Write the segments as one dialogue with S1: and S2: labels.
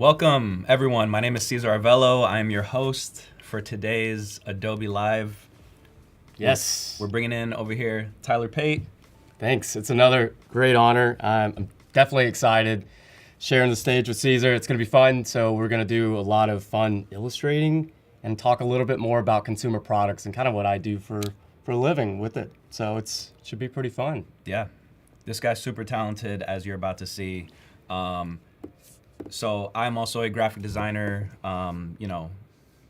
S1: Welcome, everyone. My name is Cezar Arvelo. I'm your host for today's Adobe Live.
S2: Yes.
S1: We're bringing in over here Tyler Pate.
S2: Thanks. It's another great honor. I'm definitely excited sharing the stage with Cezar. It's going to be fun. So we're going to do a lot of fun illustrating and talk a little bit more about consumer products and kind of what I do for a living with it. So it should be pretty fun.
S1: Yeah, this guy's super talented, as you're about to see. So I'm also a graphic designer,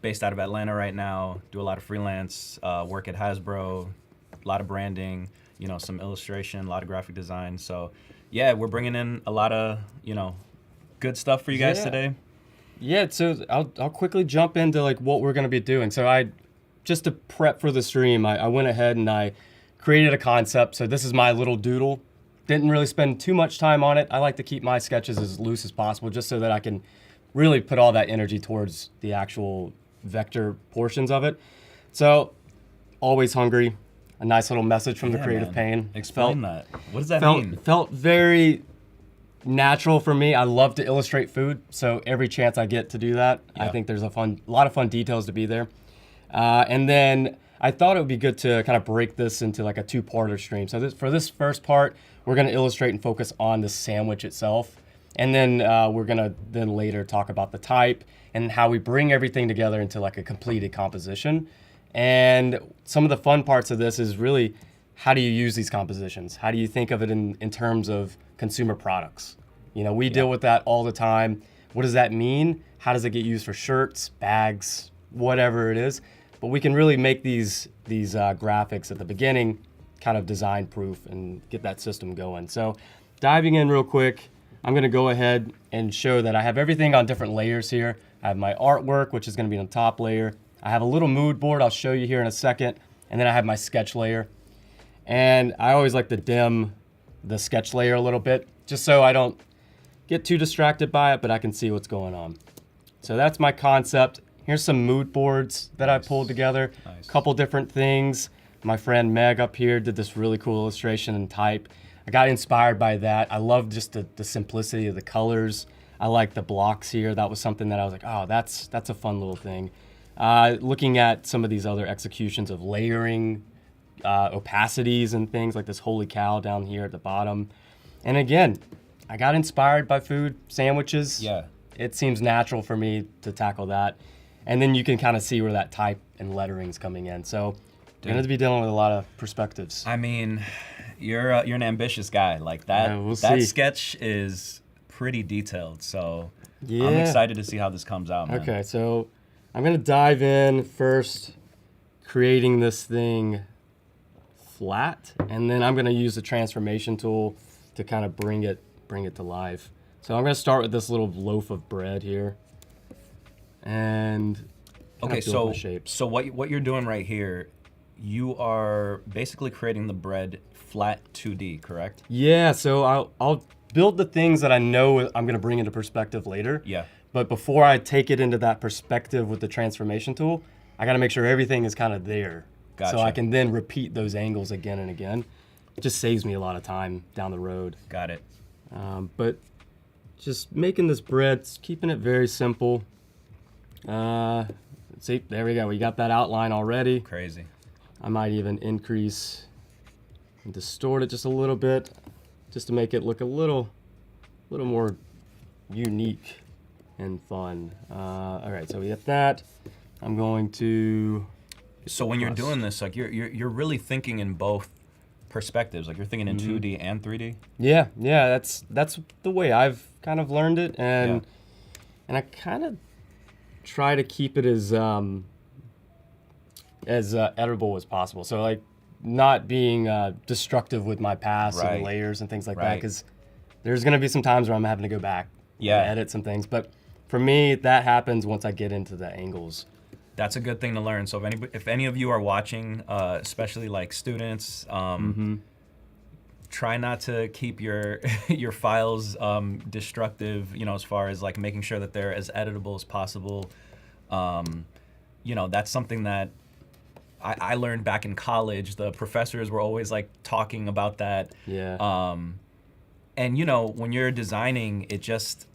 S1: based out of Atlanta right now. Do a lot of freelance work at Hasbro, a lot of branding, some illustration, a lot of graphic design. So yeah, we're bringing in a lot of, good stuff for you guys today.
S2: Yeah, so I'll quickly jump into like what we're going to be doing. So just to prep for the stream, I went ahead and I created a concept. So this is my little doodle. Didn't really spend too much time on it. I like to keep my sketches as loose as possible just so that I can really put all that energy towards the actual vector portions of it. So, always hungry. A nice little message from the creative pain.
S1: Explain that. What does that mean?
S2: Felt very natural for me. I love to illustrate food, so every chance I get to do that, I think there's a lot of fun details to be there. And then I thought it would be good to kind of break this into like a two-parter stream. So for this first part, we're going to illustrate and focus on the sandwich itself. And then we're going to then later talk about the type and how we bring everything together into like a completed composition. And some of the fun parts of this is really, how do you use these compositions? How do you think of it in terms of consumer products? We deal with that all the time. What does that mean? How does it get used for shirts, bags, whatever it is? But we can really make these graphics at the beginning kind of design proof and get that system going. So diving in real quick, I'm gonna go ahead and show that I have everything on different layers here. I have my artwork, which is gonna be on the top layer. I have a little mood board I'll show you here in a second. And then I have my sketch layer. And I always like to dim the sketch layer a little bit, just so I don't get too distracted by it, but I can see what's going on. So that's my concept. Here's some mood boards that I pulled together.
S1: Nice.
S2: Couple different things. My friend Meg up here did this really cool illustration in type. I got inspired by that. I love just the simplicity of the colors. I like the blocks here. That was something that I was like, oh, that's a fun little thing. Looking at some of these other executions of layering, opacities and things like this holy cow down here at the bottom. And again, I got inspired by food, sandwiches.
S1: Yeah.
S2: It seems natural for me to tackle that. And then you can kind of see where that type and lettering's coming in. So you're going to be dealing with a lot of perspectives.
S1: I mean, you're an ambitious guy. Like that.
S2: Yeah, we'll
S1: that
S2: see.
S1: sketch is pretty detailed. So
S2: Yeah.
S1: I'm excited to see how this comes out, man.
S2: Okay, so I'm going to dive in first, creating this thing flat, and then I'm going to use the transformation tool to kind of bring it to life. So I'm going to start with this little loaf of bread here. And
S1: Okay,
S2: build the shapes.
S1: so what you're doing right here, you are basically creating the bread flat 2D, correct?
S2: Yeah, so I'll build the things that I know I'm going to bring into perspective later.
S1: Yeah.
S2: But before I take it into that perspective with the transformation tool, I got to make sure everything is kind of there.
S1: Gotcha.
S2: So I can then repeat those angles again and again. It just saves me a lot of time down the road.
S1: Got it.
S2: But just making this bread, keeping it very simple. See, there we go. We got that outline already.
S1: Crazy.
S2: I might even increase and distort it just a little bit, just to make it look a little more unique and fun. All right, so we got that. I'm going to.
S1: So when you're doing this, like you're really thinking in both perspectives. Like you're thinking in 2D and 3D.
S2: Yeah, that's the way I've kind of learned it, and I kind of try to keep it as editable as possible. So like not being destructive with my paths and layers and things like that, because there's gonna be some times where I'm having to go back and edit some things. But for me, that happens once I get into the angles.
S1: That's a good thing to learn. So if any of you are watching, especially like students, try not to keep your your files destructive, as far as like making sure that they're as editable as possible. That's something that I learned back in college. The professors were always like talking about that.
S2: Yeah.
S1: And when you're designing, it just,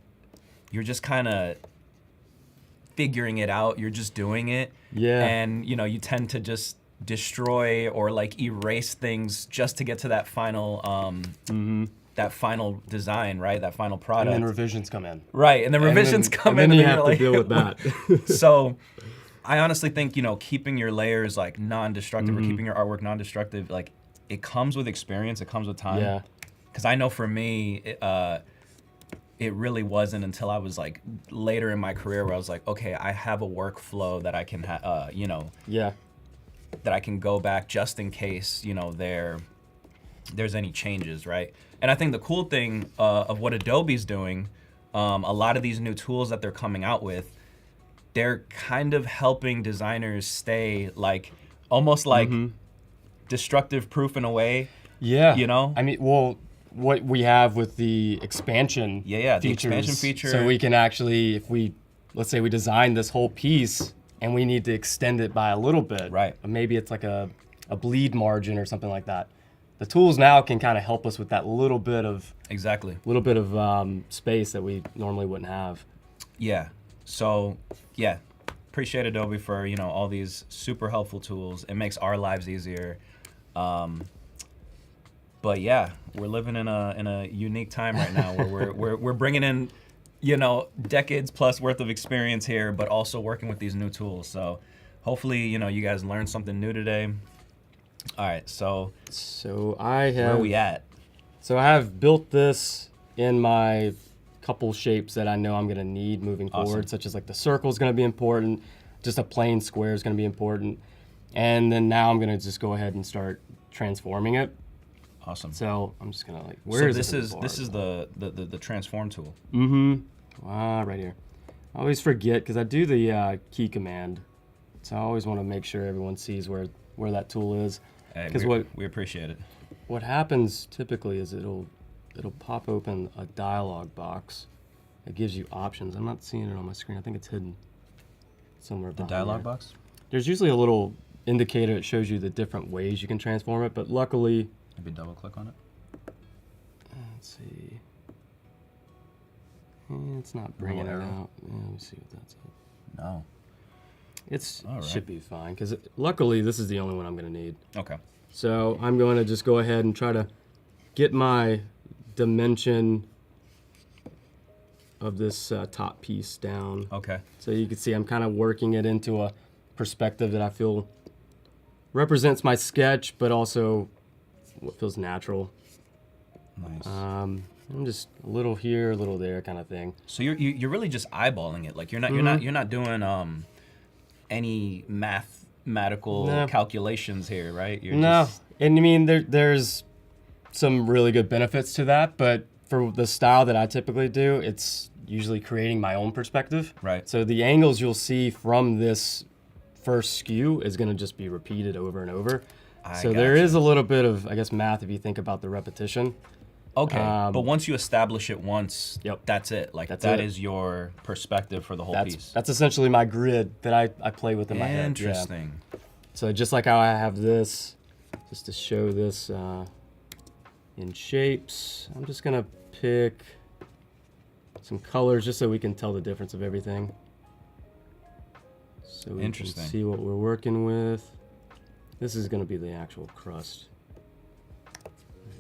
S1: you're just kind of figuring it out. You're just doing it.
S2: Yeah.
S1: And, you know, you tend to just destroy or like erase things just to get to that final that final design, right? That final product.
S2: And then revisions come in.
S1: Right, and then revisions come in,
S2: and then you
S1: you're
S2: have
S1: like,
S2: to deal with that.
S1: So I honestly think, you know, keeping your layers like non-destructive or keeping your artwork non-destructive, like it comes with experience, it comes with time.
S2: Yeah.
S1: Because I know for me, it really wasn't until I was like later in my career where I was like, okay, I have a workflow that I can, you know,
S2: Yeah.
S1: that I can go back just in case, you know, there's any changes, right? And I think the cool thing of what Adobe's doing, a lot of these new tools that they're coming out with, they're kind of helping designers stay like almost like destructive proof in a way.
S2: Yeah.
S1: You know?
S2: I mean, well, what we have with the expansion
S1: Yeah, the
S2: features,
S1: expansion feature.
S2: so we can actually, if we, let's say we design this whole piece and we need to extend it by a little bit.
S1: Right.
S2: Maybe it's like a bleed margin or something like that. The tools now can kind of help us with that little bit of space that we normally wouldn't have.
S1: Yeah. So, yeah, appreciate Adobe for, you know, all these super helpful tools. It makes our lives easier. But yeah, we're living in a unique time right now where we're bringing in, you know, decades plus worth of experience here, but also working with these new tools. So hopefully, you know, you guys learned something new today. All right, so
S2: I have,
S1: where are we at?
S2: So I have built this in my couple shapes that I know I'm gonna need moving forward, such as like the circle is gonna be important, just a plain square is gonna be important, and then now I'm gonna just go ahead and start transforming it.
S1: Awesome.
S2: So I'm just gonna like,
S1: this is the transform tool.
S2: Right here. I always forget because I do the key command, so I always want to make sure everyone sees where that tool is.
S1: Because we appreciate it.
S2: What happens typically is it'll pop open a dialog box that gives you options. I'm not seeing it on my screen. I think it's hidden somewhere.
S1: The dialog box?
S2: There's usually a little indicator that shows you the different ways you can transform it, but luckily,
S1: maybe double click on it.
S2: Let's see. It's not bringing it out. Yeah, let me see what that's at.
S1: No.
S2: Should be fine, because luckily this is the only one I'm going to need.
S1: Okay.
S2: So I'm going to just go ahead and try to get my dimension of this top piece down.
S1: Okay.
S2: So you can see I'm kind of working it into a perspective that I feel represents my sketch, but also what feels natural.
S1: Nice.
S2: I'm just a little here, a little there, kind of thing.
S1: So you're really just eyeballing it. Like you're not doing any mathematical calculations here, right?
S2: And I mean there's some really good benefits to that, but for the style that I typically do, it's usually creating my own perspective.
S1: Right.
S2: So the angles you'll see from this first skew is going to just be repeated over and over. So there is a little bit of, I guess, math if you think about the repetition.
S1: Okay, but once you establish it once, that's it. Like that is your perspective for the whole piece.
S2: That's essentially my grid that I play with in my head.
S1: Interesting.
S2: Yeah. So just like how I have this, just to show this in shapes, I'm just gonna pick some colors just so we can tell the difference of everything. So we can see what we're working with. This is gonna be the actual crust.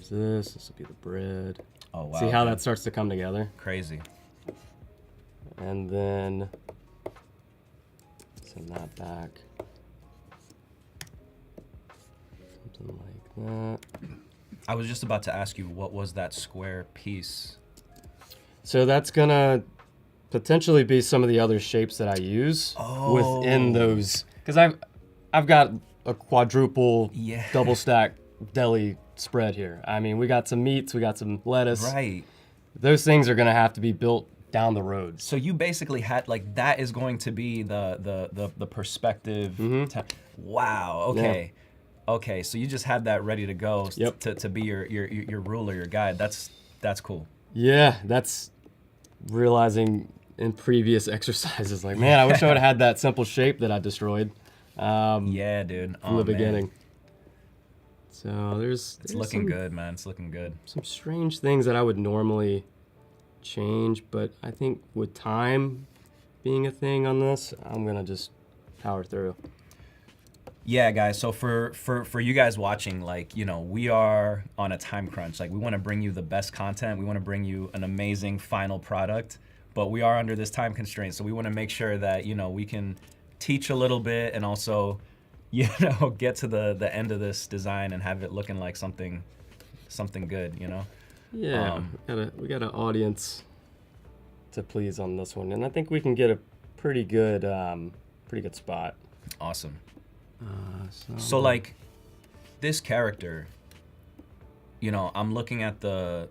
S2: There's this will be the bread.
S1: Oh wow.
S2: See how that starts to come together?
S1: Crazy.
S2: And then send that back. Something like that.
S1: I was just about to ask you, what was that square piece?
S2: So that's gonna potentially be some of the other shapes that I use within those, because I've got a quadruple double stack deli spread here. I mean, we got some meats, we got some lettuce.
S1: Right.
S2: Those things are gonna have to be built down the road.
S1: So you basically had that is going to be the perspective. Wow. Okay. Yeah. Okay. So you just had that ready to go to be your ruler, your guide. That's cool.
S2: Yeah, that's realizing in previous exercises, like, man, I wish I would have had that simple shape that I destroyed.
S1: Yeah, dude.
S2: From the beginning. So there's
S1: looking good, man. It's looking good.
S2: Some strange things that I would normally change, but I think with time being a thing on this, I'm gonna just power through.
S1: Yeah, guys. So for you guys watching, like, you know, we are on a time crunch. Like, we want to bring you the best content. We want to bring you an amazing final product, but we are under this time constraint. So we want to make sure that, you know, we can teach a little bit and also, you know, get to the end of this design and have it looking like something good, you know?
S2: Yeah, we got an audience to please on this one, and I think we can get a pretty good spot.
S1: Awesome. So like this character, you know, I'm looking at the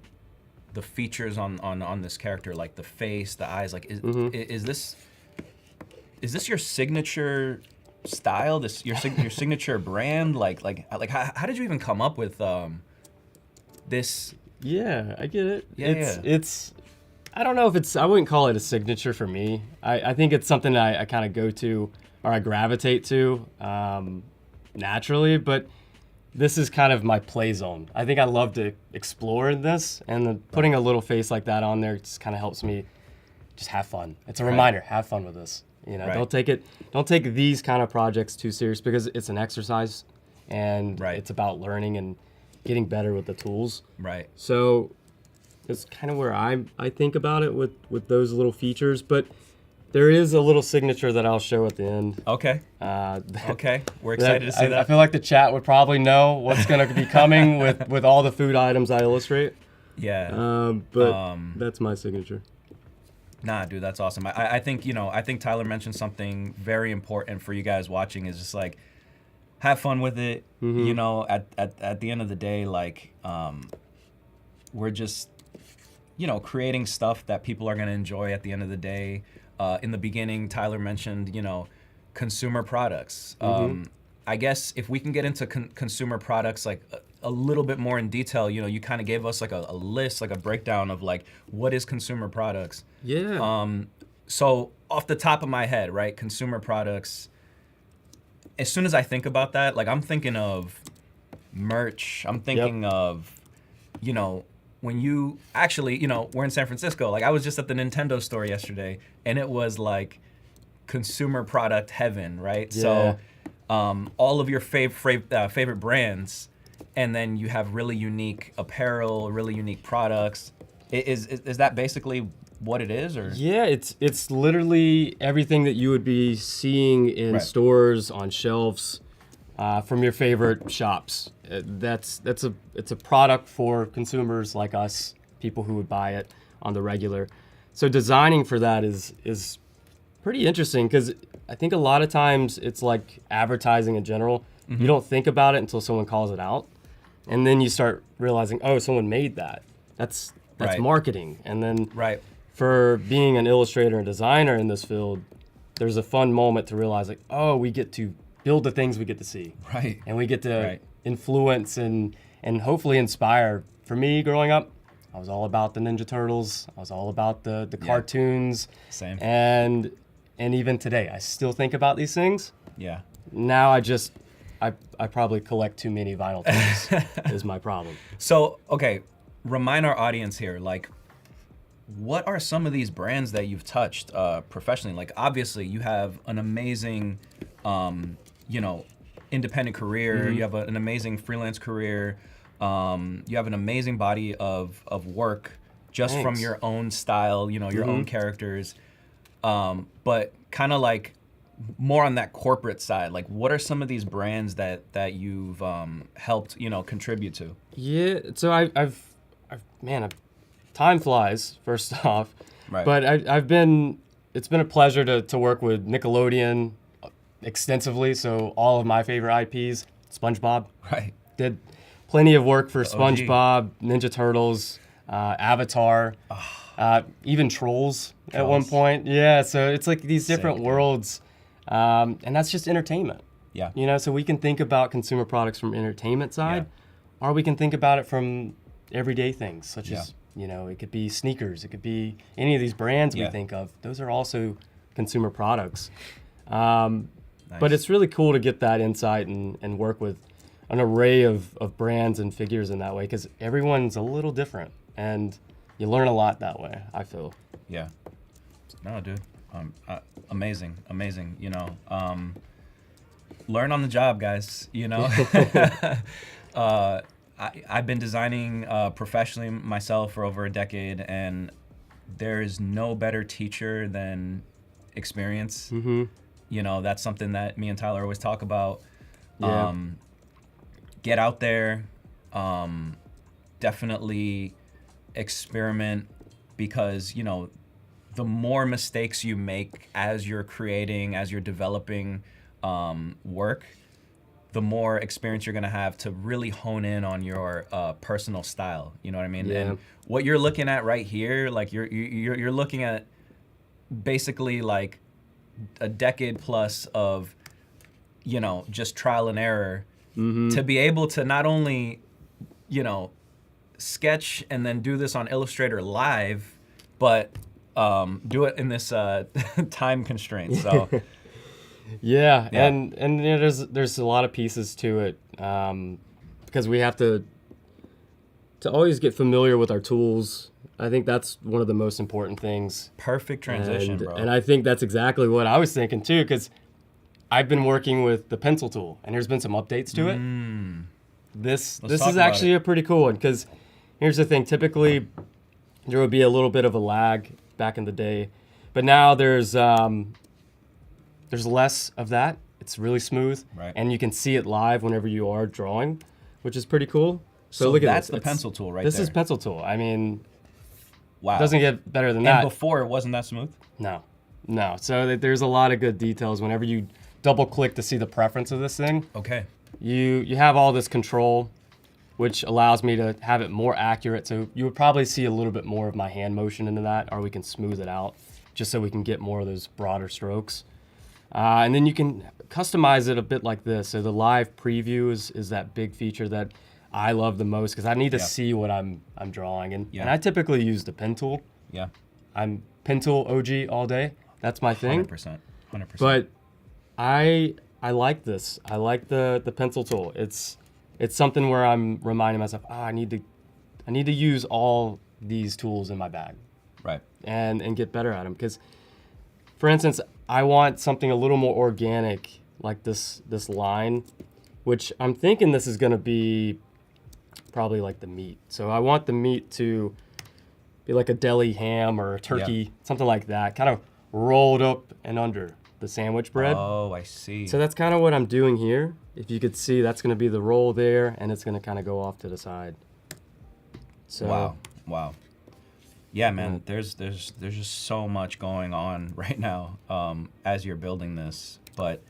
S1: features on this character, like the face, the eyes. Like, is this your signature style? This your signature brand? Like how did you even come up with this?
S2: Yeah, I get it.
S1: Yeah,
S2: it's I don't know if I wouldn't call it a signature for me. I think it's something I kind of go to or I gravitate to naturally, but this is kind of my play zone. I think I love to explore in this, and then putting a little face like that on there just kind of helps me just have fun. It's a reminder, have fun with this. You know, don't take these kind of projects too serious, because it's an exercise, and it's about learning and getting better with the tools.
S1: Right.
S2: So it's kind of where I think about it with those little features, but there is a little signature that I'll show at the end.
S1: Okay. Okay. We're excited to see that.
S2: I feel like the chat would probably know what's going to be coming with all the food items I illustrate.
S1: Yeah.
S2: But that's my signature.
S1: Nah, dude, that's awesome. I think, you know, I think Tyler mentioned something very important for you guys watching, is just like, have fun with it. You know, at the end of the day, like, we're just, you know, creating stuff that people are going to enjoy at the end of the day. In the beginning, Tyler mentioned, you know, consumer products. I guess if we can get into consumer products, like a little bit more in detail, you know, you kind of gave us like a list, like a breakdown of like, what is consumer products?
S2: Yeah.
S1: So off the top of my head, right, consumer products, as soon as I think about that, like, I'm thinking of merch. I'm thinking of, you know, when you actually, you know, we're in San Francisco. Like, I was just at the Nintendo store yesterday, and it was like consumer product heaven, right?
S2: Yeah.
S1: So all of your favorite brands, and then you have really unique apparel, really unique products. Is that basically what it is? Or
S2: Yeah, it's literally everything that you would be seeing in stores, on shelves, from your favorite shops. It's a product for consumers like us, people who would buy it on the regular. So designing for that is pretty interesting, because I think a lot of times it's like advertising in general. You don't think about it until someone calls it out, and then you start realizing, oh, someone made that. That's marketing. And then for being an illustrator and designer in this field, there's a fun moment to realize, like, oh, we get to build the things we get to see.
S1: Right.
S2: And we get to influence and hopefully inspire. For me, growing up, I was all about the Ninja Turtles. I was all about the cartoons.
S1: Same.
S2: And even today, I still think about these things.
S1: Yeah.
S2: Now I probably collect too many vinyl tapes is my problem.
S1: So, okay, remind our audience here, like, what are some of these brands that you've touched professionally? Like, obviously, you have an amazing, you know, independent career. You have an amazing freelance career. You have an amazing body of work just from your own style, you know, your own characters. But kind of like more on that corporate side, like, what are some of these brands that you've helped, you know, contribute to?
S2: Yeah, so I've time flies, first off.
S1: Right.
S2: But it's been a pleasure to work with Nickelodeon extensively. So all of my favorite IPs, SpongeBob.
S1: Right.
S2: Did plenty of work for SpongeBob, Ninja Turtles, Avatar, even Trolls at one point. Yeah, so it's like these different worlds. And that's just entertainment.
S1: Yeah.
S2: You know, so we can think about consumer products from entertainment side, or we can think about it from everyday things, such as, you know, it could be sneakers, it could be any of these brands we think of. Those are also consumer products. But it's really cool to get that insight and work with an array of brands and figures in that way, because everyone's a little different. And you learn a lot that way, I feel.
S1: Yeah. No, dude. Amazing. You know, learn on the job, guys. You know, I've been designing professionally myself for over a decade, and there is no better teacher than experience.
S2: Mm-hmm.
S1: You know, that's something that me and Tyler always talk about.
S2: Yeah.
S1: Get out there, definitely experiment, because, you know, the more mistakes you make as you're creating, as you're developing work, the more experience you're gonna have to really hone in on your personal style. You know what I mean?
S2: Yeah.
S1: And what you're looking at right here, like you're looking at basically like a decade plus of, you know, just trial and error to be able to not only, you know, sketch and then do this on Illustrator live, but do it in this time constraint. So
S2: Yeah,
S1: Yeah.
S2: and you know, there's a lot of pieces to it, because we have to always get familiar with our tools. I think that's one of the most important things.
S1: perfect transition, bro.
S2: And I think that's exactly what I was thinking too, because I've been working with the pencil tool, and there's been some updates to it. This
S1: talk
S2: is
S1: about
S2: actually
S1: it.
S2: a pretty cool one, because here's the thing. Typically, there would be a little bit of a lag back in the day, but now there's less of that. It's really smooth,
S1: Right.
S2: and you can see it live whenever you are drawing, which is pretty cool.
S1: So
S2: look at
S1: that's
S2: this.
S1: the
S2: It's-
S1: pencil tool right
S2: This
S1: there.
S2: is pencil tool. I mean,
S1: Wow.
S2: it doesn't get better than
S1: and
S2: that.
S1: before it wasn't that smooth?
S2: No. So there's a lot of good details. Whenever you double click to see the preference of this thing,
S1: Okay.
S2: you have all this control, which allows me to have it more accurate. So you would probably see a little bit more of my hand motion into that, or we can smooth it out just so we can get more of those broader strokes. And then you can customize it a bit like this. So the live preview is that big feature that I love the most, because I need to
S1: Yeah.
S2: see what I'm drawing. And
S1: Yeah.
S2: I typically use the pen tool.
S1: Yeah.
S2: I'm pen tool OG all day. That's my thing.
S1: 100%. 100%.
S2: But I like this. I like the pencil tool. It's something where I'm reminding myself, I need to use all these tools in my bag
S1: right.
S2: and get better at them. Because, for instance, I want something a little more organic, like this line, which I'm thinking this is going to be probably like the meat. So I want the meat to be like a deli ham or a turkey, something like that, kind of rolled up and under the sandwich bread.
S1: Oh, I see.
S2: So that's kind of what I'm doing here. If you could see, that's going to be the roll there, and it's going to kind of go off to the side. So
S1: Wow. Yeah, man. There's just so much going on right now as you're building this, but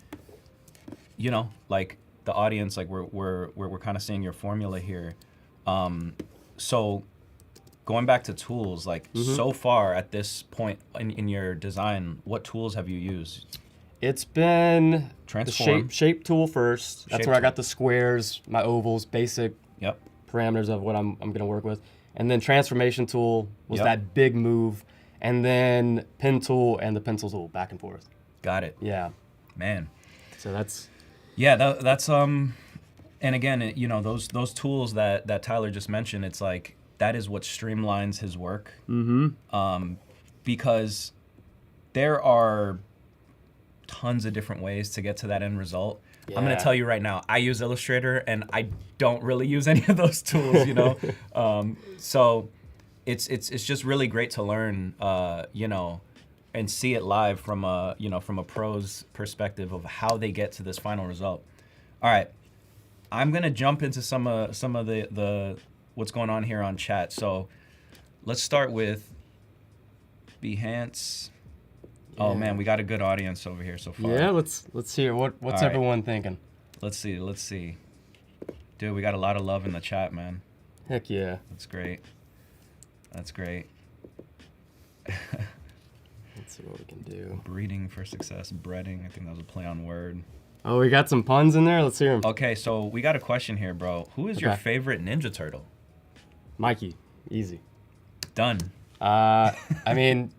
S1: you know, like the audience, like we're kind of seeing your formula here. So going back to tools, like so far at this point in your design, what tools have you used?
S2: It's been
S1: Transform.
S2: the shape tool first. That's
S1: Shape
S2: where I
S1: tool.
S2: got the squares, my ovals, basic
S1: Yep.
S2: parameters of what I'm going to work with. And then transformation tool was
S1: Yep.
S2: that big move. And then pen tool and the pencil tool, back and forth.
S1: Got it.
S2: Yeah.
S1: Man.
S2: So that's
S1: Yeah, that's and again, you know, those tools that Tyler just mentioned, it's like that is what streamlines his work. Because there are tons of different ways to get to that end result. I'm gonna
S2: Yeah.
S1: tell you right now, I use Illustrator and I don't really use any of those tools, you know. So it's just really great to learn, you know, and see it live from a pro's perspective of how they get to this final result. All right, I'm gonna jump into some of the what's going on here on chat. So let's start with Behance. Oh
S2: Yeah.
S1: man, we got a good audience over here so far.
S2: yeah. Let's hear what's
S1: All right.
S2: everyone thinking.
S1: Let's see. Dude, we got a lot of love in the chat, man.
S2: Heck yeah.
S1: That's great.
S2: Let's see what we can do.
S1: Breeding for success, breading. I think that was a play on word.
S2: Oh, we got some puns in there. Let's hear them.
S1: Okay, so we got a question here, bro. Who is your
S2: Okay.
S1: favorite Ninja Turtle?
S2: Mikey, easy.
S1: Done.
S2: I mean,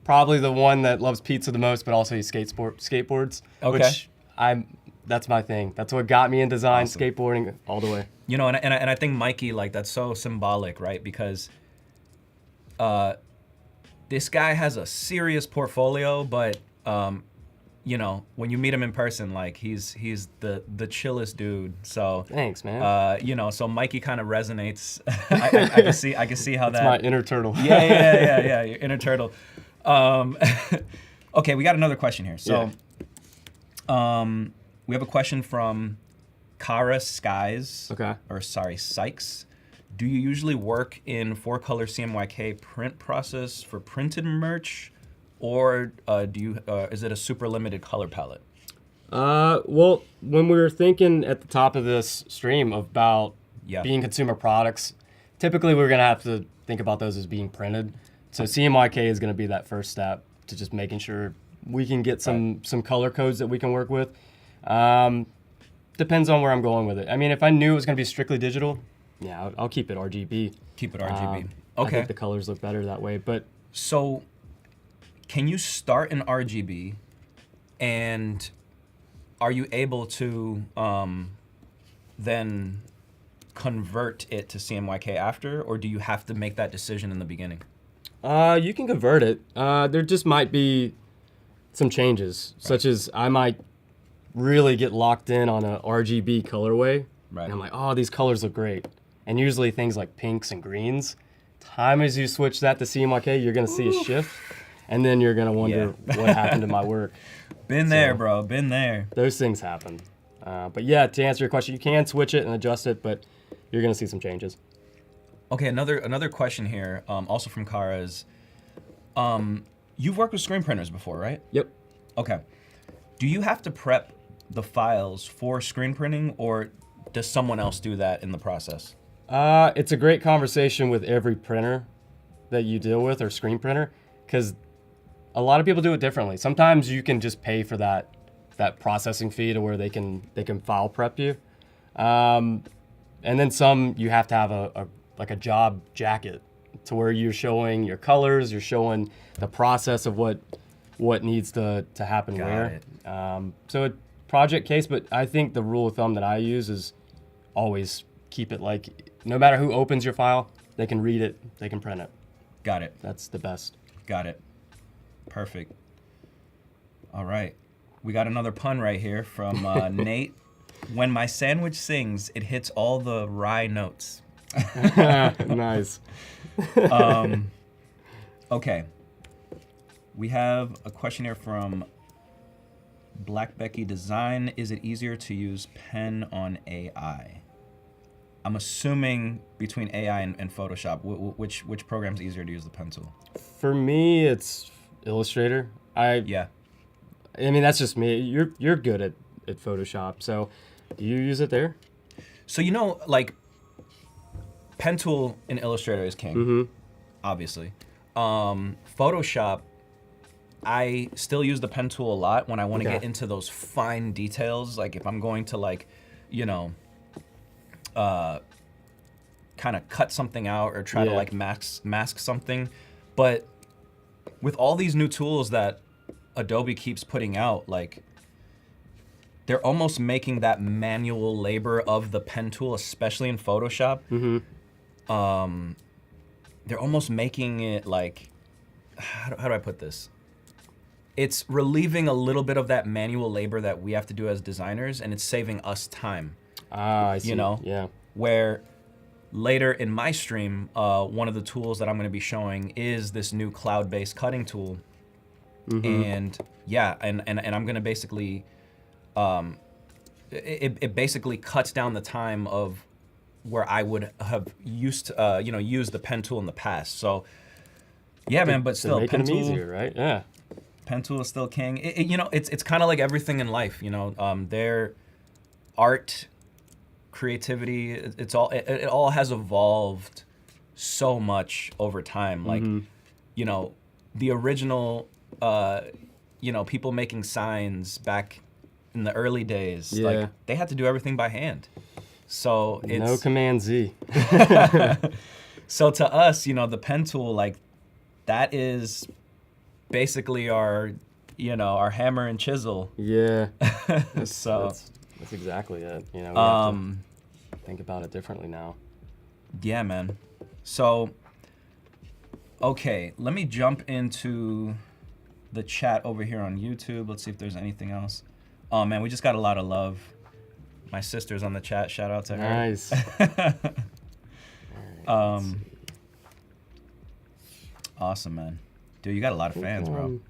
S2: probably the one that loves pizza the most, but also he skateboards.
S1: Okay.
S2: Which that's my thing. That's what got me in design,
S1: Awesome.
S2: skateboarding all the way.
S1: You know, and I think Mikey, like, that's so symbolic, right? Because this guy has a serious portfolio, but you know, when you meet him in person, like he's the chillest dude. So
S2: thanks, man.
S1: you know, so Mikey kind of resonates. I can see how
S2: That's my inner turtle.
S1: yeah, your inner turtle. Okay, we got another question here. So, we have a question from Kara Skies.
S2: Okay.
S1: Or sorry, Sykes. Do you usually work in 4-color CMYK print process for printed merch, or is it a super limited color palette?
S2: Well, when we were thinking at the top of this stream about
S1: Yeah.
S2: being consumer products, typically we're gonna have to think about those as being printed. So CMYK is gonna be that first step to just making sure we can get some color codes that we can work with. Depends on where I'm going with it. I mean, if I knew it was gonna be strictly digital, yeah, I'll keep it RGB.
S1: Keep it RGB.
S2: I
S1: Okay.
S2: think the colors look better that way, but
S1: So, can you start in RGB, and are you able to then convert it to CMYK after, or do you have to make that decision in the beginning?
S2: you can convert it. There just might be some changes, such as I might really get locked in on a RGB colorway.
S1: Right.
S2: And I'm like, oh, these colors look great. And usually things like pinks and greens, time as you switch that to CMYK, you're gonna see a shift, and then you're gonna wonder what happened to my work.
S1: Been there, bro. Been there.
S2: Those things happen. But yeah, to answer your question, you can switch it and adjust it, but you're gonna see some changes.
S1: Okay, another question here, also from Kara is, you've worked with screen printers before, right?
S2: Yep.
S1: Okay. Do you have to prep the files for screen printing, or does someone else do that in the process?
S2: It's a great conversation with every printer that you deal with or screen printer, because a lot of people do it differently. Sometimes you can just pay for that processing fee to where they can file prep you, and then some you have to have a job jacket to where you're showing your colors, you're showing the process of what needs to happen
S1: Got
S2: where.
S1: it.
S2: So a project case, but I think the rule of thumb that I use is always keep it like, no matter who opens your file, they can read it, they can print it.
S1: Got it.
S2: That's the best.
S1: Got it. Perfect. All right. We got another pun right here from Nate. When my sandwich sings, it hits all the rye notes.
S2: Nice.
S1: Okay. We have a question here from Black Becky Design. Is it easier to use pen on AI? I'm assuming between AI and Photoshop, which program's easier to use the pen tool?
S2: For me, it's Illustrator.
S1: Yeah.
S2: I mean, that's just me. You're good at Photoshop, so do you use it there?
S1: So, you know, like, pen tool in Illustrator is king, obviously. Photoshop, I still use the pen tool a lot when I want to get into those fine details. Like if I'm going to, like, you know, kind of cut something out or try to like mask something. But with all these new tools that Adobe keeps putting out, like, they're almost making that manual labor of the pen tool, especially in Photoshop. They're almost making it like, how do I put this? It's relieving a little bit of that manual labor that we have to do as designers, and it's saving us time.
S2: I see.
S1: You know?
S2: Yeah.
S1: Where later in my stream, one of the tools that I'm going to be showing is this new cloud-based cutting tool. And yeah, and I'm going to basically, it basically cuts down the time of where I would have used the pen tool in the past. So yeah, man, but still,
S2: making
S1: pen
S2: them
S1: tool,
S2: easier, right? Yeah.
S1: pen tool is still king. You know, it's kind of like everything in life. You know, their art, creativity, it all has evolved so much over time. Like, you know, the original, you know, people making signs back in the early days, like they had to do everything by hand. So it's
S2: no Command Z.
S1: So to us, you know, the pen tool, like, that is basically our, you know, our hammer and chisel.
S2: Yeah.
S1: So
S2: that's exactly it. You know, we have to think about it differently now.
S1: Yeah, man. So Okay, let me jump into the chat over here on YouTube. Let's see if there's anything else. Oh man, we just got a lot of love. My sister's on the chat. Shout out to her.
S2: Nice.
S1: Awesome, man. Dude, you got a lot of fans, bro.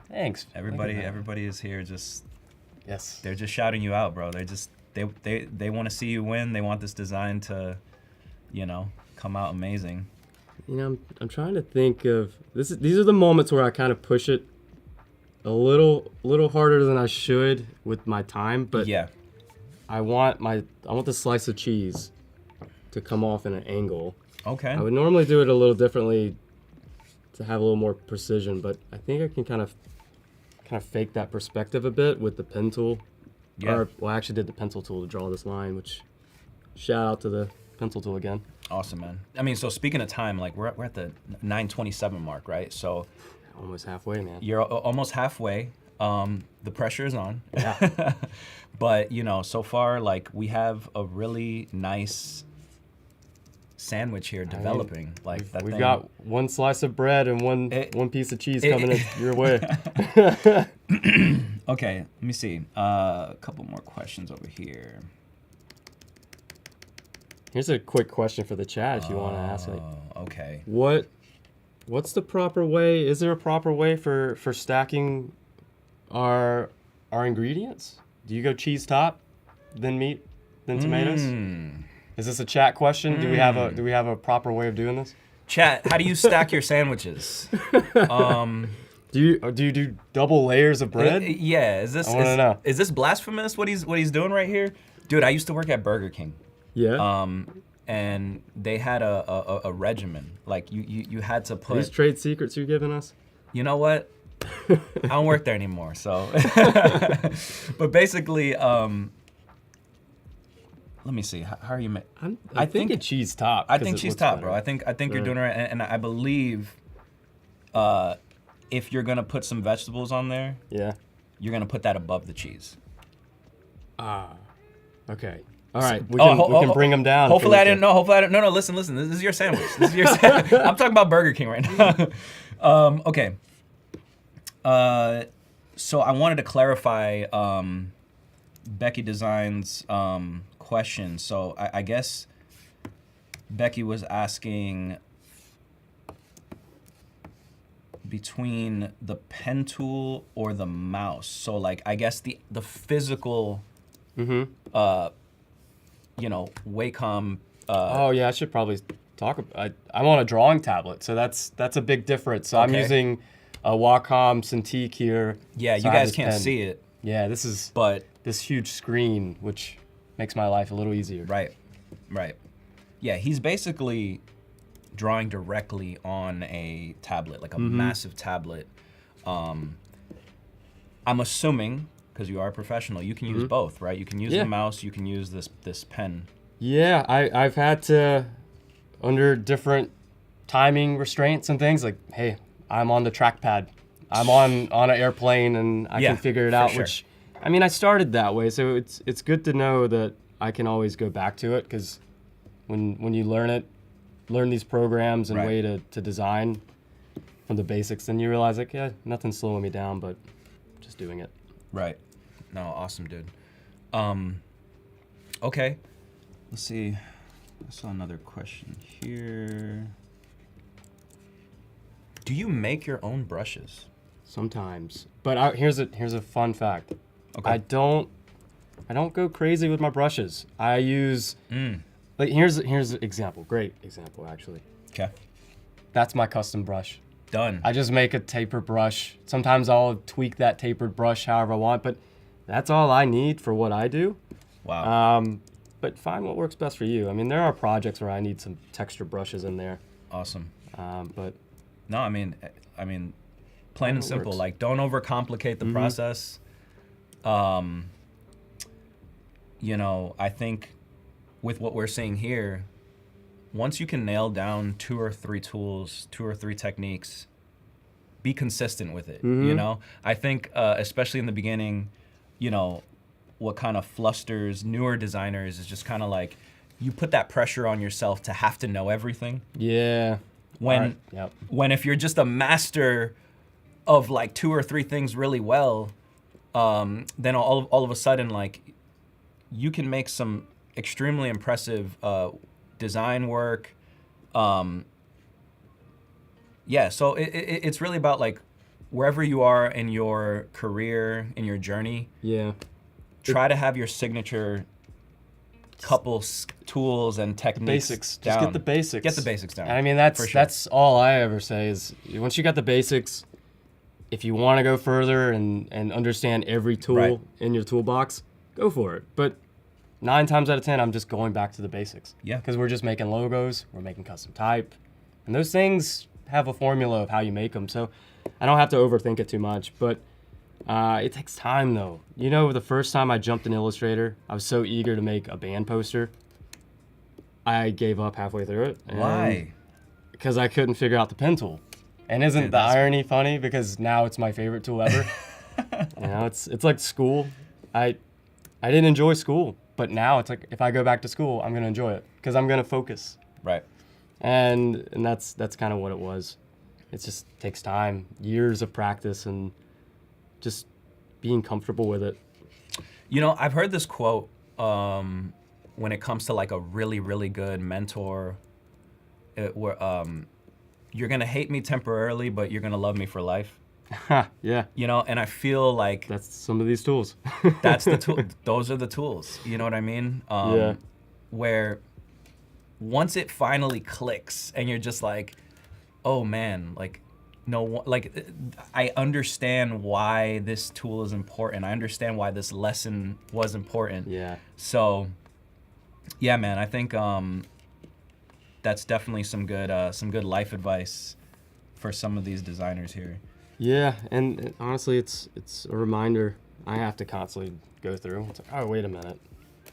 S2: Thanks.
S1: Everybody is here. Just
S2: yes.
S1: They're just shouting you out, bro. They want to see you win. They want this design to, come out amazing.
S2: I'm trying to think of this. These are the moments where I kind of push it a little harder than I should with my time, but
S1: yeah,
S2: I want the slice of cheese to come off in an angle.
S1: Okay.
S2: I would normally do it a little differently to have a little more precision, but I think I can kind of fake that perspective a bit with the pen tool.
S1: Yeah.
S2: I actually did the pencil tool to draw this line, which shout out to the pencil tool again.
S1: Awesome, man. I mean, so speaking of time, like we're at the 9:27 mark, right? So
S2: almost halfway, man.
S1: You're almost halfway. The pressure is on.
S2: Yeah.
S1: But so far, like we have a really nice sandwich here developing.
S2: We've got one slice of bread and one piece of cheese coming in your way.
S1: Okay, let me see. A couple more questions over here.
S2: Here's a quick question for the chat if you want to ask.
S1: Okay.
S2: What's the proper way? Is there a proper way for stacking our ingredients? Do you go cheese top, then meat, then tomatoes? Is this a chat question? Do we have a proper way of doing this?
S1: Chat, how do you stack your sandwiches?
S2: Do you do double layers of bread?
S1: Yeah. Is this blasphemous what he's doing right here? Dude, I used to work at Burger King.
S2: Yeah.
S1: And they had a regimen. Like you had to put.
S2: These trade secrets you're giving us?
S1: You know what? I don't work there anymore. So, but basically, let me see. How are you?
S2: I think it's cheese top.
S1: I think cheese top, bro. I think you're doing it right, and I believe, if you're gonna put some vegetables on there,
S2: yeah,
S1: you're gonna put that above the cheese.
S2: Okay. All right, we can bring them down.
S1: Hopefully I didn't know. No, listen. This is your sandwich. I'm talking about Burger King right now. Okay. So I wanted to clarify Becky Design's question. So I guess Becky was asking between the pen tool or the mouse. So like I guess the physical Wacom.
S2: Oh yeah, I should probably talk about. I'm on a drawing tablet, so that's a big difference. So I'm using a Wacom Cintiq here.
S1: Yeah,
S2: so
S1: you guys can't see it.
S2: Yeah, this is
S1: but
S2: this huge screen, which makes my life a little easier.
S1: Right. Yeah, he's basically drawing directly on a tablet, like a massive tablet. I'm assuming, because you are a professional, you can use both, right? You can use the mouse, you can use this pen.
S2: Yeah, I've had to, under different timing restraints and things, like, hey, I'm on the trackpad. I'm on an airplane and I can figure it out,
S1: sure.
S2: Which, I mean, I started that way, so it's good to know that I can always go back to it, because when you learn these programs and way to design from the basics, then you realize, like, yeah, nothing's slowing me down, but just doing it.
S1: Right. No, awesome, dude. Okay. Let's see. I saw another question here. Do you make your own brushes?
S2: Sometimes, but here's a fun fact.
S1: Okay.
S2: I don't go crazy with my brushes. I use like here's an example. Great example, actually.
S1: Okay.
S2: That's my custom brush.
S1: Done.
S2: I just make a tapered brush. Sometimes I'll tweak that tapered brush however I want, but that's all I need for what I do.
S1: Wow.
S2: But find what works best for you. I mean, there are projects where I need some texture brushes in there.
S1: Awesome.
S2: But
S1: no, I mean, plain and simple. Like, don't overcomplicate the process. I think with what we're seeing here, once you can nail down 2 or 3 tools, 2 or 3 techniques, be consistent with it. I think especially in the beginning, what kind of flusters newer designers is just kind of like you put that pressure on yourself to have to know everything.
S2: Yeah.
S1: When
S2: Right. Yep.
S1: when if you're just a master of like 2 or 3 things really well, then all of a sudden, like, you can make some extremely impressive design work. Yeah, so it's really about, like, wherever you are in your career, in your journey,
S2: Yeah.
S1: try to have your signature couple tools and techniques
S2: Basics.
S1: down.
S2: Just get the basics.
S1: Get the basics down.
S2: I mean,
S1: for sure.
S2: that's all I ever say is once you got the basics, if you want to go further and understand every tool
S1: Right.
S2: in your toolbox, go for it. But 9 times out of 10, I'm just going back to the basics.
S1: Yeah.
S2: Because we're just making logos, we're making custom type, and those things have a formula of how you make them. So I don't have to overthink it too much. But it takes time, though. You know, the first time I jumped in Illustrator, I was so eager to make a band poster. I gave up halfway through it.
S1: Why?
S2: Because I couldn't figure out the pen tool. And isn't
S1: Dude,
S2: the
S1: that's-
S2: irony funny? Because now it's my favorite tool ever. You know, it's like school. I didn't enjoy school, but now it's like if I go back to school, I'm gonna enjoy it because I'm gonna focus.
S1: Right.
S2: And that's kind of what it was. It just takes time, years of practice, and just being comfortable with it.
S1: You know, I've heard this quote when it comes to, like, a really, really good mentor, where you're gonna hate me temporarily, but you're gonna love me for life.
S2: Yeah,
S1: You know, and I feel like
S2: that's some of these tools.
S1: that's the tool. Those are the tools. You know what I mean?
S2: Yeah.
S1: Where once it finally clicks, and you're just like, oh man, like, like, I understand why this tool is important. I understand why this lesson was important.
S2: Yeah.
S1: So, yeah, man, I think that's definitely some good life advice for some of these designers here.
S2: Yeah, and honestly, it's a reminder I have to constantly go through. It's like, oh, wait a minute.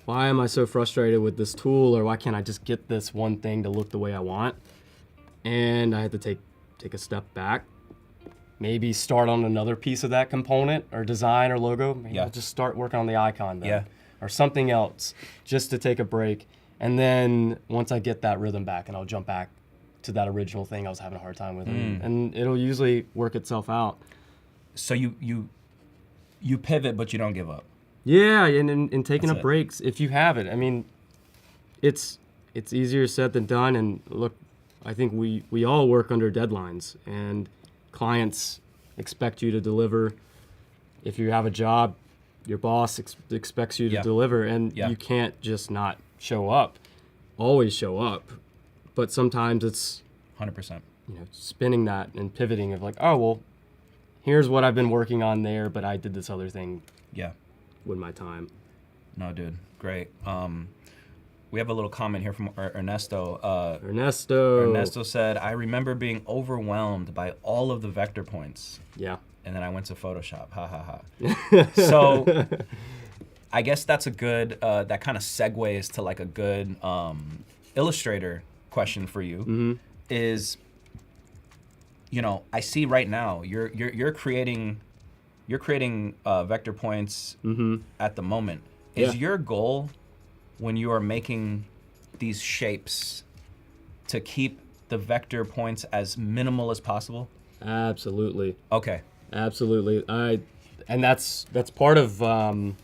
S2: Why am I so frustrated with this tool, or why can't I just get this one thing to look the way I want? And I had to take a step back, maybe start on another piece of that component or design or logo. Maybe
S1: Yeah.
S2: I'll just start working on the icon then,
S1: Yeah.
S2: or something else, just to take a break. And then once I get that rhythm back, and I'll jump back to that original thing I was having a hard time with, and it'll usually work itself out.
S1: So you pivot, but you don't give up.
S2: Yeah, and taking
S1: That's
S2: up
S1: it.
S2: breaks if you have it. I mean, it's easier said than done. And look, I think we all work under deadlines, and clients expect you to deliver. If you have a job, your boss expects you to
S1: Yeah.
S2: deliver, and
S1: Yeah.
S2: you can't just not show up. Always show up, but sometimes it's
S1: 100%.
S2: spinning that and pivoting of like, oh well, here's what I've been working on there, but I did this other thing
S1: Yeah.
S2: with my time.
S1: No, dude. Great. We have a little comment here from Ernesto.
S2: Ernesto.
S1: Ernesto said, I remember being overwhelmed by all of the vector points.
S2: Yeah.
S1: And then I went to Photoshop. Ha ha ha. So I guess that's a good, that kind of segues to, like, a good Illustrator question for you. Is, I see right now you're creating vector points at the moment. Is
S2: Yeah.
S1: your goal when you are making these shapes to keep the vector points as minimal as possible?
S2: Absolutely.
S1: Okay.
S2: Absolutely. And that's part of a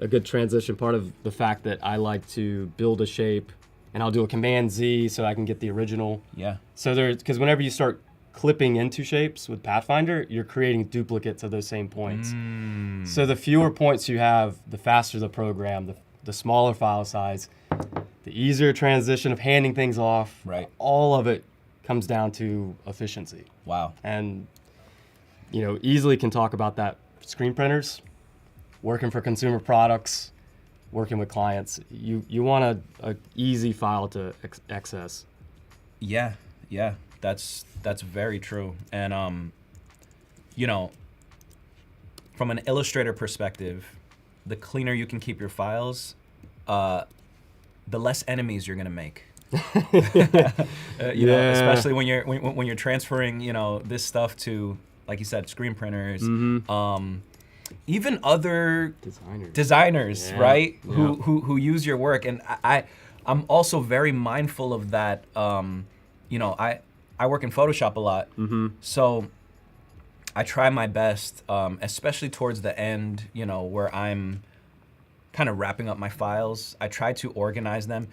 S2: good transition. Part of the fact that I like to build a shape, and I'll do a Command Z so I can get the original.
S1: Yeah.
S2: So because whenever you start clipping into shapes with Pathfinder, you're creating duplicates of those same points. So the fewer points you have, the faster the program, the smaller file size, the easier transition of handing things off.
S1: Right.
S2: All of it comes down to efficiency.
S1: Wow.
S2: And easily can talk about that. Screen printers, working for consumer products, working with clients, you want a easy file to access.
S1: Yeah, that's very true. And from an Illustrator perspective, the cleaner you can keep your files, the less enemies you're gonna make. Especially when you're transferring this stuff to, like you said, screen printers, even other designers,
S2: Yeah.
S1: right?
S2: Yeah.
S1: Who use your work. And I'm also very mindful of that. you know, I work in Photoshop a lot, so I try my best, especially towards the end, you know, where I'm kind of wrapping up my files. I try to organize them.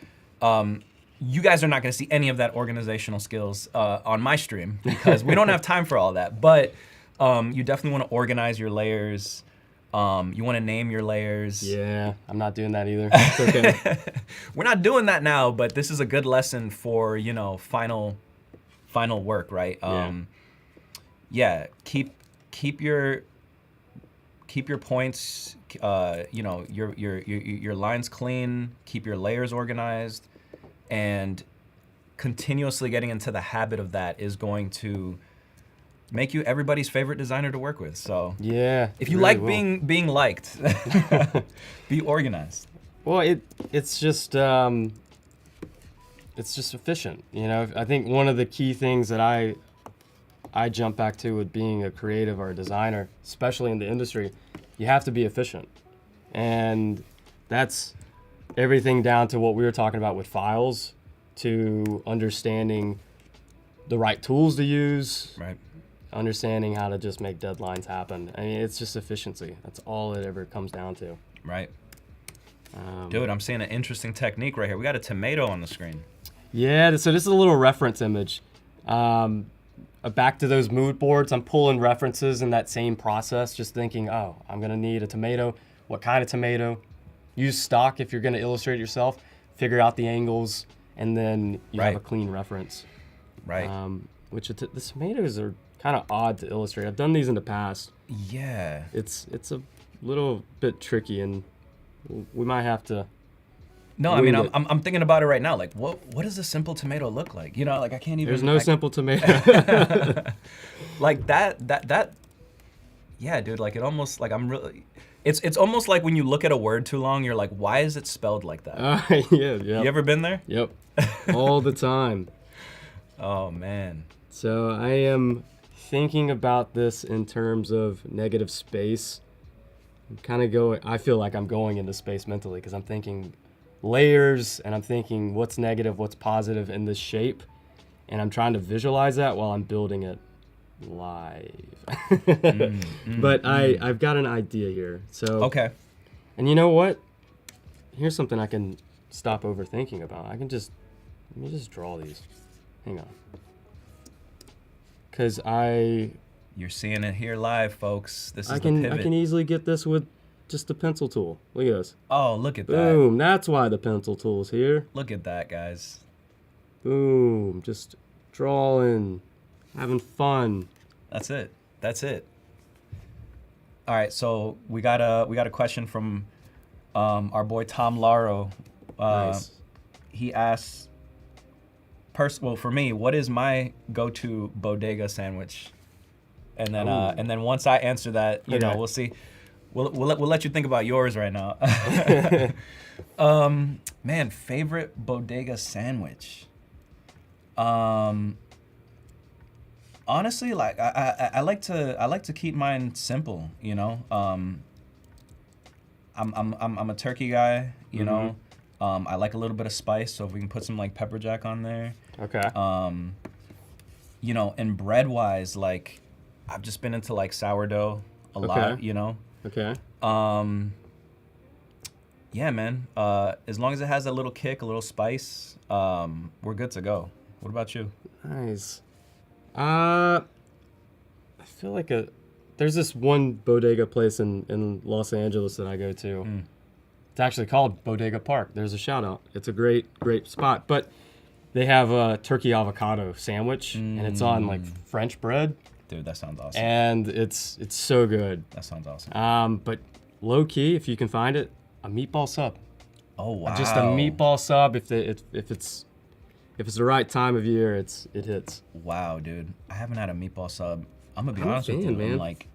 S1: You guys are not going to see any of that organizational skills on my stream because we don't have time for all that. But you definitely want to organize your layers. You want to name your layers.
S2: Yeah, I'm not doing that either. It's okay.
S1: We're not doing that now, but this is a good lesson for, you know, final work, right? Yeah, keep your points, you know, your lines clean, keep your layers organized, and continuously getting into the habit of that is going to make you everybody's favorite designer to work with. So
S2: yeah,
S1: if you
S2: really
S1: like
S2: will.
S1: being liked, be organized.
S2: Well, it's just efficient. You know, I think one of the key things that I jump back to with being a creative or a designer, especially in the industry, you have to be efficient. And that's everything down to what we were talking about with files, to understanding the right tools to use,
S1: Right.
S2: understanding how to just make deadlines happen. I mean, it's just efficiency. That's all it ever comes down to.
S1: Right. Dude, I'm seeing an interesting technique right here. We got a tomato on the screen.
S2: Yeah, so this is a little reference image. Back to those mood boards, I'm pulling references in that same process, just thinking, oh, I'm gonna need a tomato. What kind of tomato? Use stock if you're gonna illustrate it yourself. Figure out the angles, and then you have
S1: Right.
S2: a clean reference.
S1: Right.
S2: The tomatoes are kind of odd to illustrate. I've done these in the past.
S1: Yeah.
S2: It's a little bit tricky, and we might have to.
S1: No, I mean,
S2: Winged it.
S1: I'm thinking about it right now. Like, what does a simple tomato look like? You know, like I can't even.
S2: There's no
S1: I-
S2: simple tomato.
S1: Like that. Yeah, dude. Like it almost like I'm really. It's almost like when you look at a word too long, you're like, why is it spelled like that?
S2: Yeah.
S1: You ever been there?
S2: Yep. All the time.
S1: Oh man.
S2: So I am thinking about this in terms of negative space. I'm kind of going. I feel like I'm going into space mentally because I'm thinking layers, and I'm thinking what's negative, what's positive in this shape, and I'm trying to visualize that while I'm building it live. But I've got an idea here. So
S1: Okay.
S2: and you know what? Here's something I can stop overthinking about. Let me just draw these. Hang on. Cause
S1: You're seeing it here live, folks. This is
S2: I
S1: the pivot.
S2: can easily get this with just a pencil tool. Look at this.
S1: Oh, look at that.
S2: Boom. That's why the pencil tool's here.
S1: Look at that, guys.
S2: Boom. Just drawing, having fun.
S1: That's it. That's it. All right, so we got a question from our boy Tom Laro.
S2: Nice.
S1: He asks, well, for me, what is my go-to bodega sandwich? And then once I answer that, you know,
S2: Okay.
S1: we'll see. We'll let you think about yours right now. Man, favorite bodega sandwich. Honestly, like I like to keep mine simple, you know. I'm a turkey guy, you know. I like a little bit of spice, so if we can put some like pepper jack on there.
S2: Okay.
S1: You know, and bread wise, like I've just been into like sourdough a lot, you know.
S2: Okay.
S1: Yeah, man. As long as it has a little kick, a little spice, we're good to go. What about you?
S2: Nice. I feel like there's this one bodega place in Los Angeles that I go to. It's actually called Bodega Park. There's a shout out. It's a great spot. But they have a turkey avocado sandwich, and it's on like French bread,
S1: Dude, that sounds awesome.
S2: and it's so good.
S1: That sounds awesome.
S2: But low key, if you can find it, a meatball sub.
S1: Oh wow.
S2: Just a meatball sub. If it's the right time of year, it hits.
S1: Wow, dude. I haven't had a meatball sub. I'm gonna be
S2: I'm a
S1: honest with
S2: fan,
S1: you, in
S2: man.
S1: like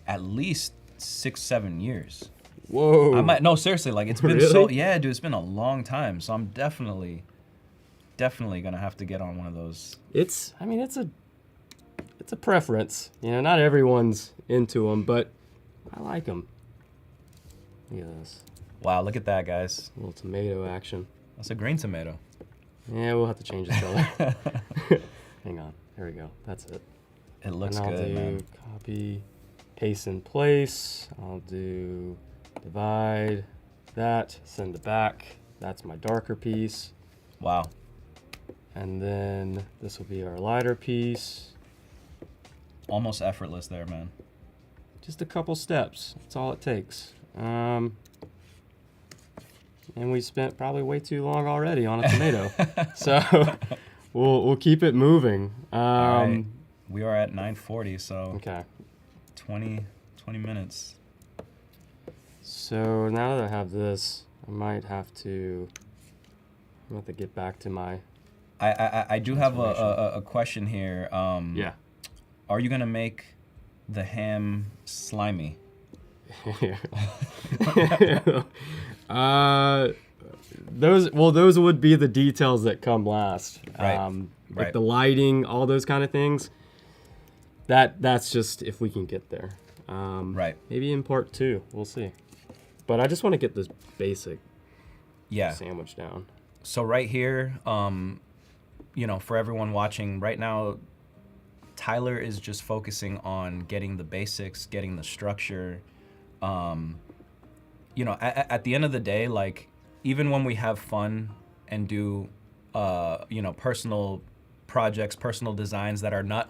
S1: at least 6-7 years.
S2: Whoa.
S1: I might no seriously, like it's been so
S2: Really?
S1: yeah, dude, it's been a long time. So I'm definitely gonna have to get on one of those.
S2: It's a preference. You know, not everyone's into them, but I like them. Look at this
S1: Wow, look at that, guys.
S2: little tomato action.
S1: That's a green tomato.
S2: Yeah, we'll have to change the color. Hang on. There we go. That's it.
S1: It looks
S2: and I'll
S1: good,
S2: do
S1: man.
S2: copy, paste in place. I'll do divide that, send it back. That's my darker piece.
S1: Wow.
S2: And then this will be our lighter piece.
S1: Almost effortless there, man.
S2: Just a couple steps. That's all it takes. And we spent probably way too long already on a tomato. So we'll keep it moving.
S1: All right. We are at 9:40, so
S2: Okay.
S1: 20 minutes.
S2: So now that I have this, I might have to get back to my...
S1: I do have a question here.
S2: Yeah.
S1: Are you gonna make the ham slimy?
S2: Those would be the details that come last.
S1: Right.
S2: Like the lighting, all those kind of things. That's just if we can get there.
S1: Right.
S2: Maybe in part 2, we'll see. But I just want to get this basic sandwich down.
S1: So right here, for everyone watching right now, Tyler is just focusing on getting the basics, getting the structure. At the end of the day, like, even when we have fun and do, personal projects, personal designs that are not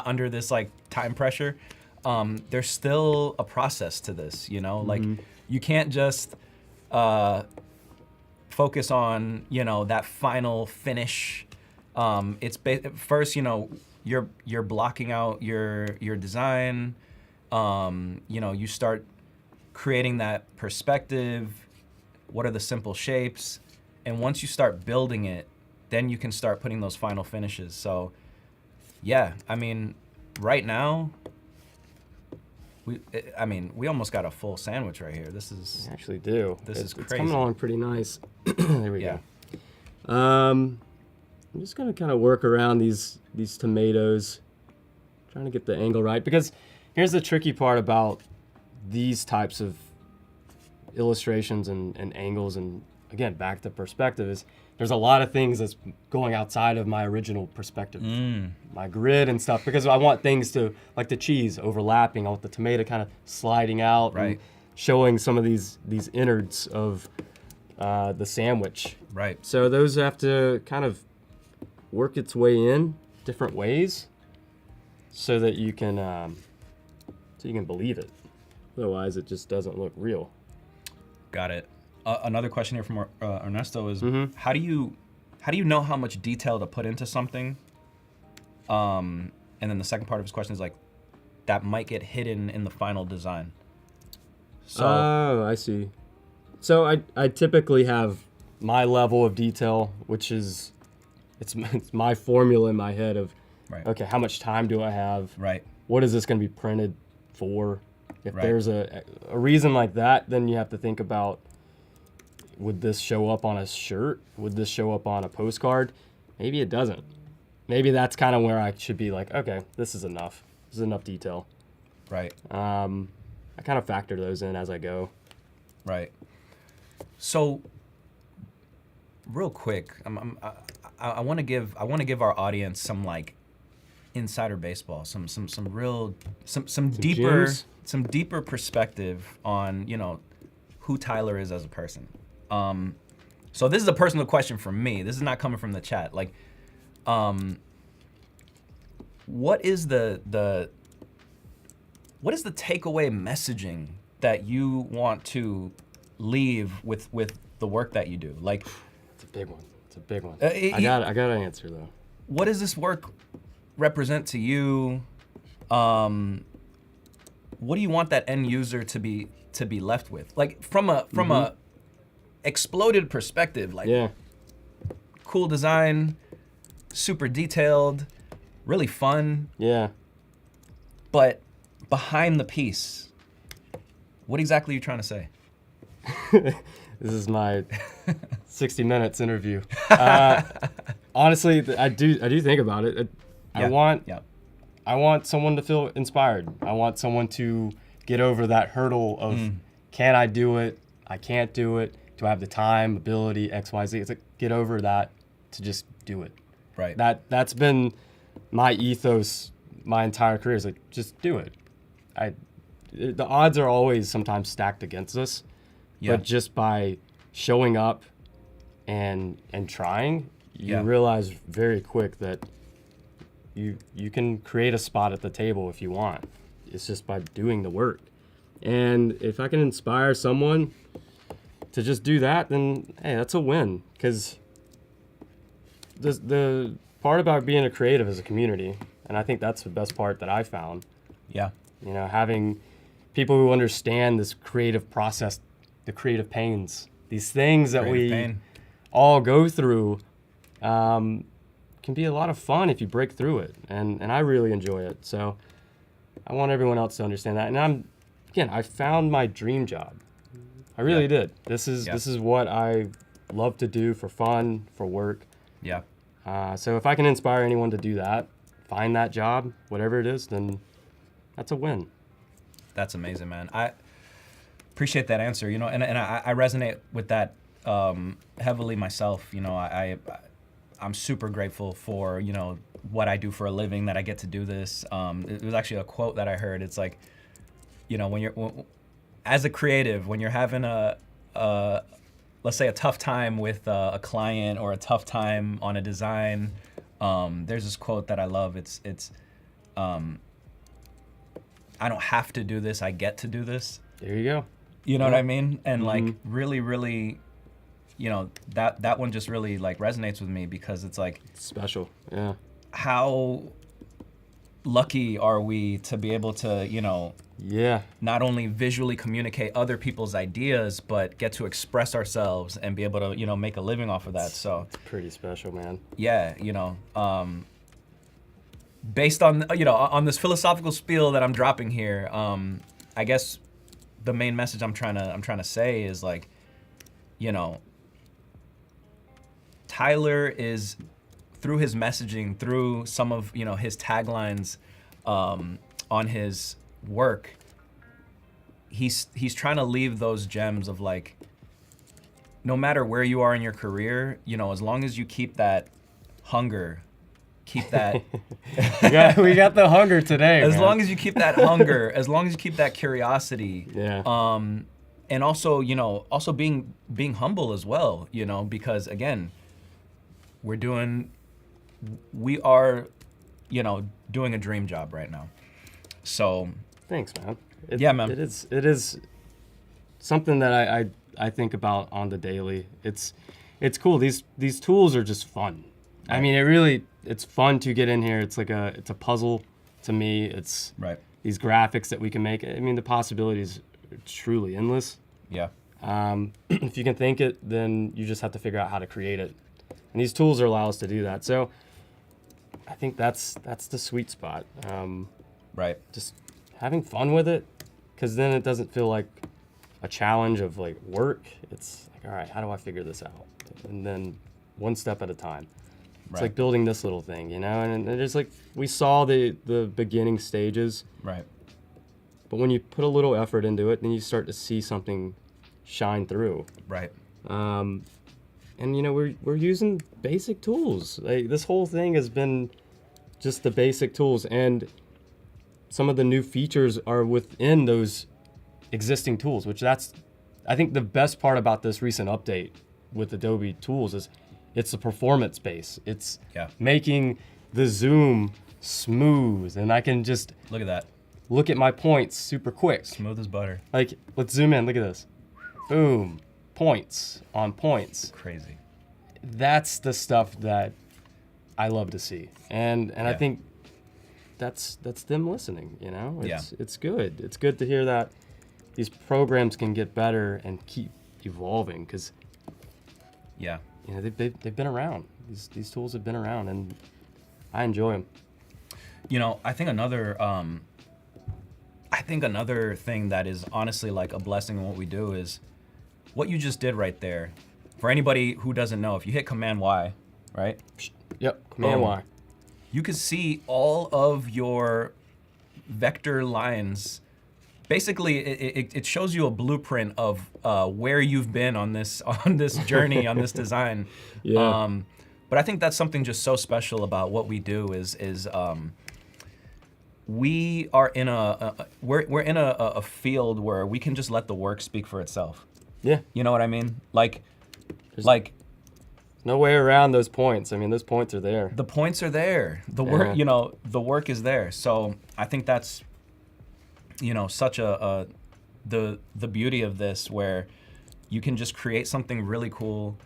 S1: under this like time pressure, there's still a process to this, like you can't just focus on, that final finish. It's first, you're blocking out your design. You start creating that perspective. What are the simple shapes? And once you start building it, then you can start putting those final finishes. So, yeah, I mean, right now, we almost got a full sandwich right here. This is...
S2: We actually do.
S1: This is
S2: It's
S1: crazy.
S2: coming along pretty nice. There we
S1: Yeah.
S2: go. I'm just gonna kind of work around these tomatoes, trying to get the angle right. Because here's the tricky part about these types of illustrations and angles, and again, back to perspective, is there's a lot of things that's going outside of my original perspective, my grid and stuff, because I want things to, like the cheese overlapping, I want the tomato kind of sliding out,
S1: Right.
S2: and showing some of these innards of the sandwich.
S1: Right.
S2: So those have to kind of work its way in different ways, so that you can believe it. Otherwise, it just doesn't look real.
S1: Got it. Another question here from Ernesto is, how do you know how much detail to put into something? And then the second part of his question is like, that might get hidden in the final design. So,
S2: Oh, I see. So I typically have my level of detail, which is, it's my formula in my head of,
S1: right.
S2: okay, how much time do I have?
S1: Right.
S2: What is this going to be printed for? If
S1: Right.
S2: there's a reason like that, then you have to think about, would this show up on a shirt? Would this show up on a postcard? Maybe it doesn't. Maybe that's kind of where I should be like, okay, this is enough. This is enough detail.
S1: Right.
S2: I kind of factor those in as I go.
S1: Right. So, real quick, I want to give our audience some like insider baseball, some deeper
S2: gems?
S1: some deeper perspective on who Tyler is as a person. So this is a personal question from me. This is not coming from the chat. Like, what is the takeaway messaging that you want to leave with the work that you do? Like,
S2: It's a big one. It's a big one.
S1: I
S2: I got to answer though.
S1: what does this work represent to you? What do you want that end user to be left with? Like from a exploded perspective, like
S2: Yeah.
S1: cool design, super detailed, really fun,
S2: Yeah.
S1: but behind the piece, what exactly are you trying to say?
S2: This is my 60 minutes interview. Honestly, I do think about it. I want someone to feel inspired. I want someone to get over that hurdle of, can I do it? I can't do it. Do I have the time, ability, X, Y, Z? It's like, get over that to just do it.
S1: Right.
S2: That's been my ethos my entire career, is like, just do it. The odds are always sometimes stacked against us, but just by showing up and trying, you realize very quick that you can create a spot at the table if you want. It's just by doing the work. And if I can inspire someone to just do that, then hey, that's a win. Because the part about being a creative is a community, and I think that's the best part that I found.
S1: Yeah.
S2: You know, having people who understand this creative process, the creative pains, these things that we all go through, can be a lot of fun if you break through it, and I really enjoy it. So I want everyone else to understand that. And I found my dream job. I really did. This is what I love to do for fun, for work.
S1: Yeah.
S2: So if I can inspire anyone to do that, find that job, whatever it is, then that's a win.
S1: That's amazing, man. I appreciate that answer. You know, and I resonate with that heavily myself. You know, I'm super grateful for, you know, what I do for a living, that I get to do this. It was actually a quote that I heard. It's like, you know, as a creative, when you're having let's say a tough time with a client or a tough time on a design, there's this quote that I love. It's I don't have to do this, I get to do this.
S2: There you go.
S1: You know what I mean? And like really, really, you know, that one just really like resonates with me, because it's like
S2: special. Yeah.
S1: How lucky are we to be able to, you know, not only visually communicate other people's ideas, but get to express ourselves and be able to, you know, make a living off of that. So
S2: it's pretty special, man.
S1: Yeah, you know, based on, you know, on this philosophical spiel that I'm dropping here, I guess the main message I'm trying to say is like, you know, Tyler is, through his messaging, through some of, you know, his taglines on his work, he's trying to leave those gems of like, no matter where you are in your career, you know, as long as you keep that hunger, keep that
S2: we got the hunger today,
S1: as
S2: man.
S1: long as you keep that hunger, as long as you keep that curiosity, and also, you know, also being humble as well, you know, because again, we are, you know, doing a dream job right now. So
S2: thanks, man.
S1: Man.
S2: It is something that I think about on the daily. It's cool. These tools are just fun. Right. I mean, it's fun to get in here. It's like it's a puzzle to me. It's these graphics that we can make. I mean, the possibilities are truly endless.
S1: Yeah.
S2: If you can think it, then you just have to figure out how to create it. And these tools allow us to do that. So I think that's the sweet spot. Just having fun with it, because then it doesn't feel like a challenge of like work. It's like, all right, how do I figure this out? And then one step at a time. It's like building this little thing, you know? And it's like, we saw the beginning stages.
S1: Right.
S2: But when you put a little effort into it, then you start to see something shine through.
S1: Right.
S2: And you know, we're using basic tools. Like, this whole thing has been just the basic tools, and some of the new features are within those existing tools, which I think the best part about this recent update with Adobe tools is it's the performance base. It's making the zoom smooth, and I can just look at my points super quick.
S1: Smooth as butter.
S2: Like, let's zoom in, look at this. Boom, points on points.
S1: Crazy.
S2: That's the stuff that I love to see. And I think that's them listening, you know? It's good. It's good to hear that these programs can get better and keep evolving, because you know, they've been around. These tools have been around, and I enjoy them.
S1: You know, I think another thing that is honestly like a blessing in what we do is what you just did right there. For anybody who doesn't know, if you hit Command Y, right?
S2: Yep, Command Y.
S1: You can see all of your vector lines. Basically, it shows you a blueprint of where you've been on this journey, on this design. But But I think that's something just so special about what we do is we are in we're in a field where we can just let the work speak for itself.
S2: Yeah.
S1: You know what I mean?
S2: There's no way around those points. I mean, those points are there.
S1: The points are there. The work, the work is there. So I think that's, such the beauty of this, where you can just create something really cool,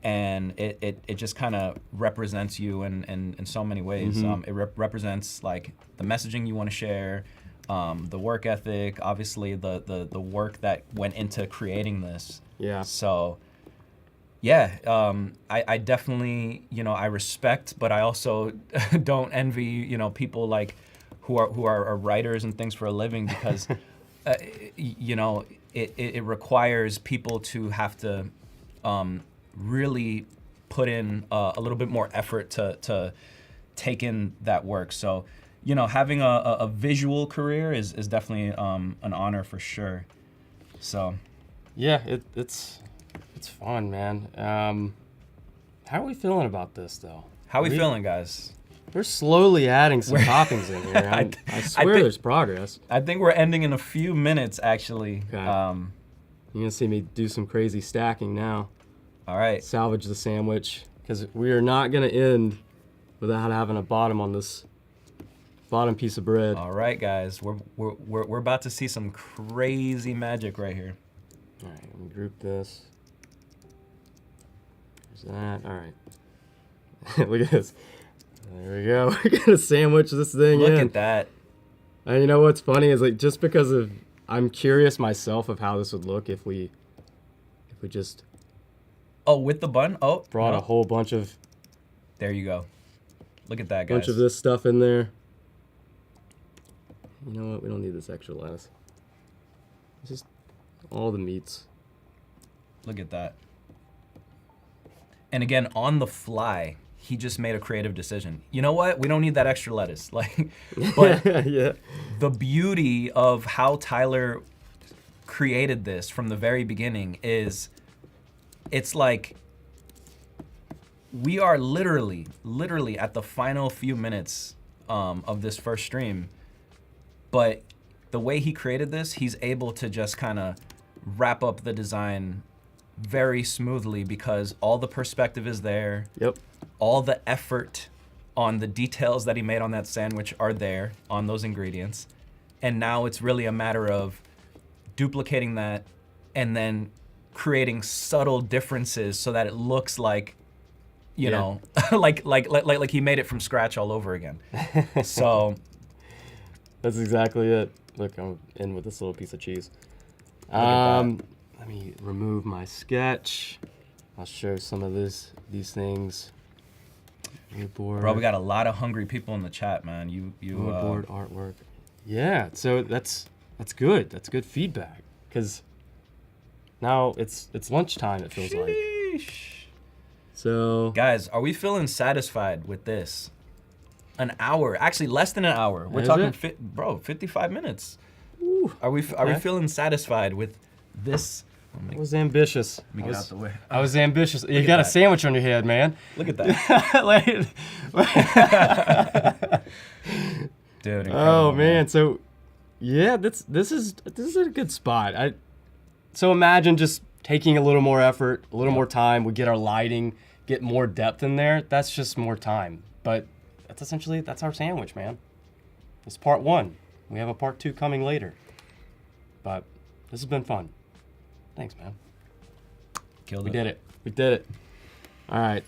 S1: and it just kind of represents you in so many ways.
S2: Mm-hmm.
S1: It represents like the messaging you want to share, the work ethic, obviously the work that went into creating this.
S2: Yeah.
S1: So, yeah, I definitely, I respect, but I also don't envy, people like who are writers and things for a living, because, it requires people to have to really put in a little bit more effort to take in that work. So, having a visual career is definitely an honor for sure. So,
S2: yeah, it's fun, man. How are we feeling about this, though?
S1: How are we feeling, guys?
S2: We're slowly adding some toppings in here. I swear there's progress.
S1: I think we're ending in a few minutes, actually.
S2: Okay. You're gonna see me do some crazy stacking now.
S1: All right.
S2: Salvage the sandwich, because we are not gonna end without having a bottom on this bottom piece of bread.
S1: All right, guys. We're about to see some crazy magic right here.
S2: All right, let me group this. There's that. All right. Look at this. There we go. We're gonna sandwich this thing in.
S1: Look at that.
S2: And you know what's funny is, like, just because of, I'm curious myself of how this would look if we just
S1: with the bun.
S2: brought a whole bunch of
S1: There you go. Look at that, guys.
S2: bunch of this stuff in there. You know what? We don't need this extra lettuce. It's just all the meats.
S1: Look at that. And again, on the fly, he just made a creative decision. You know what? We don't need that extra lettuce. But
S2: Yeah.
S1: the beauty of how Tyler created this from the very beginning is, it's like we are literally at the final few minutes of this first stream, but the way he created this, he's able to just kind of wrap up the design very smoothly, because all the perspective is there.
S2: Yep.
S1: All the effort on the details that he made on that sandwich are there on those ingredients. And now it's really a matter of duplicating that and then creating subtle differences so that it looks like, you know, like he made it from scratch all over again. So
S2: That's exactly it. Look, I'm in with this little piece of cheese. Let me remove my sketch. I'll show some of these things. Moodboard.
S1: Bro, we got a lot of hungry people in the chat, man.
S2: Moodboard artwork. Yeah, so that's good. That's good feedback, because now it's lunchtime, it feels like. So
S1: guys, are we feeling satisfied with this? An hour, actually less than an hour. We're
S2: Is
S1: talking,
S2: it?
S1: 55 minutes.
S2: Ooh,
S1: Are we
S2: okay.
S1: feeling satisfied with this?
S2: I was ambitious.
S1: Let me get out the way.
S2: I was ambitious. You
S1: at
S2: got a
S1: that.
S2: sandwich on your head, man.
S1: Look at that. Dude, incredible,
S2: Oh man, so yeah, this is a good spot. So imagine just taking a little more effort, a little more time. We get our lighting, get more depth in there. That's just more time. But that's our sandwich, man. It's part 1. We have a part 2 coming later. But this has been fun. Thanks, man.
S1: Killed
S2: We
S1: it.
S2: did it. We did it. All right.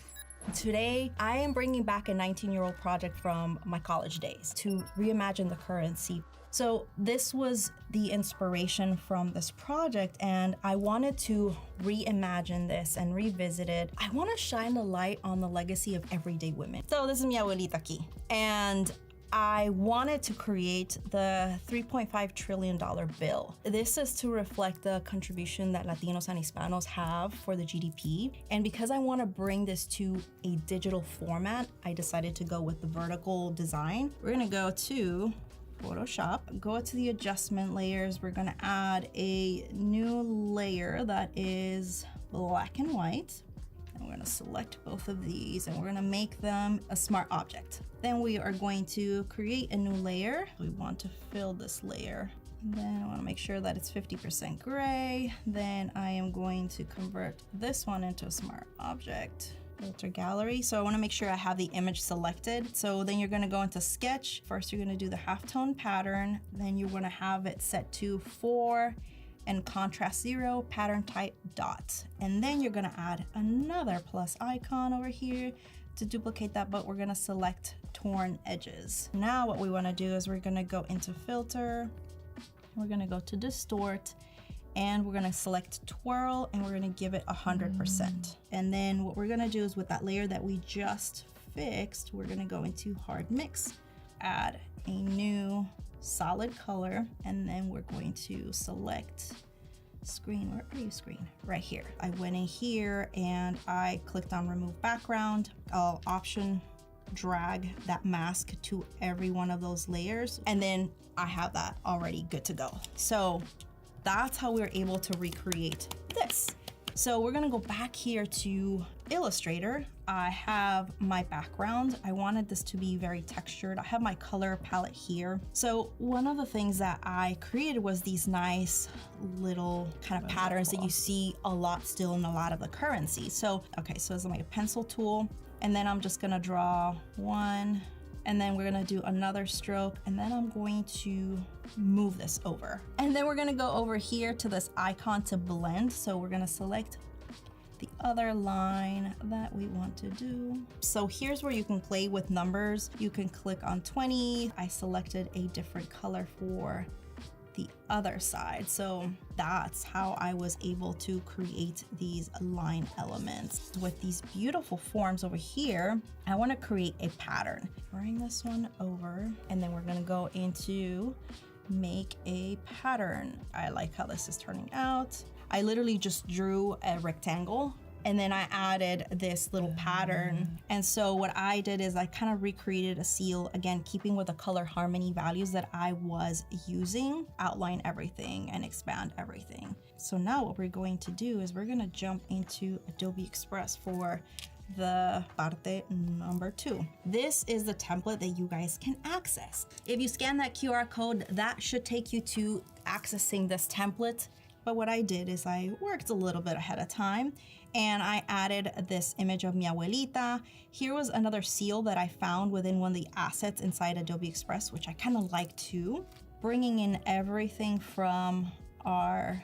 S3: Today, I am bringing back a 19-year-old project from my college days to reimagine the currency. So this was the inspiration from this project, and I wanted to reimagine this and revisit it. I want to shine the light on the legacy of everyday women. So this is mi abuelita aquí, and I wanted to create the $3.5 trillion bill. This is to reflect the contribution that Latinos and Hispanos have for the GDP. And because I want to bring this to a digital format, I decided to go with the vertical design. We're gonna go to Photoshop, go to the adjustment layers. We're gonna add a new layer that is black and white. And we're gonna select both of these and we're gonna make them a smart object. Then we are going to create a new layer. We want to fill this layer. And then I wanna make sure that it's 50% gray. Then I am going to convert this one into a smart object. Filter gallery. So I want to make sure I have the image selected. So then you're going to go into sketch. First, you're going to do the halftone pattern. Then you're going to have it set to 4 and contrast 0, pattern type dot. And then you're going to add another plus icon over here to duplicate that, but we're going to select torn edges. Now what we want to do is we're going to go into filter. We're going to go to distort. And we're gonna select twirl and we're gonna give it 100%. And then what we're gonna do is with that layer that we just fixed, we're gonna go into hard mix, add a new solid color, and then we're going to select screen. Where are you, screen? Right here. I went in here and I clicked on remove background. I'll option drag that mask to every one of those layers. And then I have that already good to go. So that's how we're able to recreate this. So we're gonna go back here to Illustrator. I have my background. I wanted this to be very textured. I have my color palette here. So one of the things that I created was these nice little kind of patterns that you see a lot still in a lot of the currency. So, okay, so this is my pencil tool. And then I'm just gonna draw one, and then we're gonna do another stroke, and then I'm going to move this over. And then we're gonna go over here to this icon to blend. So we're gonna select the other line that we want to do. So here's where you can play with numbers. You can click on 20. I selected a different color for the other side. So that's how I was able to create these line elements. With these beautiful forms over here, I want to create a pattern. Bring this one over, and then we're going to go into make a pattern. I like how this is turning out. I literally just drew a rectangle and then I added this little pattern. And so what I did is I kind of recreated a seal, again, keeping with the color harmony values that I was using, outline everything and expand everything. So now what we're going to do is we're gonna jump into Adobe Express for the parte number 2. This is the template that you guys can access. If you scan that QR code, that should take you to accessing this template. But what I did is I worked a little bit ahead of time and I added this image of mi abuelita. Here was another seal that I found within one of the assets inside Adobe Express, which I kind of like too. Bringing in everything from our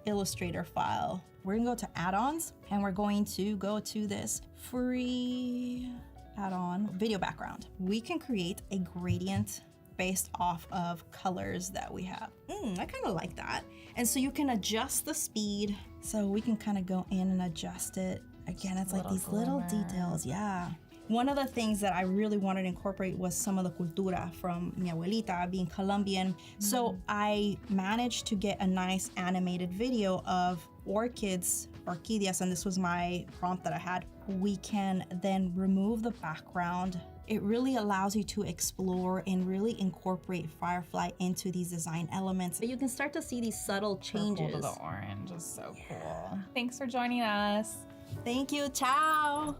S3: Illustrator file. We're gonna go to add-ons and we're going to go to this free add-on video background. We can create a gradient based off of colors that we have. I kind of like that. And so you can adjust the speed. So we can kind of go in and adjust it. Again, it's like these little details, yeah. One of the things that I really wanted to incorporate was some of the cultura from mi abuelita, being Colombian. So I managed to get a nice animated video of orchids, orquídeas, and this was my prompt that I had. We can then remove the background. It really allows you to explore and really incorporate firefly into these design elements. But you can start to see these subtle changes.
S4: Purple to the orange is so cool. Thanks for joining us.
S3: Thank you, ciao.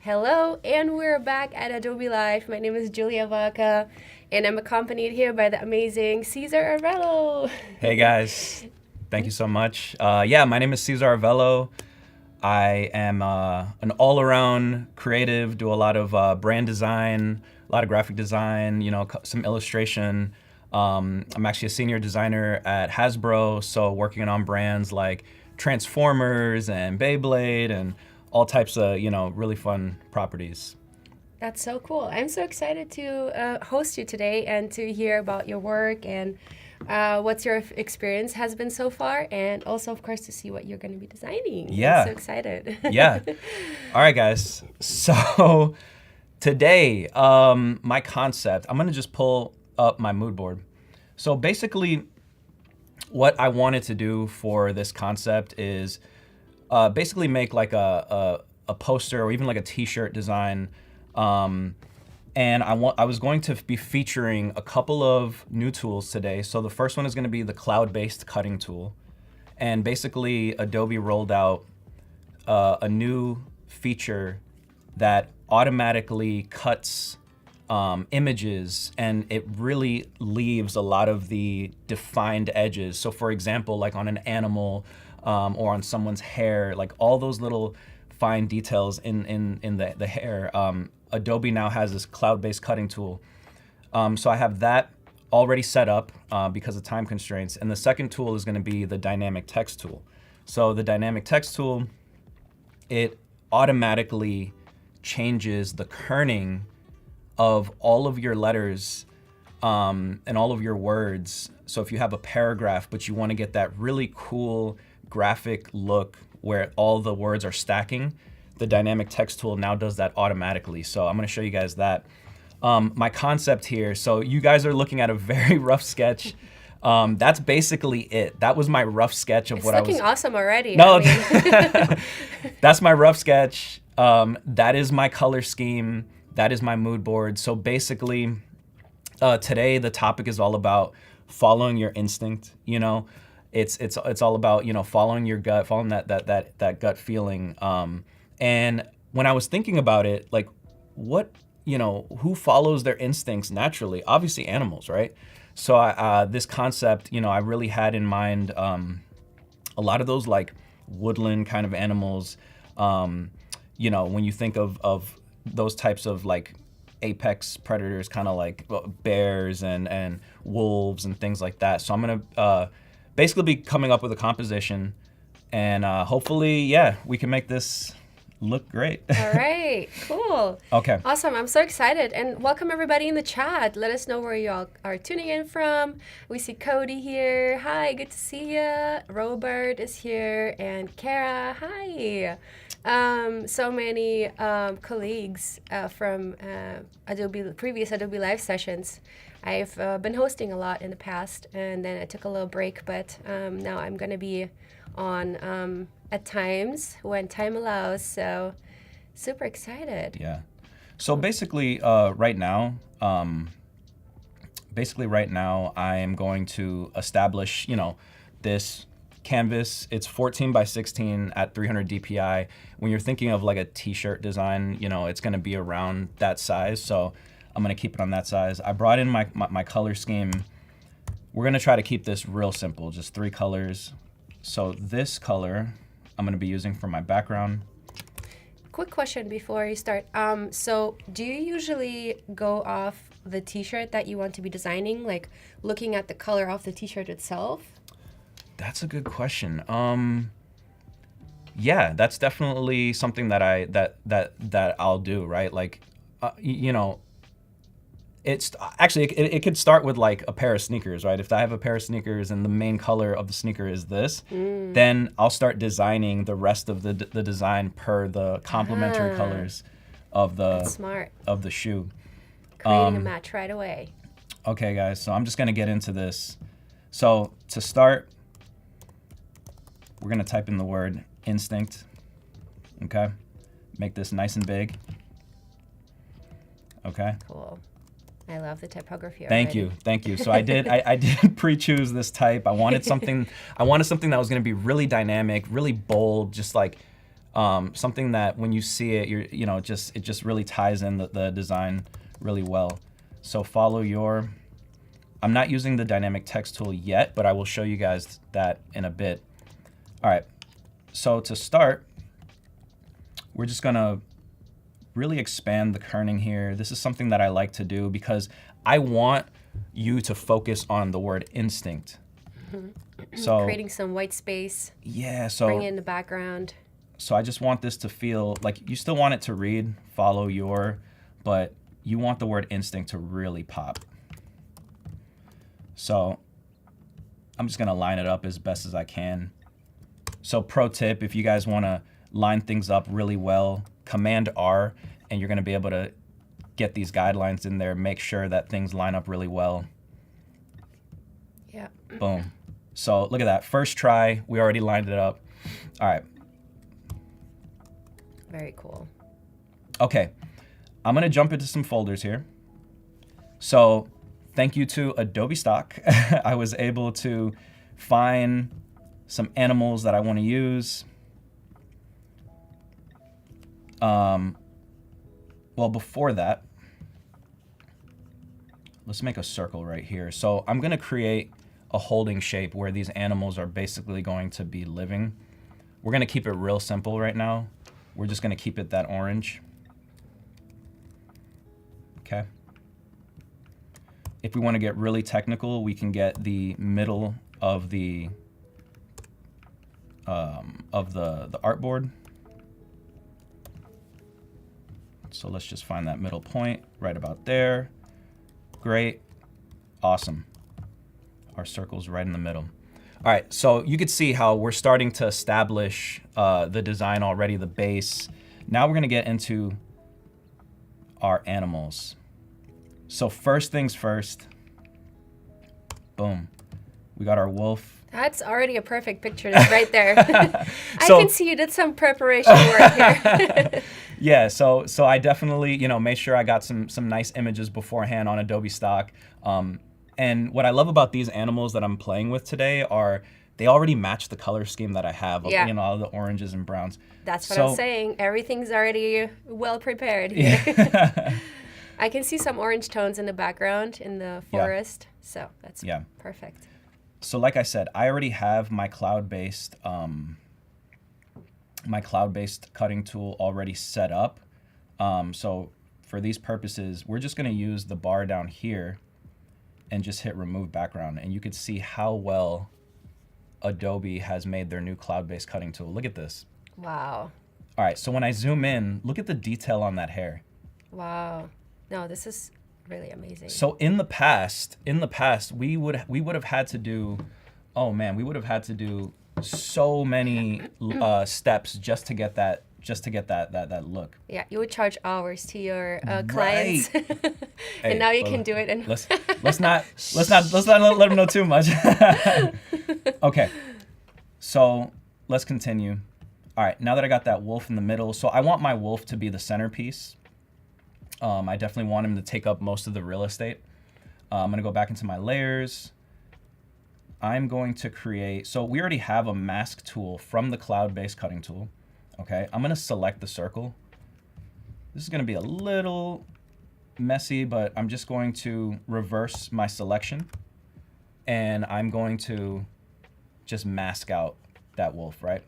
S5: Hello, and we're back at Adobe Live. My name is Julia Vaca, and I'm accompanied here by the amazing Cezar Arvelo.
S1: Hey guys, thank you so much. My name is Cezar Arvelo. I am an all-around creative, do a lot of brand design, a lot of graphic design, some illustration. I'm actually a senior designer at Hasbro, so working on brands like Transformers and Beyblade and all types of, really fun properties.
S5: That's so cool. I'm so excited to host you today and to hear about your work and what's your experience has been so far, and also, of course, to see what you're going to be designing.
S1: Yeah.
S5: I'm so excited.
S1: Yeah. All right, guys. So today, my concept, I'm going to just pull up my mood board. So basically, what I wanted to do for this concept is basically make like a poster or even like a t-shirt design. And I was going to be featuring a couple of new tools today. So the first one is going to be the cloud-based cutting tool. And basically, Adobe rolled out a new feature that automatically cuts images, and it really leaves a lot of the defined edges. So for example, like on an animal or on someone's hair, like all those little fine details in the hair, Adobe now has this cloud-based cutting tool. So I have that already set up because of time constraints. And the second tool is going to be the dynamic text tool. So the dynamic text tool, it automatically changes the kerning of all of your letters and all of your words. So if you have a paragraph, but you want to get that really cool graphic look where all the words are stacking, the dynamic text tool now does that automatically. So I'm going to show you guys that. My concept here, so you guys are looking at a very rough sketch. That's basically it. That was my rough sketch of what I was...
S5: It's looking awesome already.
S1: No, that's my rough sketch. That is my color scheme. That is my mood board. So basically, today the topic is all about following your instinct. It's all about following your gut, following that gut feeling. And when I was thinking about it, like what who follows their instincts naturally? Obviously animals, right? So this concept, I really had in mind a lot of those like woodland kind of animals. When you think of those types of like apex predators, kind of like bears and wolves and things like that. So I'm gonna basically be coming up with a composition, and hopefully, we can make this look great.
S5: All right, cool.
S1: Okay.
S5: Awesome, I'm so excited. And welcome everybody in the chat. Let us know where you all are tuning in from. We see Cody here. Hi, good to see you. Robert is here, and Kara, hi. So many colleagues from previous Adobe Live sessions. I've been hosting a lot in the past, and then I took a little break, but now I'm going to be on at times when time allows, so super excited.
S1: Yeah. So basically, right now, I am going to establish, this canvas. It's 14 by 16 at 300 DPI. When you're thinking of like a t-shirt design, it's going to be around that size. So I'm going to keep it on that size. I brought in my color scheme. We're going to try to keep this real simple, just 3 colors. So this color I'm going to be using for my background.
S5: Quick question before you start. So do you usually go off the t-shirt that you want to be designing, like looking at the color of the t-shirt itself?
S1: That's a good question. Yeah, that's definitely something that I'll do, right? Like, it's actually it could start with like a pair of sneakers, right? If I have a pair of sneakers and the main color of the sneaker is this, then I'll start designing the rest of the design per the complementary colors of the
S5: That's smart.
S1: of the shoe.
S5: Creating a match right away.
S1: Okay, guys, so I'm just gonna get into this. So to start, we're gonna type in the word instinct. Okay, make this nice and big. Okay.
S5: Cool. I love the typography.
S1: Thank you. So I did pre-choose this type. I wanted something that was going to be really dynamic, really bold, just like something that when you see it, it just really ties in the design really well. So follow your, I'm not using the dynamic text tool yet, but I will show you guys that in a bit. All right, so to start, we're just gonna really expand the kerning here. This is something that I like to do because I want you to focus on the word instinct. So
S5: Creating some white space.
S1: Yeah, so
S5: Bring it in the background.
S1: So I just want this to feel like you still want it to read, follow your, but you want the word instinct to really pop. So I'm just gonna line it up as best as I can. So pro tip, if you guys wanna line things up really well, Command R, and you're gonna be able to get these guidelines in there, make sure that things line up really well.
S5: Yeah.
S1: Boom. So look at that, first try, we already lined it up. All right.
S5: Very cool.
S1: Okay, I'm gonna jump into some folders here. So thank you to Adobe Stock. I was able to find some animals that I wanna use. Well, before that, let's make a circle right here. So I'm gonna create a holding shape where these animals are basically going to be living. We're gonna keep it real simple right now. We're just gonna keep it that orange. Okay. If we wanna get really technical, we can get the middle of the artboard. So let's just find that middle point right about there. Great, awesome. Our circle's right in the middle. All right, so you can see how we're starting to establish the design already, the base. Now we're gonna get into our animals. So first things first, boom. We got our wolf.
S5: That's already a perfect picture right there. I
S1: So-
S5: can see you did some preparation work here.
S1: Yeah, so I definitely, made sure I got some nice images beforehand on Adobe Stock. And what I love about these animals that I'm playing with today are they already match the color scheme that I have,
S5: Yeah.
S1: all the oranges and browns.
S5: That's what
S1: So-
S5: I'm saying. Everything's already well prepared here.
S1: Yeah.
S5: I can see some orange tones in the background in the
S1: Yeah.
S5: forest. So that's
S1: Yeah.
S5: perfect.
S1: So like I said, I already have my cloud-based cutting tool already set up. So for these purposes, we're just gonna use the bar down here and just hit remove background. And you can see how well Adobe has made their new cloud-based cutting tool. Look at this.
S5: Wow.
S1: All right, so when I zoom in, look at the detail on that hair.
S5: Wow. No, this is really amazing.
S1: So in the past, we would have had to do, oh man, we would have had to do so many steps just to get that look.
S5: Yeah, you would charge hours to your clients,
S1: Hey,
S5: and now you
S1: well,
S5: can do it. And
S1: let's not let them know too much. Okay, so let's continue. All right, now that I got that wolf in the middle, so I want my wolf to be the centerpiece. I definitely want him to take up most of the real estate. I'm gonna go back into my layers. I'm going to create, so we already have a mask tool from the cloud-based cutting tool. Okay, I'm gonna select the circle. This is gonna be a little messy, but I'm just going to reverse my selection and I'm going to just mask out that wolf, right?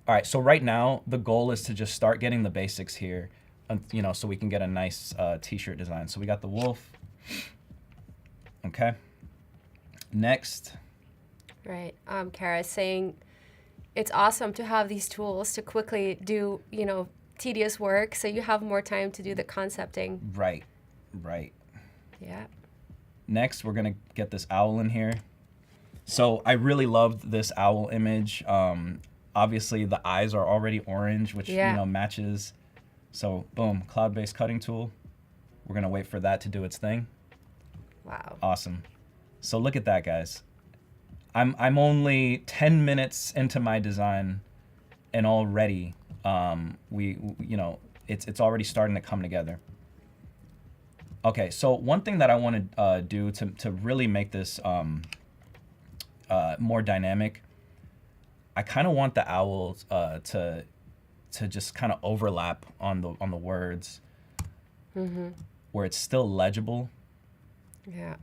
S1: All right, so right now the goal is to just start getting the basics here, so we can get a nice t-shirt design. So we got the wolf, okay. Next.
S5: right, Kara is saying it's awesome to have these tools to quickly do, tedious work, so you have more time to do the concepting.
S1: Right.
S5: Yeah.
S1: Next, we're gonna get this owl in here. So I really loved this owl image. Obviously the eyes are already orange, which matches. So boom, cloud-based cutting tool. We're gonna wait for that to do its thing.
S5: Wow.
S1: Awesome. So look at that, guys. I'm only 10 minutes into my design, and already it's already starting to come together. Okay, so one thing that I want to do to really make this more dynamic, I kind of want the owls to to just kind of overlap on the words, where it's still legible.
S5: Yeah.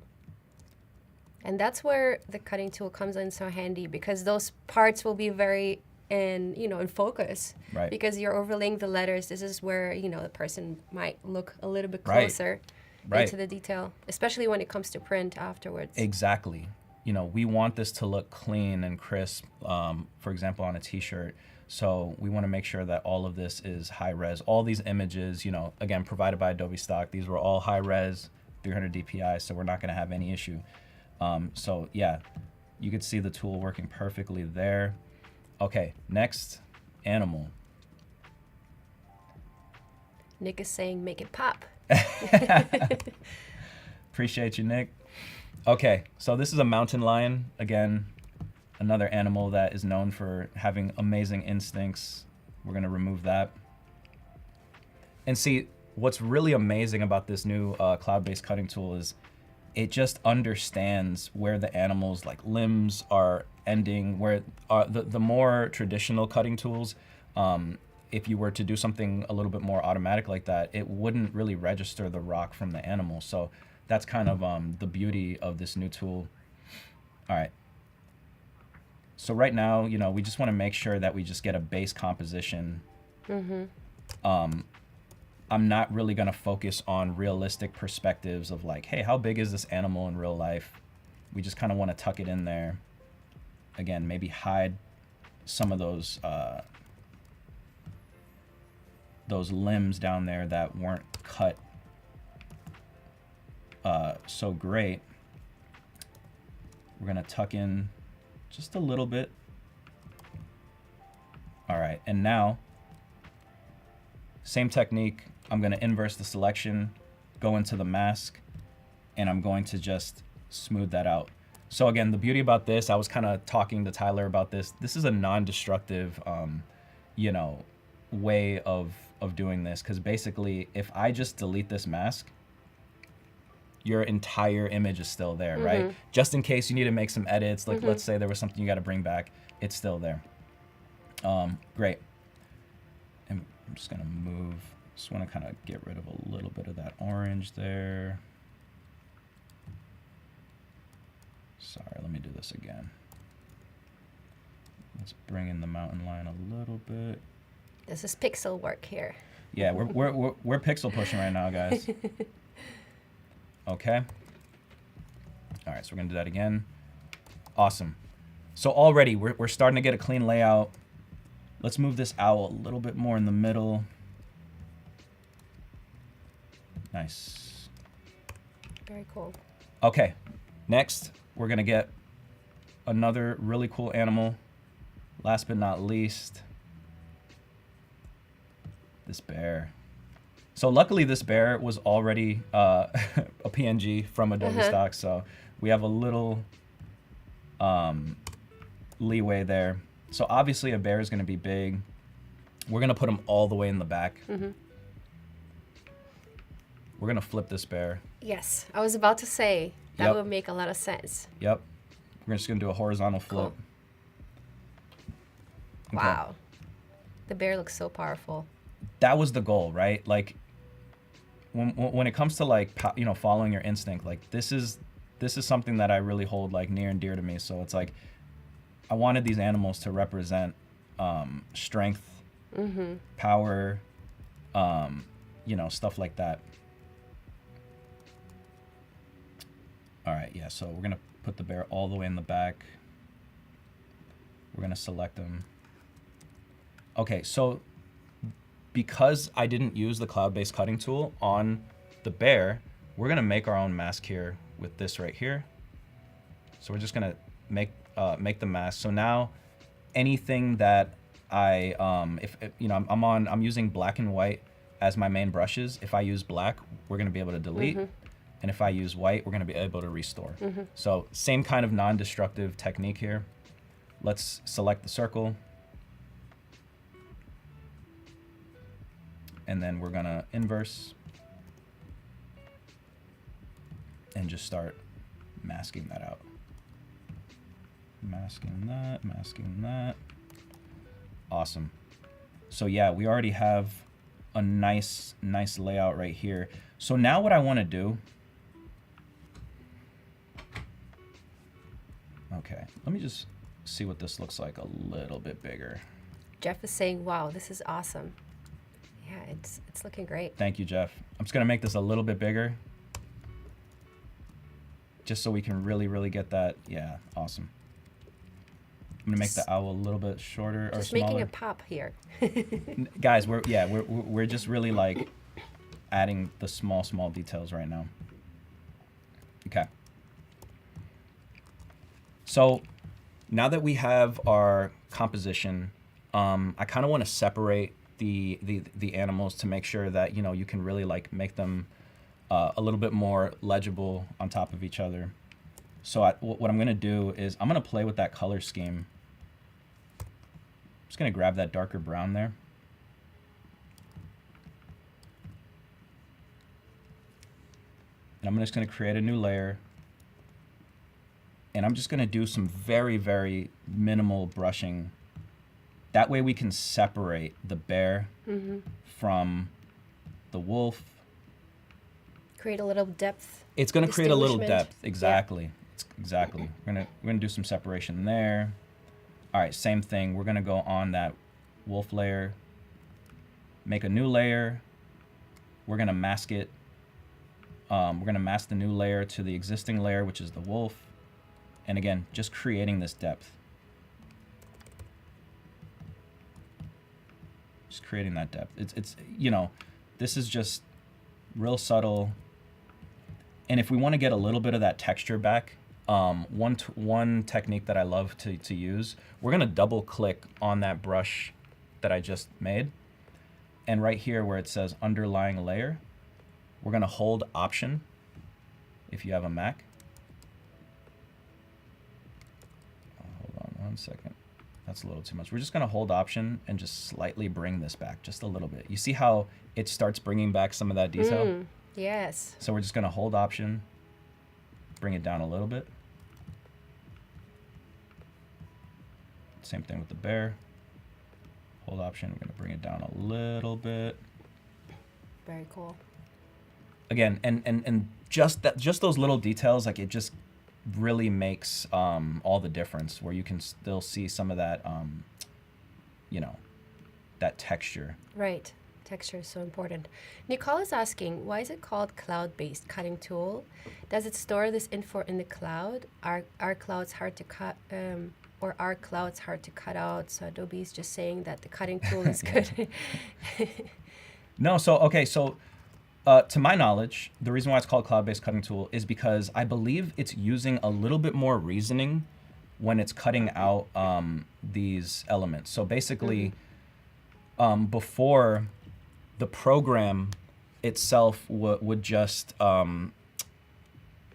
S5: And that's where the cutting tool comes in so handy, because those parts will be very in focus.
S1: Right.
S5: Because you're overlaying the letters. This is where, the person might look a little bit
S1: Right.
S5: closer
S1: Right.
S5: into the detail, especially when it comes to print afterwards.
S1: Exactly. We want this to look clean and crisp, for example, on a t-shirt. So we want to make sure that all of this is high res. All these images, again, provided by Adobe stock, these were all high res, 300 DPI, so we're not going to have any issue. So yeah, you could see the tool working perfectly there. Okay, next, animal.
S5: Nick is saying, make it pop.
S1: Appreciate you, Nick. Okay, so this is a mountain lion. Again, another animal that is known for having amazing instincts. We're gonna remove that. And see, what's really amazing about this new cloud-based cutting tool is it just understands where the animal's like limbs are ending, where the more traditional cutting tools, if you were to do something a little bit more automatic like that, it wouldn't really register the rock from the animal. So that's kind of the beauty of this new tool. All right. So right now, we just want to make sure that we just get a base composition. I'm not really going to focus on realistic perspectives of like, hey, how big is this animal in real life? We just kind of want to tuck it in there. Again, maybe hide some of those limbs down there that weren't cut so great. We're going to tuck in just a little bit. All right, and now, same technique. I'm going to inverse the selection, go into the mask, and I'm going to just smooth that out. So again, the beauty about this, I was kind of talking to Tyler about this. This is a non-destructive, way of doing this, because basically, if I just delete this mask, your entire image is still there, right? Just in case you need to make some edits, like let's say there was something you got to bring back, it's still there. Great. And I'm just going to move. Just want to kind of get rid of a little bit of that orange there. Sorry, let me do this again. Let's bring in the mountain lion a little bit.
S5: This is pixel work here.
S1: Yeah, we're pixel pushing right now, guys. Okay. All right, so we're gonna do that again. Awesome. So already we're starting to get a clean layout. Let's move this owl a little bit more in the middle. Nice.
S5: Very cool.
S1: Okay, next we're gonna get another really cool animal. Last but not least, this bear. So luckily this bear was already a PNG from Adobe stock, so we have a little leeway there. So obviously a bear is gonna be big. We're gonna put him all the way in the back. We're gonna flip this bear.
S5: Yes, I was about to say that
S1: Yep.
S5: would make a lot of sense.
S1: Yep. We're just gonna do a horizontal flip.
S5: Cool. Wow. The bear looks so powerful.
S1: That was the goal, right? Like when it comes to like following your instinct, like this is something that I really hold like near and dear to me. So it's like I wanted these animals to represent strength, power, stuff like that. All right, yeah, so we're gonna put the bear all the way in the back. We're gonna select them. Okay, so because I didn't use the cloud-based cutting tool on the bear, we're gonna make our own mask here with this right here. So we're just gonna make the mask. So now anything that I'm using black and white as my main brushes. If I use black, we're gonna be able to delete. And if I use white, we're gonna be able to restore. So same kind of non-destructive technique here. Let's select the circle. And then we're gonna inverse and just start masking that out. Masking that. Awesome. So yeah, we already have a nice layout right here. So now what I want to do, okay, let me just see what this looks like a little bit bigger.
S5: Jeff is saying, wow, this is awesome. Yeah, it's looking great.
S1: Thank you, Jeff. I'm just gonna make this a little bit bigger, just so we can really get that. Yeah, awesome. I'm gonna make the owl a little bit shorter or
S5: Just
S1: smaller.
S5: making it pop here.
S1: Guys, we're just really like adding the small details right now. Okay. So now that we have our composition, I kind of want to separate the animals to make sure that, you know, you can really like make them a little bit more legible on top of each other. So what I'm going to do is I'm going to play with that color scheme. I'm just going to grab that darker brown there. And I'm just going to create a new layer. And I'm just going to do some very minimal brushing. That way we can separate the bear from the wolf.
S5: Create a little depth.
S1: It's going to create a little
S5: distinguishment.
S1: depth. Exactly. Exactly. We're gonna do some separation there. All right, same thing. We're gonna go on that wolf layer, make a new layer. We're gonna mask it. We're gonna mask the new layer to the existing layer, which is the wolf. And again, just creating this depth. Just creating that depth. It's you know, this is just real subtle. And if we want to get a little bit of that texture back, one technique that I love to use, we're going to double click on that brush that I just made. And right here where it says underlying layer, we're going to hold Option if you have a Mac. Hold on one second. That's a little too much. We're just going to hold Option and just slightly bring this back just a little bit. You see how it starts bringing back some of that detail?
S5: Yes.
S1: So we're just going to hold Option, bring it down a little bit. Same thing with the bear. Hold Option, we're going to bring it down a little bit.
S5: Very cool.
S1: Again, and just those little details, like it just really makes all the difference, where you can still see some of that, you know, that texture.
S5: Right. Texture is so important. Nicole is asking, why is it called cloud-based cutting tool? Does it store this info in the cloud? Are clouds hard to cut, or are clouds hard to cut out? So Adobe is just saying that the cutting tool is good.
S1: No, so to my knowledge, the reason why it's called cloud-based cutting tool is because I believe it's using a little bit more reasoning when it's cutting out these elements. So basically, before, the program itself would just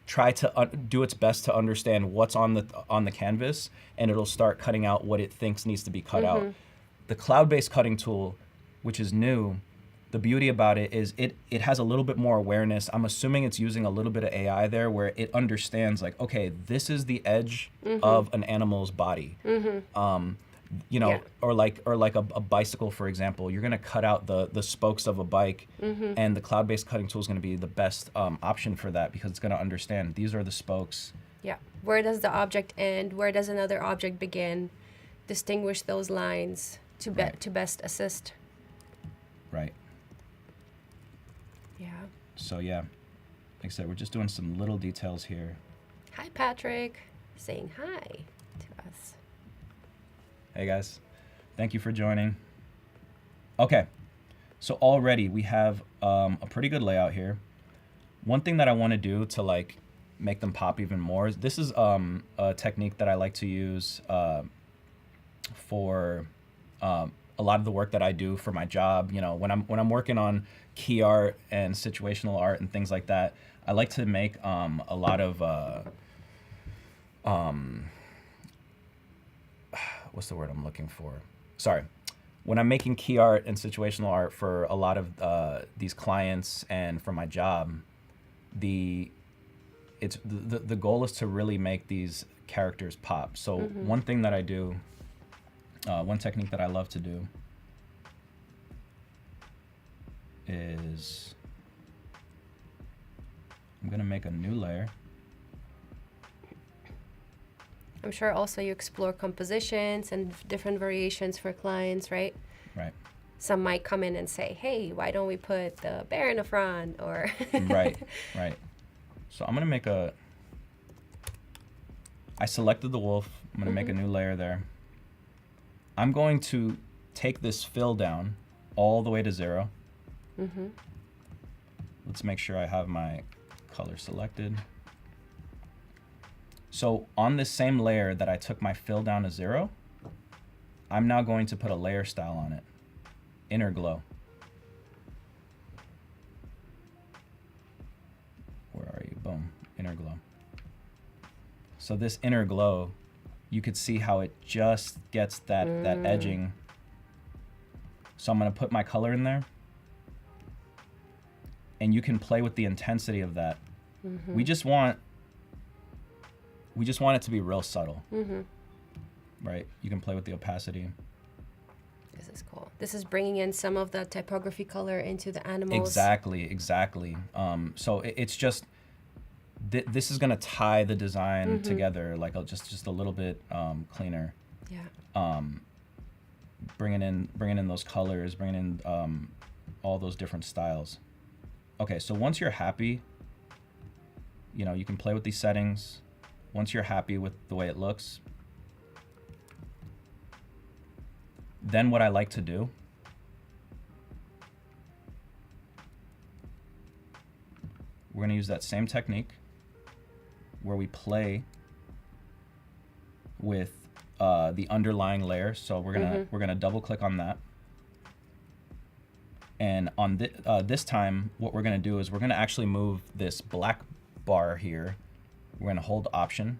S1: try to do its best to understand what's on the canvas, and it'll start cutting out what it thinks needs to be cut out. The cloud-based cutting tool, which is new, the beauty about it is it has a little bit more awareness. I'm assuming it's using a little bit of AI there, where it understands like, okay, this is the edge of an animal's body. You know, or like a bicycle, for example, you're going to cut out the spokes of a bike, and the cloud-based cutting tool is going to be the best option for that, because it's going to understand these are the spokes.
S5: Yeah. Where does the object end? Where does another object begin? Distinguish those lines to best assist.
S1: Right.
S5: Yeah.
S1: So yeah, like I said, we're just doing some little details here.
S5: Hi, Patrick. Saying hi to us.
S1: Hey guys, thank you for joining. Okay, so already we have a pretty good layout here. One thing that I want to do to like make them pop even more is this is a technique that I like to use for a lot of the work that I do for my job. You know, when I'm working on key art and situational art and things like that, I like to make a lot of what's the word I'm looking for? Sorry. When I'm making key art and situational art for a lot of these clients and for my job, the goal is to really make these characters pop. So one thing that I do, one technique that I love to do is I'm gonna make a new layer.
S5: I'm sure also you explore compositions and different variations for clients, right?
S1: Right.
S5: Some might come in and say, hey, why don't we put the bear in the front, or
S1: Right. So I'm gonna make I selected the wolf. I'm gonna make a new layer there. I'm going to take this fill down all the way to 0. Let's make sure I have my color selected. So on this same layer that I took my fill down to 0, I'm now going to put a layer style on it. Inner glow. Where are you? Boom. Inner glow. So this inner glow, you could see how it just gets that edging. So I'm going to put my color in there. And you can play with the intensity of that. We just want it to be real subtle. Right? You can play with the opacity.
S5: This is cool. This is bringing in some of the typography color into the animals.
S1: Exactly. So it's just, this is going to tie the design together, like just a little bit cleaner.
S5: Yeah.
S1: Bringing in those colors, bringing in all those different styles. Okay, so once you're happy, you can play with these settings. Once you're happy with the way it looks, then what I like to do we're going to use that same technique where we play with the underlying layer. So we're gonna double click on that, and on this time what we're gonna do is we're gonna actually move this black bar here. We're gonna hold Option,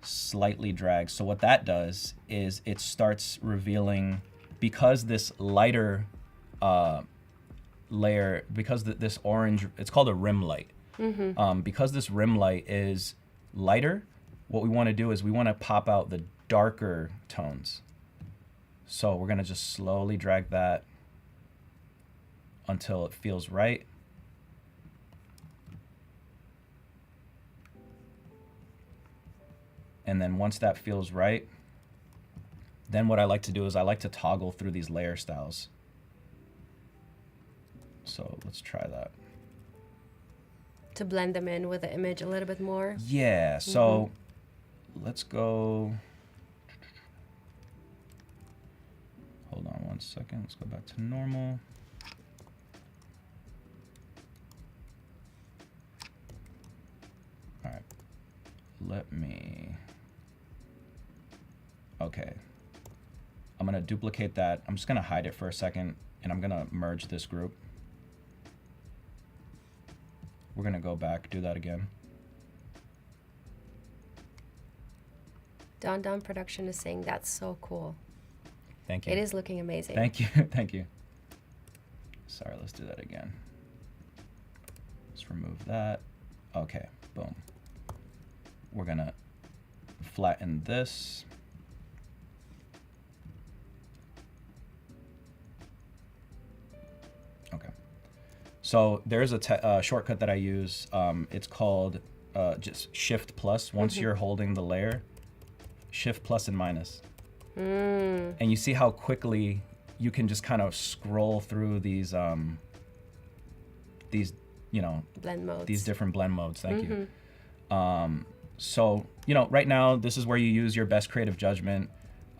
S1: slightly drag. So what that does is it starts revealing, because this lighter layer, because this orange, it's called a rim light. Because this rim light is lighter, what we want to do is we want to pop out the darker tones. So we're going to just slowly drag that until it feels right. And then once that feels right, then what I like to do is I like to toggle through these layer styles. So let's try that.
S5: To blend them in with the image a little bit more.
S1: Yeah, so let's go. Hold on one second. Let's go back to normal. All right. Let me. Okay. I'm going to duplicate that. I'm just going to hide it for a second, and I'm going to merge this group. We're going to go back, do that again.
S5: Don Don Production is saying that's so cool.
S1: Thank you.
S5: It is looking amazing.
S1: Thank you. Thank you. Sorry, let's do that again. Let's remove that. Okay, boom. We're going to flatten this. Okay. So there's a shortcut that I use. It's called just Shift plus. Once you're holding the layer, Shift plus and minus. And you see how quickly you can just kind of scroll through these blend modes. These different blend modes. Thank you. So, right now, this is where you use your best creative judgment.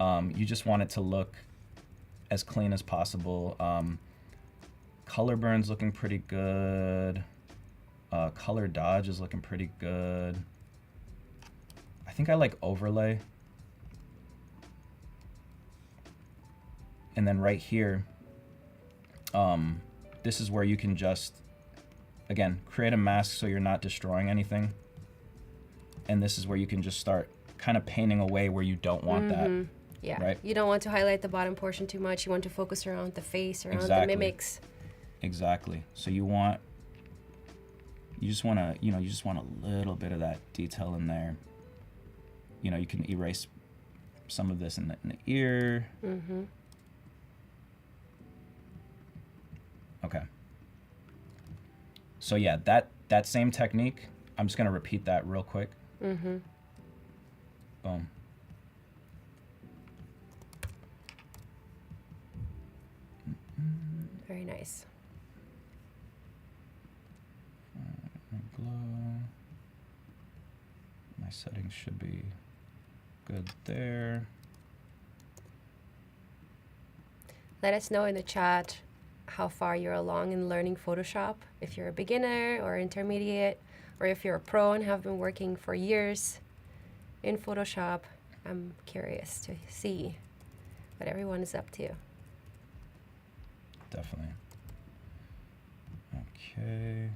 S1: You just want it to look as clean as possible. Color burn's looking pretty good. Color dodge is looking pretty good. I think I like overlay. And then right here, this is where you can just, again, create a mask so you're not destroying anything. And this is where you can just start kind of painting away where you don't want that.
S5: Yeah,
S1: right?
S5: You don't want to highlight the bottom portion too much. You want to focus around the face, around the mimics.
S1: Exactly. So you just want a little bit of that detail in there. You can erase some of this in the ear. Okay. So yeah, that same technique, I'm just gonna repeat that real quick.
S5: Mm-hmm.
S1: Boom.
S5: Very nice.
S1: Glow. My settings should be good there.
S5: Let us know in the chat how far you're along in learning Photoshop, if you're a beginner or intermediate, or if you're a pro and have been working for years in Photoshop. I'm curious to see what everyone is up to.
S1: Definitely. Okay.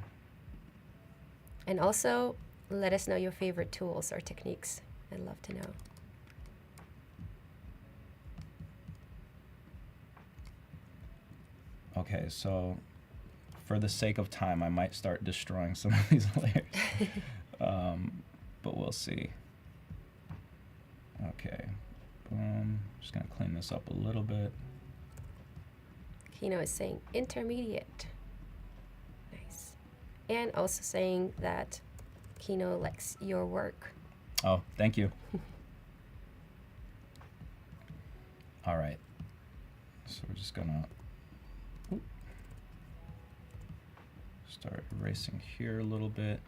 S5: And also, let us know your favorite tools or techniques. I'd love to know.
S1: Okay, so for the sake of time, I might start destroying some of these layers. But we'll see. Okay. Boom. Just going to clean this up a little bit.
S5: Kino is saying intermediate. Nice. And also saying that Kino likes your work.
S1: Oh, thank you. All right. So we're just going to start erasing here a little bit.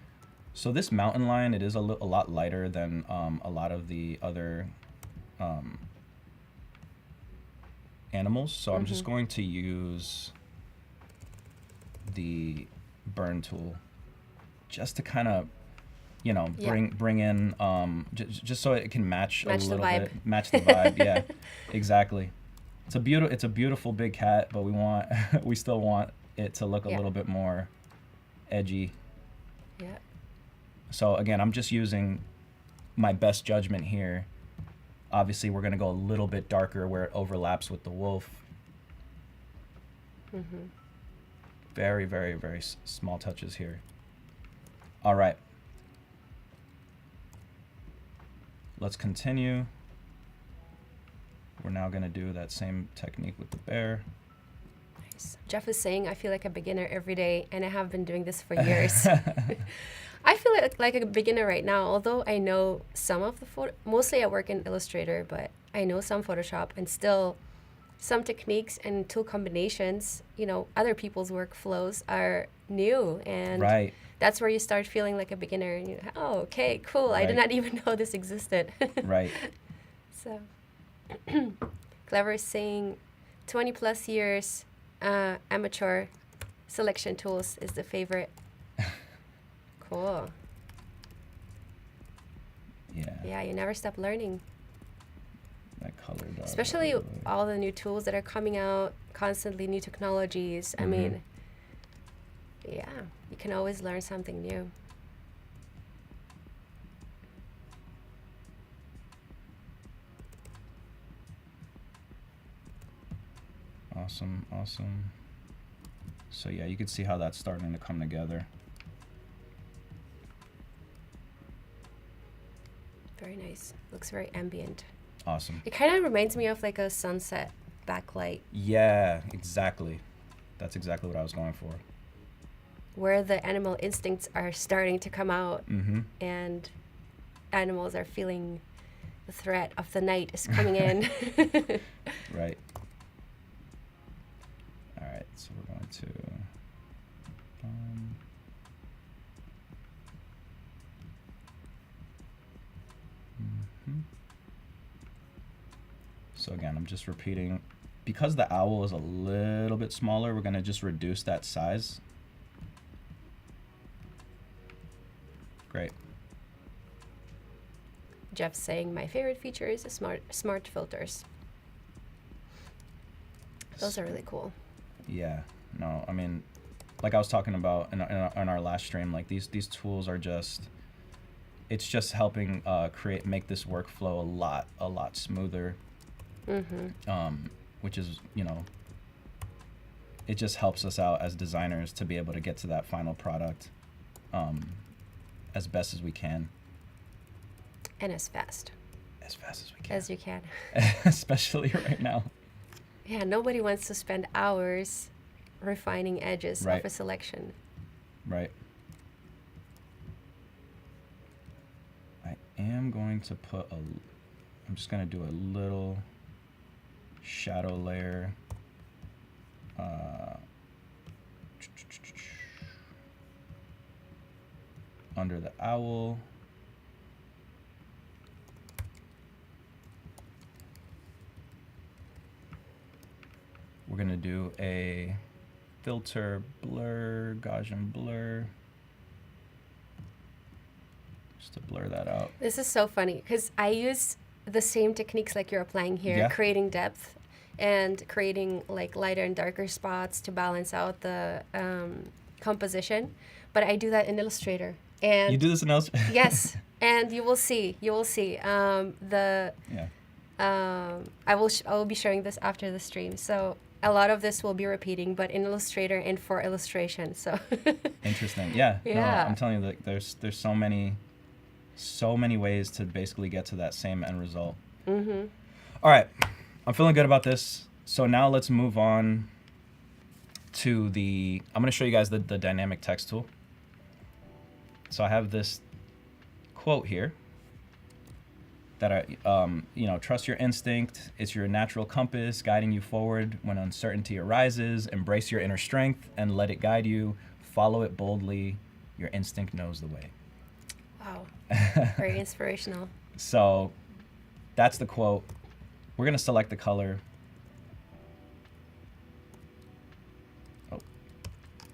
S1: So this mountain line, it is a lot lighter than a lot of the other animals. So I'm just going to use the burn tool just to kind of, you know, bring in just so it can match a little bit, match the vibe. Yeah, exactly. It's a beautiful big cat, but we still want it to look a little bit more edgy.
S5: Yeah.
S1: So again, I'm just using my best judgment here. Obviously, we're going to go a little bit darker where it overlaps with the wolf.
S5: Mm-hmm.
S1: Very, very, very small touches here. All right. Let's continue. We're now going to do that same technique with the bear.
S5: Nice. Jeff is saying, I feel like a beginner every day, and I have been doing this for years. I feel like a beginner right now, although I know some of the mostly I work in Illustrator, but I know some Photoshop, and still some techniques and tool combinations, you know, other people's workflows are new, and that's where you start feeling like a beginner, and you're, oh, okay, cool, I did not even know this existed.
S1: Right.
S5: So, Clever is saying 20 plus years amateur selection tools is the favorite. Cool.
S1: Yeah.
S5: Yeah, you never stop learning.
S1: That color dog.
S5: Especially all the new tools that are coming out, constantly new technologies. I mean, yeah, you can always learn something new.
S1: Awesome, awesome. So yeah, you can see how that's starting to come together.
S5: Very nice. Looks very ambient.
S1: Awesome.
S5: It kind of reminds me of like a sunset backlight.
S1: Yeah, exactly. That's exactly what I was going for.
S5: Where the animal instincts are starting to come out, and animals are feeling the threat of the night is coming in.
S1: Right. All right, so we're going to... So again, I'm just repeating. Because the owl is a little bit smaller, we're going to just reduce that size. Great.
S5: Jeff's saying my favorite feature is the smart filters. Those are really cool.
S1: Yeah. No, I mean, like I was talking about in our last stream, like these tools are just, it's just helping make this workflow a lot smoother. Which is, you know, it just helps us out as designers to be able to get to that final product as best as we can.
S5: And as fast.
S1: As fast as we can.
S5: As you can.
S1: Especially right now.
S5: Yeah, nobody wants to spend hours refining edges of a selection.
S1: right? I am going to put I'm just going to do a little shadow layer. Under the owl. We're going to do a filter blur, Gaussian blur, just to blur that out.
S5: This is so funny because I use the same techniques like you're applying here,
S1: Yeah.
S5: creating depth and creating like lighter and darker spots to balance out the composition. But I do that in Illustrator. And
S1: You do this in Illustrator?
S5: yes, and you will see.
S1: Yeah.
S5: I will be sharing this after the stream. So a lot of this will be repeating, but in Illustrator and for illustration. So
S1: Interesting. Yeah.
S5: Yeah.
S1: No, I'm telling you, like, there's so many ways to basically get to that same end result.
S5: Mm-hmm.
S1: All right. I'm feeling good about this. So now let's move on to I'm going to show you guys the dynamic text tool. So I have this quote here that trust your instinct. It's your natural compass guiding you forward when uncertainty arises. Embrace your inner strength and let it guide you. Follow it boldly. Your instinct knows the way.
S5: Wow, very inspirational.
S1: So that's the quote. We're going to select the color. Oh,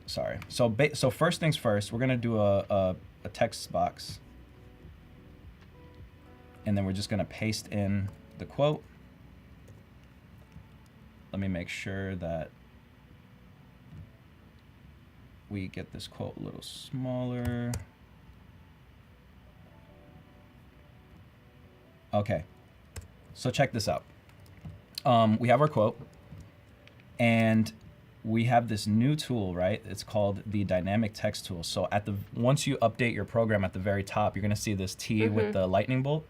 S1: sorry. So first things first, we're going to do a text box. And then we're just going to paste in the quote. Let me make sure that we get this quote a little smaller. Okay, so check this out. We have our quote, and we have this new tool, right? It's called the dynamic text tool. So once you update your program at the very top, you're going to see this T with the lightning bolt.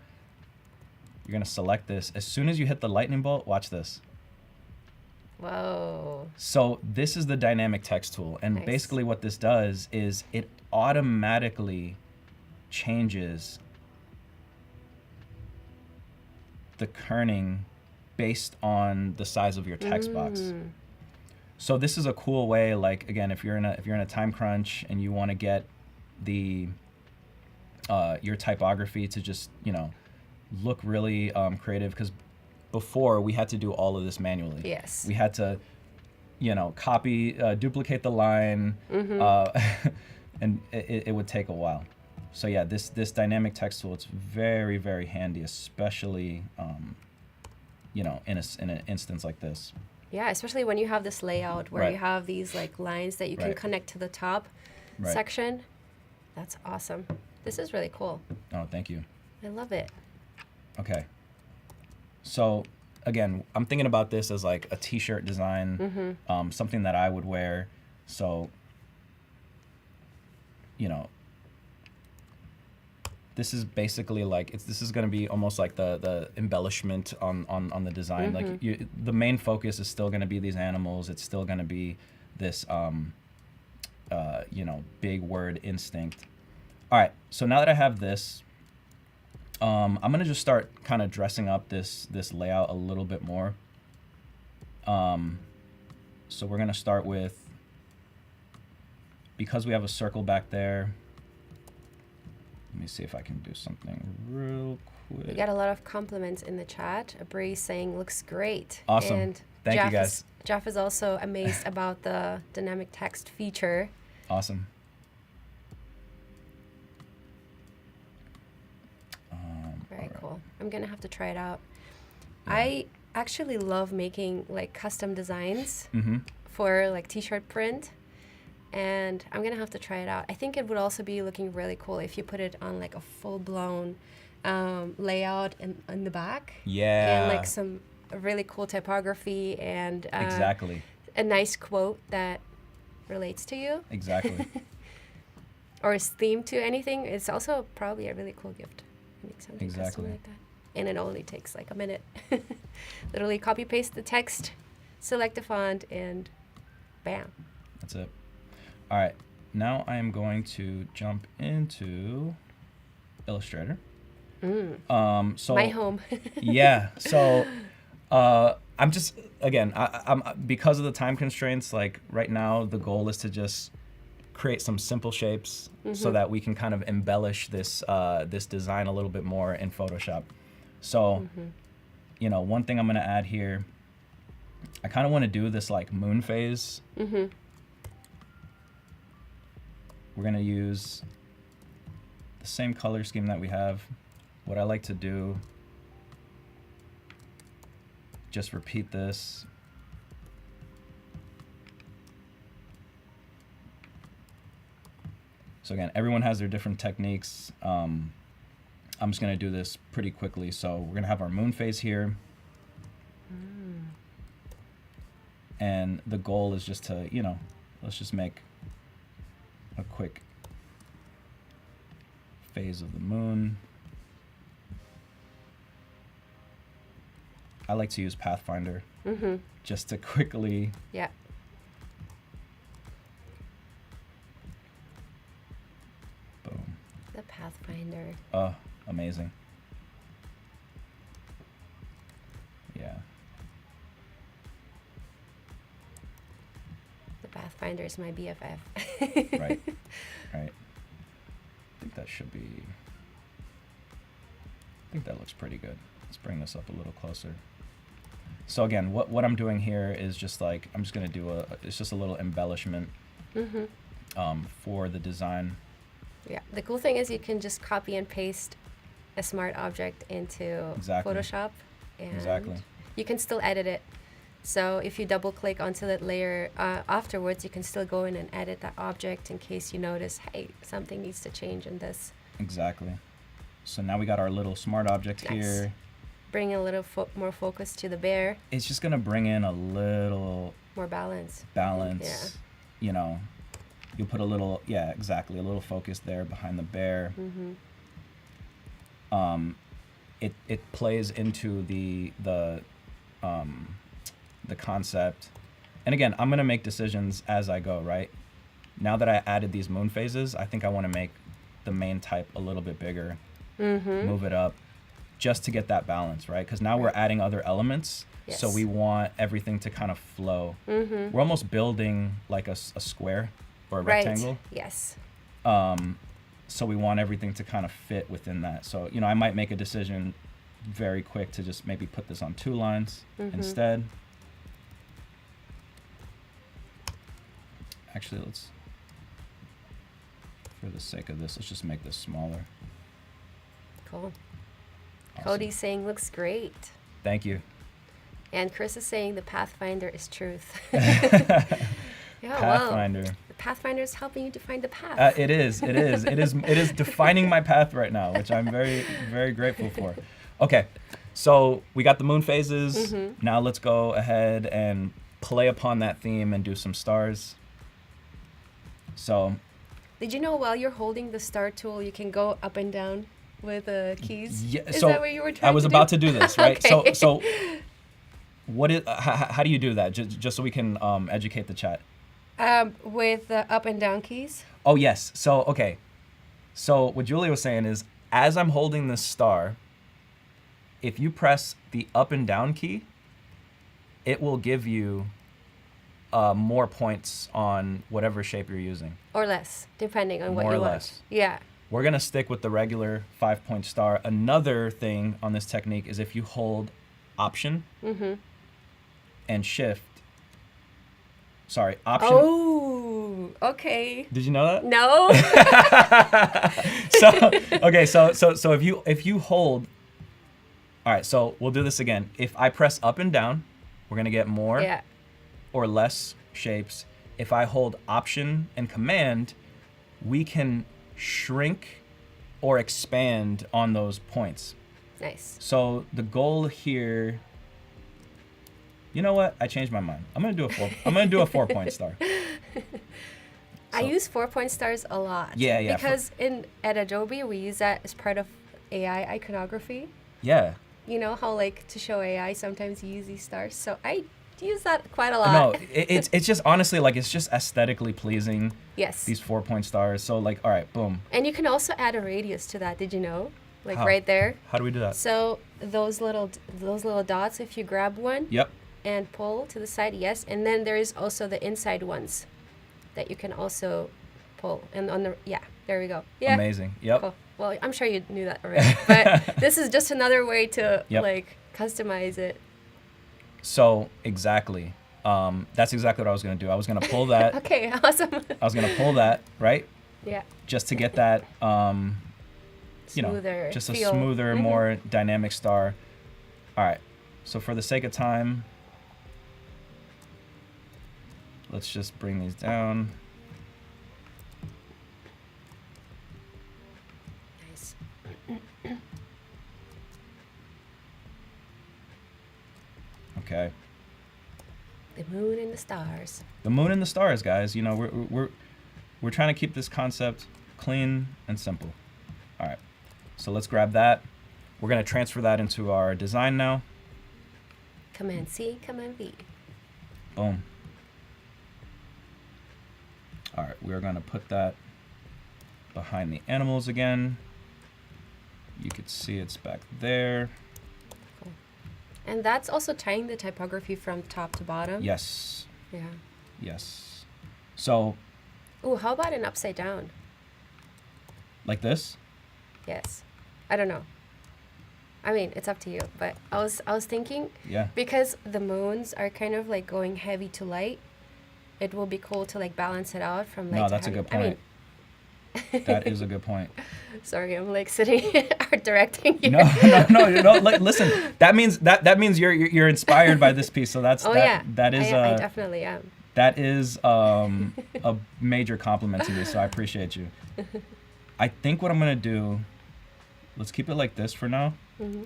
S1: You're going to select this. As soon as you hit the lightning bolt, watch this.
S5: Whoa.
S1: So this is the dynamic text tool. And
S5: Nice.
S1: basically what this does is it automatically changes the kerning based on the size of your text box. So this is a cool way, like, again, if you're in a time crunch and you want to get your typography to just, look really creative, because before we had to do all of this manually.
S5: Yes.
S1: We had to, copy, duplicate the line, and it would take a while. So yeah, this dynamic text tool, it's very, very handy, especially, in an instance like this.
S5: Yeah, especially when you have this layout where
S1: Right.
S5: you have these like lines that you can
S1: Right.
S5: connect to the top
S1: Right.
S5: section. That's awesome. This is really cool.
S1: Oh, thank you.
S5: I love it.
S1: Okay. So again, I'm thinking about this as like a t-shirt design, something that I would wear. So, this is basically like this is going to be almost like the embellishment on the design. Like the main focus is still going to be these animals. It's still going to be this big word instinct. All right. So now that I have this, I'm going to just start kind of dressing up this layout a little bit more. So we're going to start with, because we have a circle back there, let me see if I can do something real quick.
S5: We got a lot of compliments in the chat. Bree saying looks great.
S1: Awesome.
S5: And
S1: Thank you, guys.
S5: Jeff is also amazed about the dynamic text feature.
S1: Awesome.
S5: Very
S1: Alright.
S5: cool. I'm gonna have to try it out.
S1: Yeah.
S5: I actually love making like custom designs for like t-shirt print, and I'm gonna have to try it out. I think it would also be looking really cool if you put it on like a full-blown layout in the back.
S1: Yeah.
S5: And like some really cool typography and
S1: Exactly.
S5: a nice quote that relates to you
S1: Exactly.
S5: or is themed to anything. It's also probably a really cool gift. Make something
S1: Exactly.
S5: custom like that. And it only takes like a minute. Literally copy paste the text, select the font, and bam.
S1: That's it. All right. now I am going to jump into Illustrator. So
S5: My home.
S1: yeah. So I'm just, again, I'm because of the time constraints, like right now the goal is to just create some simple shapes so that we can kind of embellish this this design a little bit more in Photoshop. So, you know, one thing I'm gonna add here, I kind of want to do this like moon phase. We're gonna use the same color scheme that we have. What I like to do, just repeat this. So again, everyone has their different techniques. I'm just gonna do this pretty quickly. So we're gonna have our moon phase here. And the goal is just to, you know, let's just make a quick phase of the moon. I like to use Pathfinder just to quickly.
S5: Yeah.
S1: Boom.
S5: The Pathfinder.
S1: Oh, amazing. Yeah.
S5: The Pathfinder is my BFF.
S1: Right. Right. I think that should be. I think that looks pretty good. Let's bring this up a little closer. So again, what I'm doing here is just like, I'm just gonna do it's just a little embellishment for the design.
S5: Yeah. The cool thing is you can just copy and paste a smart object into
S1: Exactly.
S5: Photoshop, and
S1: Exactly.
S5: you can still edit it. So if you double click onto that layer afterwards, you can still go in and edit that object in case you notice, hey, something needs to change in this.
S1: Exactly. So now we got our little smart object
S5: Nice.
S1: here.
S5: Bring a little more focus to the bear,
S1: It's just gonna bring in a little
S5: more balance.
S1: balance. You know, you'll put a little, yeah, exactly, a little focus there behind the bear. It plays into the concept. And again, I'm gonna make decisions as I go, right? Now that I added these moon phases, I think I want to make the main type a little bit bigger, move it up, just to get that balance, right? Because now we're adding other elements, so
S5: Yes.
S1: we want everything to kind of flow. We're almost building like a square or a rectangle.
S5: Yes.
S1: So we want everything to kind of fit within that. So, you know, I might make a decision very quick to just maybe put this on 2 lines instead. Actually, for the sake of this, let's just make this smaller.
S5: Cool.
S1: Awesome.
S5: Cody's saying looks great.
S1: Thank you.
S5: And Chris is saying the Pathfinder is truth. Yeah, well,
S1: Pathfinder.
S5: the Pathfinder is helping you to find the path.
S1: It is defining my path right now, which I'm very, very grateful for. Okay, so we got the moon phases. Now let's go ahead and play upon that theme and do some stars. So,
S5: Did you know while you're holding the star tool, you can go up and down with the keys?
S1: yeah,
S5: Is
S1: so
S5: that what you were trying
S1: I was
S5: to
S1: about
S5: do?
S1: to do this, right?
S5: Okay.
S1: So what is how do you do that? Just so we can educate the chat.
S5: With the up and down keys?
S1: Oh yes. So okay. So what Julia was saying is, as I'm holding this star, if you press the up and down key, it will give you more points on whatever shape you're using.
S5: Or less, depending on what
S1: More
S5: you
S1: or
S5: want.
S1: less.
S5: Yeah.
S1: We're gonna stick with the regular 5-point star. Another thing on this technique is if you hold Option and Shift. Sorry, Option.
S5: Oh, okay.
S1: Did you know that?
S5: No.
S1: So okay, so if you hold. All right, so we'll do this again. If I press up and down, we're gonna get more
S5: Yeah.
S1: or less shapes. If I hold Option and Command, we can shrink or expand on those points.
S5: Nice.
S1: So the goal here. You know what? I changed my mind. I'm gonna do a 4-point star.
S5: I
S1: So-
S5: use 4-point stars a lot.
S1: Yeah.
S5: Because at Adobe, we use that as part of AI iconography.
S1: Yeah.
S5: You know how, like, to show AI, sometimes you use these stars. So I use that quite a lot.
S1: No, it's just honestly like it's just aesthetically pleasing.
S5: Yes.
S1: These 4-point stars. So like, all right, boom.
S5: And you can also add a radius to that. Did you know? Like
S1: How?
S5: right there.
S1: How do we do that?
S5: So those little dots, if you grab one
S1: Yep.
S5: and pull to the side, yes. And then there is also the inside ones that you can also pull. And on the there we go. Yeah.
S1: Amazing. Yep.
S5: Cool. Well, I'm sure you knew that already, but this is just another way to
S1: Yep.
S5: like customize it.
S1: So exactly. That's exactly what I was gonna do. I was gonna pull that.
S5: Okay, awesome.
S1: I was gonna pull that, right?
S5: Yeah.
S1: Just to get that,
S5: Smoother
S1: just a
S5: feel.
S1: smoother,
S5: Mhm.
S1: more dynamic star. All right. So for the sake of time, let's just bring these down.
S5: Nice.
S1: Okay.
S5: The moon and the stars.
S1: The moon and the stars, guys. You know, we're trying to keep this concept clean and simple. All right. So let's grab that. We're gonna transfer that into our design now.
S5: Command C, Command V.
S1: Boom. All right, we're gonna put that behind the animals again. You could see it's back there.
S5: Cool. And that's also tying the typography from top to bottom.
S1: Yes,
S5: Yeah.
S1: yes. So,
S5: Ooh, how about an upside down?
S1: like this?
S5: Yes. I don't know. I mean, it's up to you, but I was thinking
S1: Yeah.
S5: because the moons are kind of like going heavy to light, it will be cool to like balance it out from light
S1: No,
S5: to
S1: that's a
S5: heavy.
S1: good point. That is a good point.
S5: Sorry, I'm like sitting or directing you.
S1: No. Like, listen, that means you're inspired by this piece. So that's
S5: Oh
S1: that,
S5: yeah.
S1: that is
S5: I definitely am.
S1: that is a major compliment to me. So I appreciate you. I think what I'm gonna do, let's keep it like this for now,
S5: Mhm.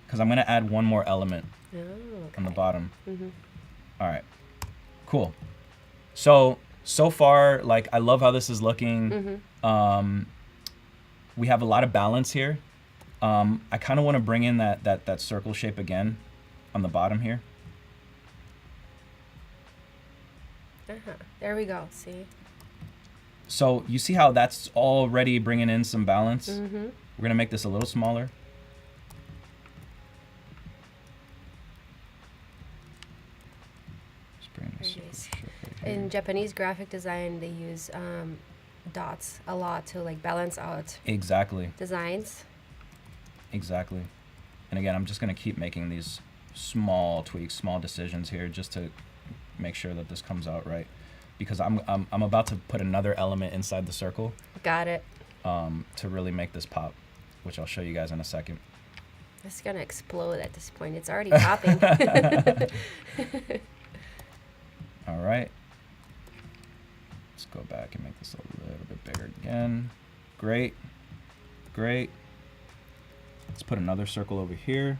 S1: because I'm gonna add one more element
S5: Oh,
S1: on the
S5: okay.
S1: bottom.
S5: Mhm.
S1: All right, cool. So far, like I love how this is looking.
S5: Mhm.
S1: We have a lot of balance here. I kind of want to bring in that circle shape again on the bottom here.
S5: There we go. See.
S1: So you see how that's already bringing in some balance?
S5: Mhm.
S1: We're gonna make this a little smaller. Just bring this
S5: Very nice.
S1: shape right here.
S5: In Japanese graphic design, they use dots a lot to like balance out
S1: Exactly.
S5: designs.
S1: Exactly. And again, I'm just going to keep making these small tweaks, small decisions here just to make sure that this comes out right. Because I'm about to put another element inside the circle
S5: Got it.
S1: to really make this pop, which I'll show you guys in a second.
S5: It's gonna explode at this point. It's already popping.
S1: All right. Let's go back and make this a little bit bigger again. Great. Great. Let's put another circle over here.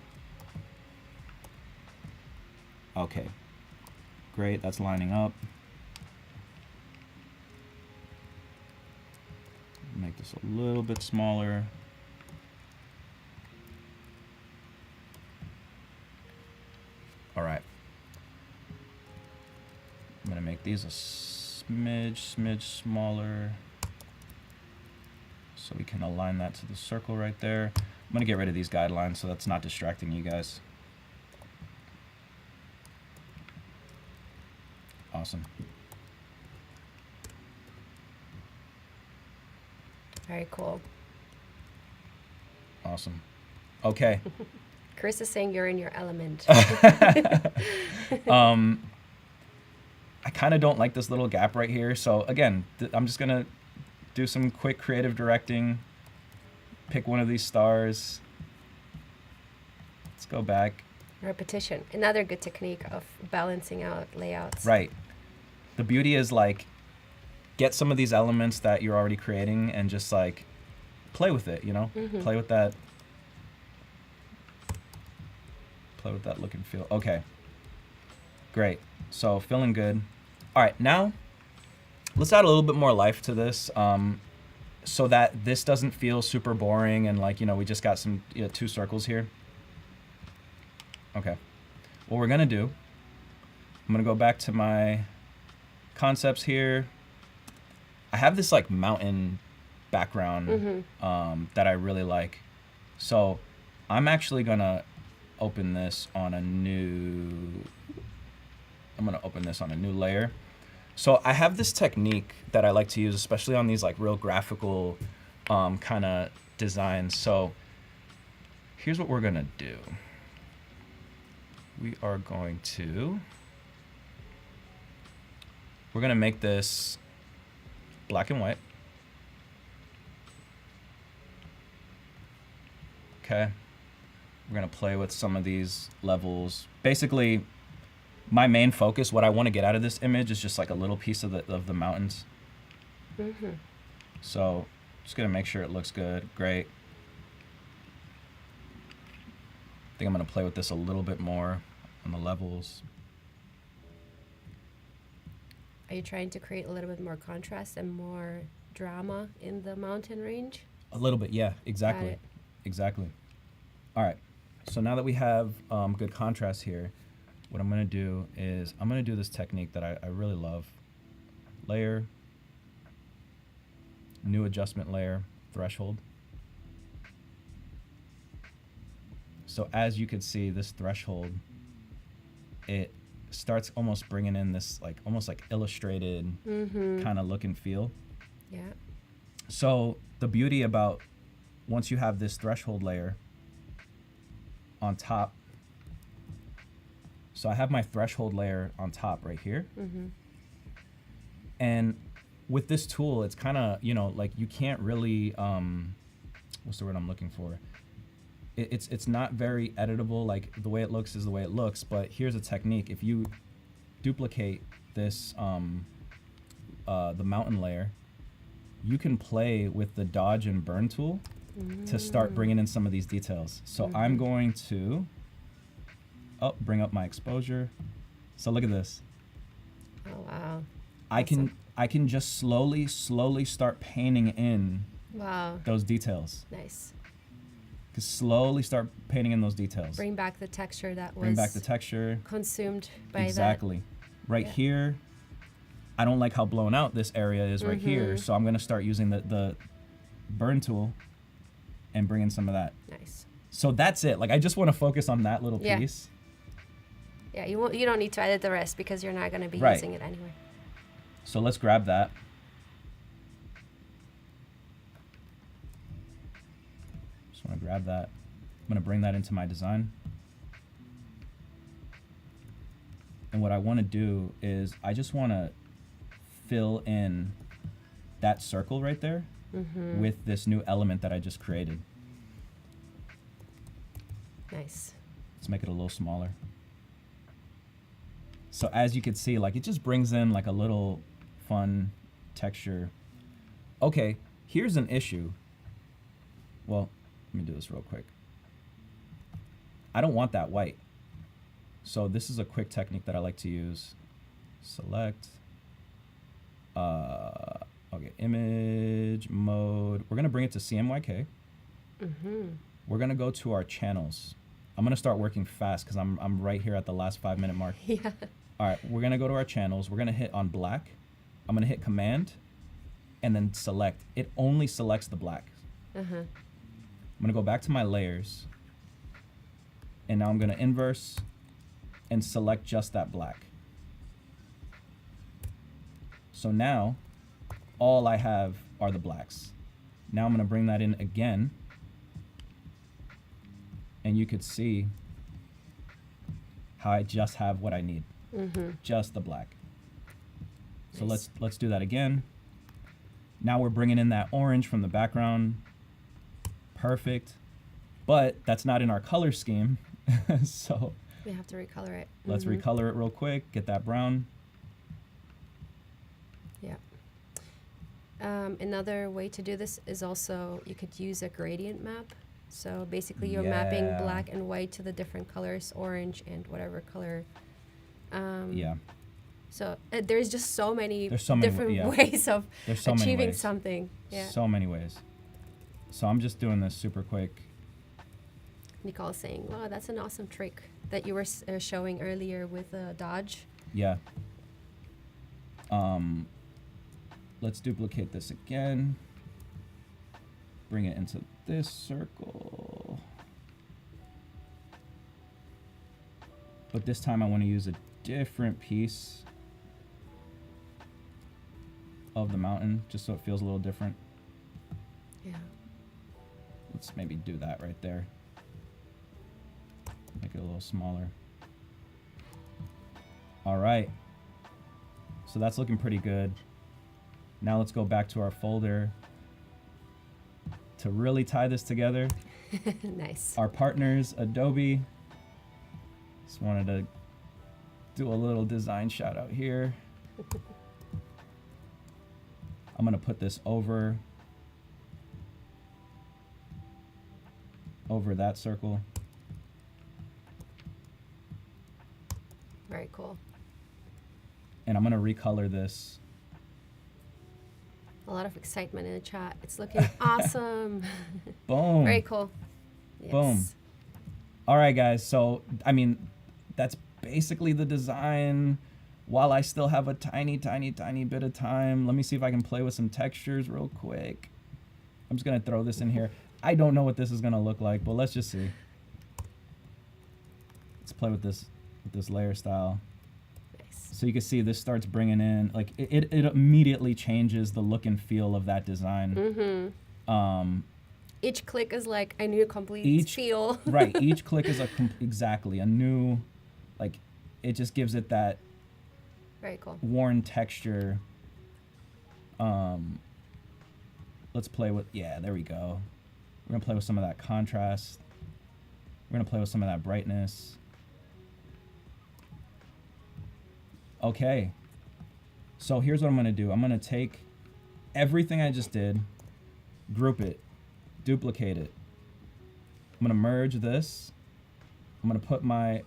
S1: Okay. Great, that's lining up. Make this a little bit smaller. All right. I'm gonna make these a smidge smaller so we can align that to the circle right there. I'm gonna get rid of these guidelines so that's not distracting you guys. Awesome.
S5: Very cool.
S1: Awesome. Okay.
S5: Chris is saying you're in your element.
S1: I kind of don't like this little gap right here. So again, I'm just gonna do some quick creative directing. Pick one of these stars. Let's go back.
S5: Repetition. Another good technique of balancing out layouts.
S1: Right. The beauty is like, get some of these elements that you're already creating and just like play with it, you know?
S5: Mhm.
S1: Play with that look and feel. Okay. Great. So feeling good. All right, now let's add a little bit more life to this so that this doesn't feel super boring and like, you know, we just got some two circles here. Okay. What we're gonna do I'm gonna go back to my concepts here. I have this like mountain background that I really like. So I'm actually gonna open this on a new layer. So I have this technique that I like to use, especially on these like real graphical kind of designs. So here's what we're gonna do. We're gonna make this black and white. Okay. We're gonna play with some of these levels. Basically, my main focus, what I want to get out of this image is just like a little piece of the mountains. So just gonna make sure it looks good. Great. I think I'm gonna play with this a little bit more on the levels.
S5: Are you trying to create a little bit more contrast and more drama in the mountain range?
S1: A little bit, yeah, exactly.
S5: Got it.
S1: Exactly. All right, so now that we have good contrast here, what I'm gonna do is I'm gonna do this technique that I really love. Layer, new adjustment layer, threshold. So as you can see, this threshold, it starts almost bringing in this like almost like illustrated kind of look and feel.
S5: Yeah.
S1: So the beauty about once you have this threshold layer on top, so I have my threshold layer on top right here. And with this tool, it's kind of, you know, like you can't really, what's the word I'm looking for? It's not very editable. Like the way it looks is the way it looks, but here's a technique. If you duplicate this, the mountain layer, you can play with the dodge and burn tool to start bringing in some of these details. So I'm going to bring up my exposure. So look at this.
S5: Oh, wow.
S1: I can just slowly start painting in
S5: Wow.
S1: those details.
S5: Nice.
S1: Slowly start painting in those details.
S5: Bring back the texture that was
S1: Bring back the texture.
S5: consumed by
S1: Exactly. Right here, I don't like how blown out this area is right here, so I'm going to start using the burn tool and bring in some of that.
S5: that. Nice.
S1: So that's it. Like I just want to focus on that little
S5: Yeah.
S1: piece.
S5: Yeah, you don't need to edit the rest because you're not going to be
S1: Right.
S5: using it anyway.
S1: So let's grab that. Just want to grab that. I'm going to bring that into my design. And what I want to do is I just want to fill in that circle right there with this new element that I just created.
S5: Nice.
S1: Let's make it a little smaller. So as you can see, like it just brings in like a little fun texture. Okay, here's an issue. Well, let me do this real quick. I don't want that white. So this is a quick technique that I like to use. Select, okay, image mode. We're gonna bring it to CMYK. We're gonna go to our channels. I'm gonna start working fast because I'm right here at the last 5-minute mark.
S5: Yeah.
S1: All right, we're gonna go to our channels. We're gonna hit on black. I'm gonna hit command and then select. It only selects the black. I'm gonna go back to my layers. And now I'm gonna inverse and select just that black. So now all I have are the blacks. Now I'm gonna bring that in again. And you could see how I just have what I need. Just the black. So
S5: Nice.
S1: let's do that again. Now we're bringing in that orange from the background. Perfect. But that's not in our color scheme. So
S5: We have to recolor it.
S1: let's recolor it real quick. Get that brown.
S5: Yeah. Another way to do this is also you could use a gradient map. So basically you're mapping
S1: Yeah.
S5: black and white to the different colors, orange and whatever color.
S1: Yeah.
S5: So there's just so many
S1: There's so many
S5: different
S1: yeah.
S5: ways of
S1: There's so many
S5: achieving
S1: ways.
S5: something. Yeah.
S1: So many ways. So I'm just doing this super quick.
S5: Nicole saying, wow, that's an awesome trick that you were showing earlier with Dodge.
S1: Yeah. Let's duplicate this again. Bring it into this circle. But this time I want to use a different piece of the mountain, just so it feels a little different.
S5: Yeah.
S1: Let's maybe do that right there. Make it a little smaller. All right. So that's looking pretty good. Now let's go back to our folder to really tie this together.
S5: Nice.
S1: Our partners, Adobe. Just wanted to do a little design shout out here. I'm gonna put this over that circle.
S5: Very cool.
S1: And I'm gonna recolor this.
S5: A lot of excitement in the chat. It's looking awesome.
S1: Boom.
S5: Very cool. Yes.
S1: Boom. All right, guys. So, I mean, that's basically the design. While I still have a tiny, tiny, tiny bit of time, let me see if I can play with some textures real quick. I'm just gonna throw this in here. I don't know what this is gonna look like, but let's just see. Let's play with this layer style.
S5: Nice.
S1: So you can see this starts bringing in, like, it immediately changes the look and feel of that design.
S5: Mm-hmm. Each click is like a new complete feel.
S1: Right, each click is exactly a new, like, it just gives it that
S5: very cool
S1: worn texture. Let's play with, yeah, there we go. We're gonna play with some of that contrast. We're gonna play with some of that brightness. Okay, so here's what I'm gonna do. I'm gonna take everything I just did, group it, duplicate it. I'm gonna merge this. I'm gonna put my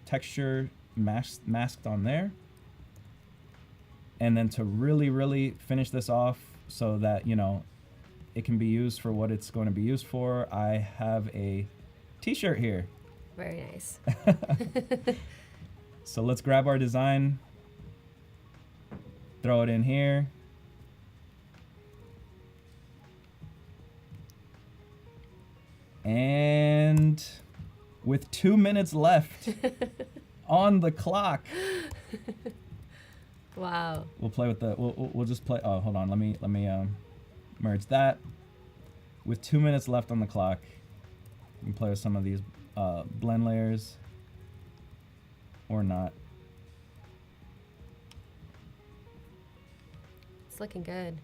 S1: texture masked on there. And then to really, really finish this off so that, you know, it can be used for what it's going to be used for, I have a t-shirt here.
S5: Very nice.
S1: So let's grab our design, throw it in here. And with 2 minutes left on the clock,
S5: wow.
S1: we'll play with the, we'll just play, oh, hold on, let me merge that. With 2 minutes left on the clock, we can play with some of these blend layers, or not.
S5: It's looking good.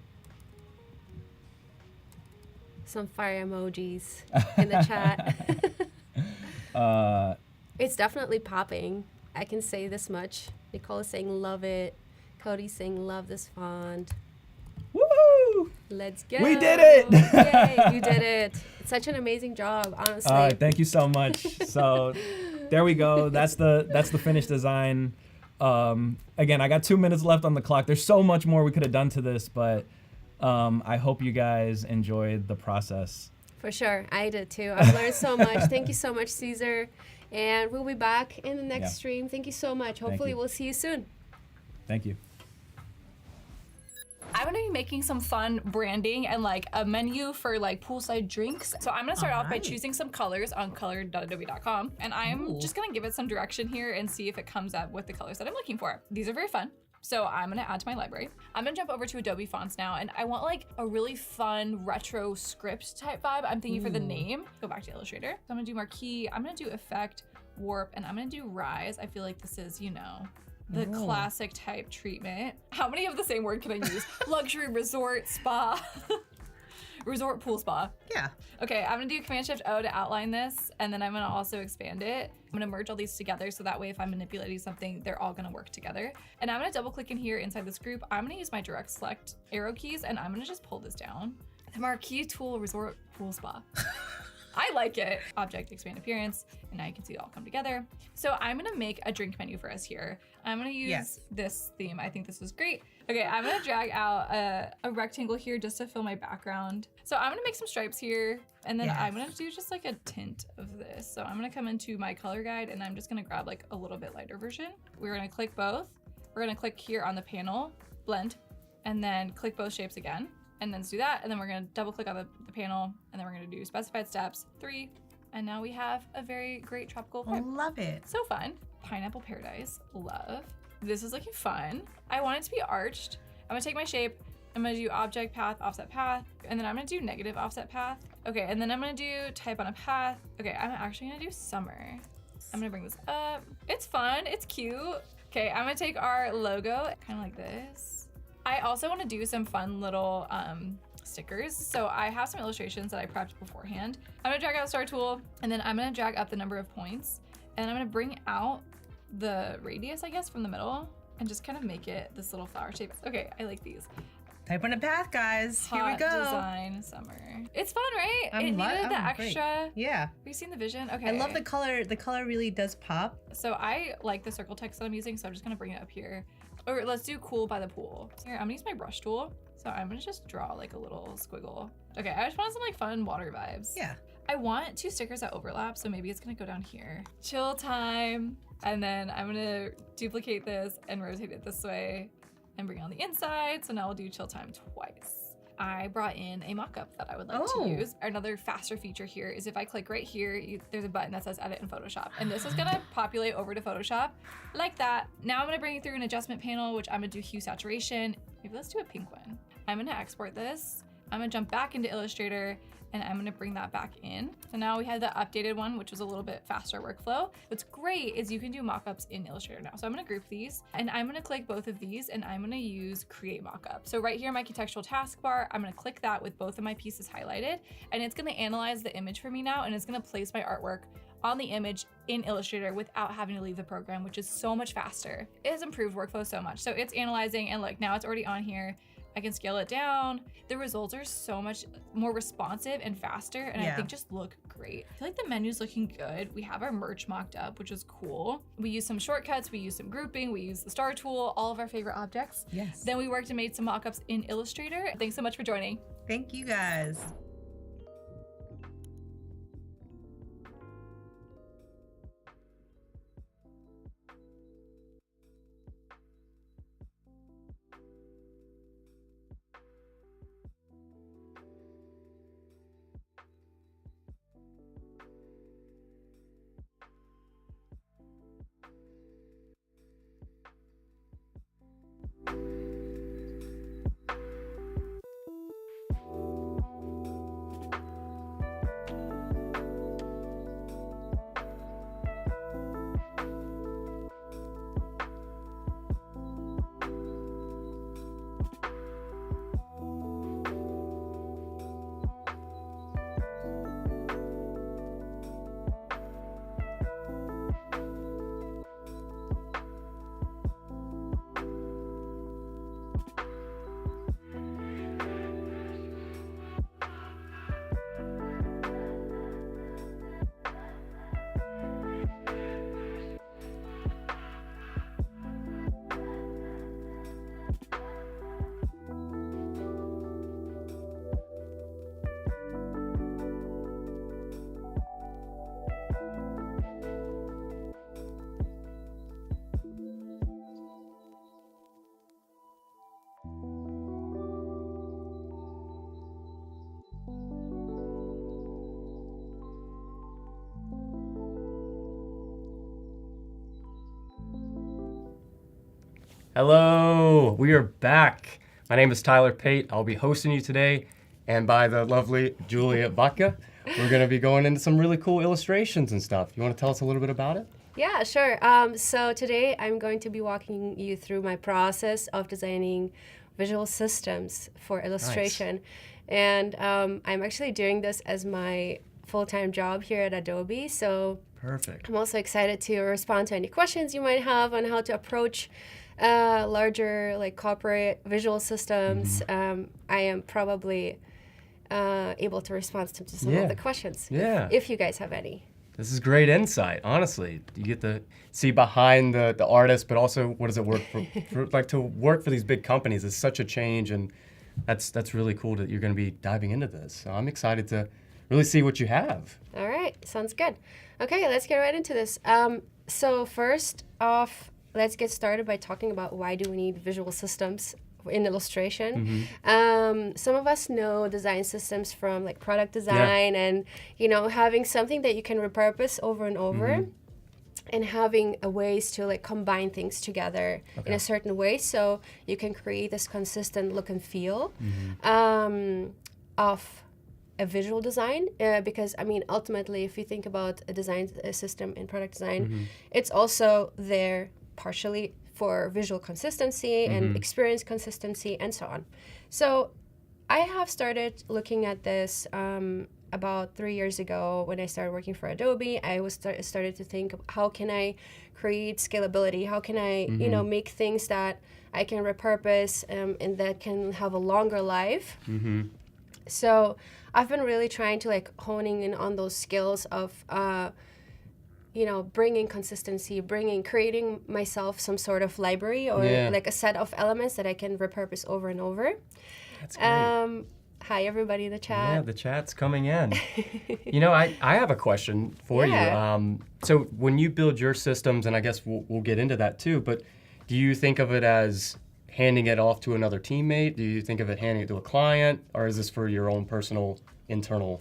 S5: Some fire emojis in the chat. It's definitely popping. I can say this much. Nicole is saying love it. Cody's saying love this font.
S1: Woohoo!
S5: Let's go.
S1: We did it!
S5: Yay, you did it. It's such an amazing job, honestly.
S1: Thank you so much. So there we go. That's the finished design. Again, I got 2 minutes left on the clock. There's so much more we could have done to this, but I hope you guys enjoyed the process.
S5: For sure. I did too. I've learned so much. Thank you so much, Cezar. And we'll be back in the next stream. Thank you so much. Hopefully we'll see you soon.
S1: Thank you.
S4: I'm gonna be making some fun branding and like a menu for like poolside drinks. So I'm gonna start off by choosing some colors on color.adobe.com, and I'm just gonna give it some direction here and see if it comes up with the colors that I'm looking for. These are very fun. So I'm gonna add to my library. I'm gonna jump over to Adobe Fonts now, and I want like a really fun retro script type vibe. I'm thinking for the name. Go back to Illustrator. So I'm gonna do marquee, I'm gonna do effect, warp, and I'm gonna do rise. I feel like this is, you know, the classic type treatment. How many of the same word can I use? Luxury, resort, spa. Resort, pool, spa.
S6: Yeah.
S4: Okay, I'm gonna do Command-Shift-O to outline this, and then I'm gonna also expand it. I'm gonna merge all these together so that way if I'm manipulating something, they're all gonna work together. And I'm gonna double click in here inside this group. I'm gonna use my direct select arrow keys, and I'm gonna just pull this down. The marquee tool, resort, pool, spa. I like like it. Object, expand appearance, and now you can see it all come together. So I'm gonna make a drink menu for us here. I'm gonna use this theme. I think this is great. Okay, I'm gonna drag out a rectangle here just to fill my background. So I'm gonna make some stripes here, and then I'm gonna do just like a tint of this. So I'm gonna come into my color guide, and I'm just gonna grab like a little bit lighter version. We're gonna click both. We're gonna click here on the panel, blend, and then click both shapes again. And then let's do that, and then we're gonna double click on the panel, and then we're gonna do specified steps 3, and now we have a very great tropical vibe.
S6: Love it.
S4: So fun. Pineapple paradise, love. This is looking fun. I want it to be arched. I'm gonna take my shape, I'm gonna do object path, offset path, and then I'm gonna do negative offset path. Okay, and then I'm gonna do type on a path. Okay, I'm actually gonna do summer. I'm gonna bring this up. It's fun, it's cute. Okay, I'm gonna take our logo, kind of like this. I also want to do some fun little stickers. So I have some illustrations that I prepped beforehand. I'm gonna drag out the star tool, and then I'm gonna drag up the number of points, and I'm gonna bring out the radius, I guess, from the middle, and just kind of make it this little flower shape. Okay, I like these.
S6: Type on a path, guys. Here we
S4: Hot
S6: go.
S4: design summer. It's fun, right?
S6: I'm
S4: It needed the
S6: great.
S4: extra.
S6: Yeah.
S4: Have you seen the vision? Okay.
S6: I love the color. The color really does pop.
S4: So I like the circle text that I'm using, so I'm just gonna bring it up here. Or let's do cool by the pool. Here, I'm gonna use my brush tool. So I'm gonna just draw like a little squiggle. Okay, I just want some like fun water vibes.
S6: Yeah.
S4: I want 2 stickers that overlap, so maybe it's gonna go down here. Chill time. And then I'm gonna duplicate this and rotate it this way and bring it on the inside. So now we'll do chill time twice. I brought in a mock-up that I would like to use. Another faster feature here is if I click right here, there's a button that says edit in Photoshop. And this is gonna populate over to Photoshop like that. Now I'm gonna bring it through an adjustment panel, which I'm gonna do hue saturation. Maybe let's do a pink one. I'm gonna export this. I'm gonna jump back into Illustrator, and I'm gonna bring that back in. So now we have the updated one, which was a little bit faster workflow. What's great is you can do mockups in Illustrator now. So I'm gonna group these, and I'm gonna click both of these, and I'm gonna use create mockup. So right here in my contextual taskbar, I'm gonna click that with both of my pieces highlighted, and it's gonna analyze the image for me now, and it's gonna place my artwork on the image in Illustrator without having to leave the program, which is so much faster. It has improved workflow so much. So it's analyzing, and look, now it's already on here. I can scale it down. The results are so much more responsive and faster, and I think just look great. I feel like the menu's looking good. We have our merch mocked up, which is cool. We use some shortcuts, we use some grouping, we use the star tool, all of our favorite objects.
S6: Yes.
S4: Then we worked and made some mockups in Illustrator. Thanks so much for joining.
S6: Thank you, guys.
S2: Hello, we are back. My name is Tyler Pate. I'll be hosting you today, and by the lovely Juliet Baca, we're going to be going into some really cool illustrations and stuff. You want to tell us a little bit about it?
S5: Yeah, sure. So today I'm going to be walking you through my process of designing visual systems for illustration. And I'm actually doing this as my full-time job here at Adobe. So
S2: Perfect.
S5: I'm also excited to respond to any questions you might have on how to approach larger like corporate visual systems. I am probably able to respond to some of the questions.
S2: Yeah.
S5: If you guys have any.
S2: This is great insight, honestly. You get to see behind the artist, but also what does it work for like to work for these big companies is such a change, and that's really cool that you're going to be diving into this. So I'm excited to really see what you have.
S5: All right, sounds good. Okay, let's get right into this. So first off, let's get started by talking about why do we need visual systems in illustration. Some of us know design systems from like product design and, you know, having something that you can repurpose over and over and having ways to like combine things together in a certain way so you can create this consistent look and feel of a visual design, because I mean ultimately if you think about a design system in product design, it's also there partially for visual consistency and experience consistency and so on. So I have started looking at this about 3 years ago when I started working for Adobe. I was started to think, how can I create scalability? How can I, you know, make things that I can repurpose and that can have a longer life? So I've been really trying to like honing in on those skills of you know, bringing consistency, creating myself some sort of library or like a set of elements that I can repurpose over and over.
S2: That's great.
S5: Hi, everybody in the chat.
S2: Yeah, the chat's coming in. You know, I have a question for you. So when you build your systems, and I guess we'll get into that too, but do you think of it as handing it off to another teammate? Do you think of it handing it to a client? Or is this for your own personal internal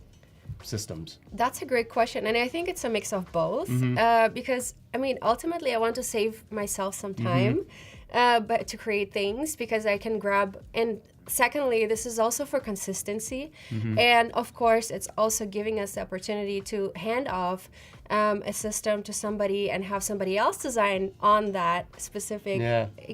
S2: systems?
S5: That's a great question, and I think it's a mix of both. Because I mean, ultimately, I want to save myself some time, but to create things because I can grab. And secondly, this is also for consistency, and of course, it's also giving us the opportunity to hand off a system to somebody and have somebody else design on that specific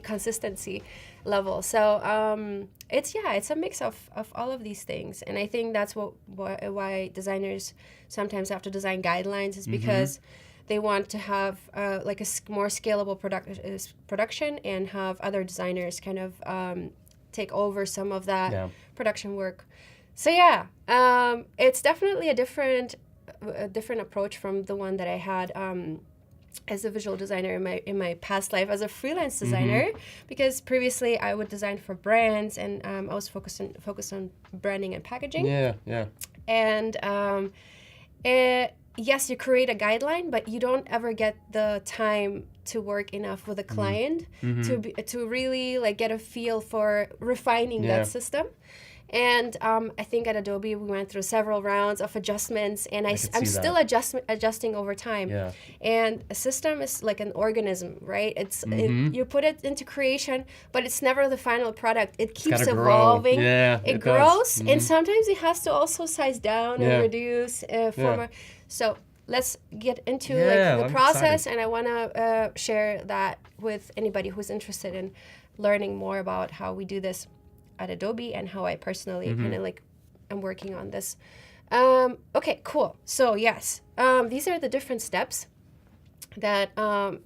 S5: consistency level. So it's a mix of all of these things, and I think that's why designers sometimes have to design guidelines is because they want to have like a more scalable production and have other designers kind of take over some of that production work. So it's definitely a different approach from the one that I had as a visual designer in my past life as a freelance designer, because previously I would design for brands and I was focused on branding and packaging. And yes, you create a guideline, but you don't ever get the time to work enough with a client to really like get a feel for refining that system. And I think at Adobe we went through several rounds of adjustments, and I'm still adjusting over time. And a system is like an organism, right? You put it into creation, but it's never the final product. It keeps evolving. It grows, and sometimes it has to also size down and reduce So let's get into like the process, and I want to share that with anybody who's interested in learning more about how we do this at Adobe and how I personally kind of like am working on this. Okay, cool. So yes, these are the different steps that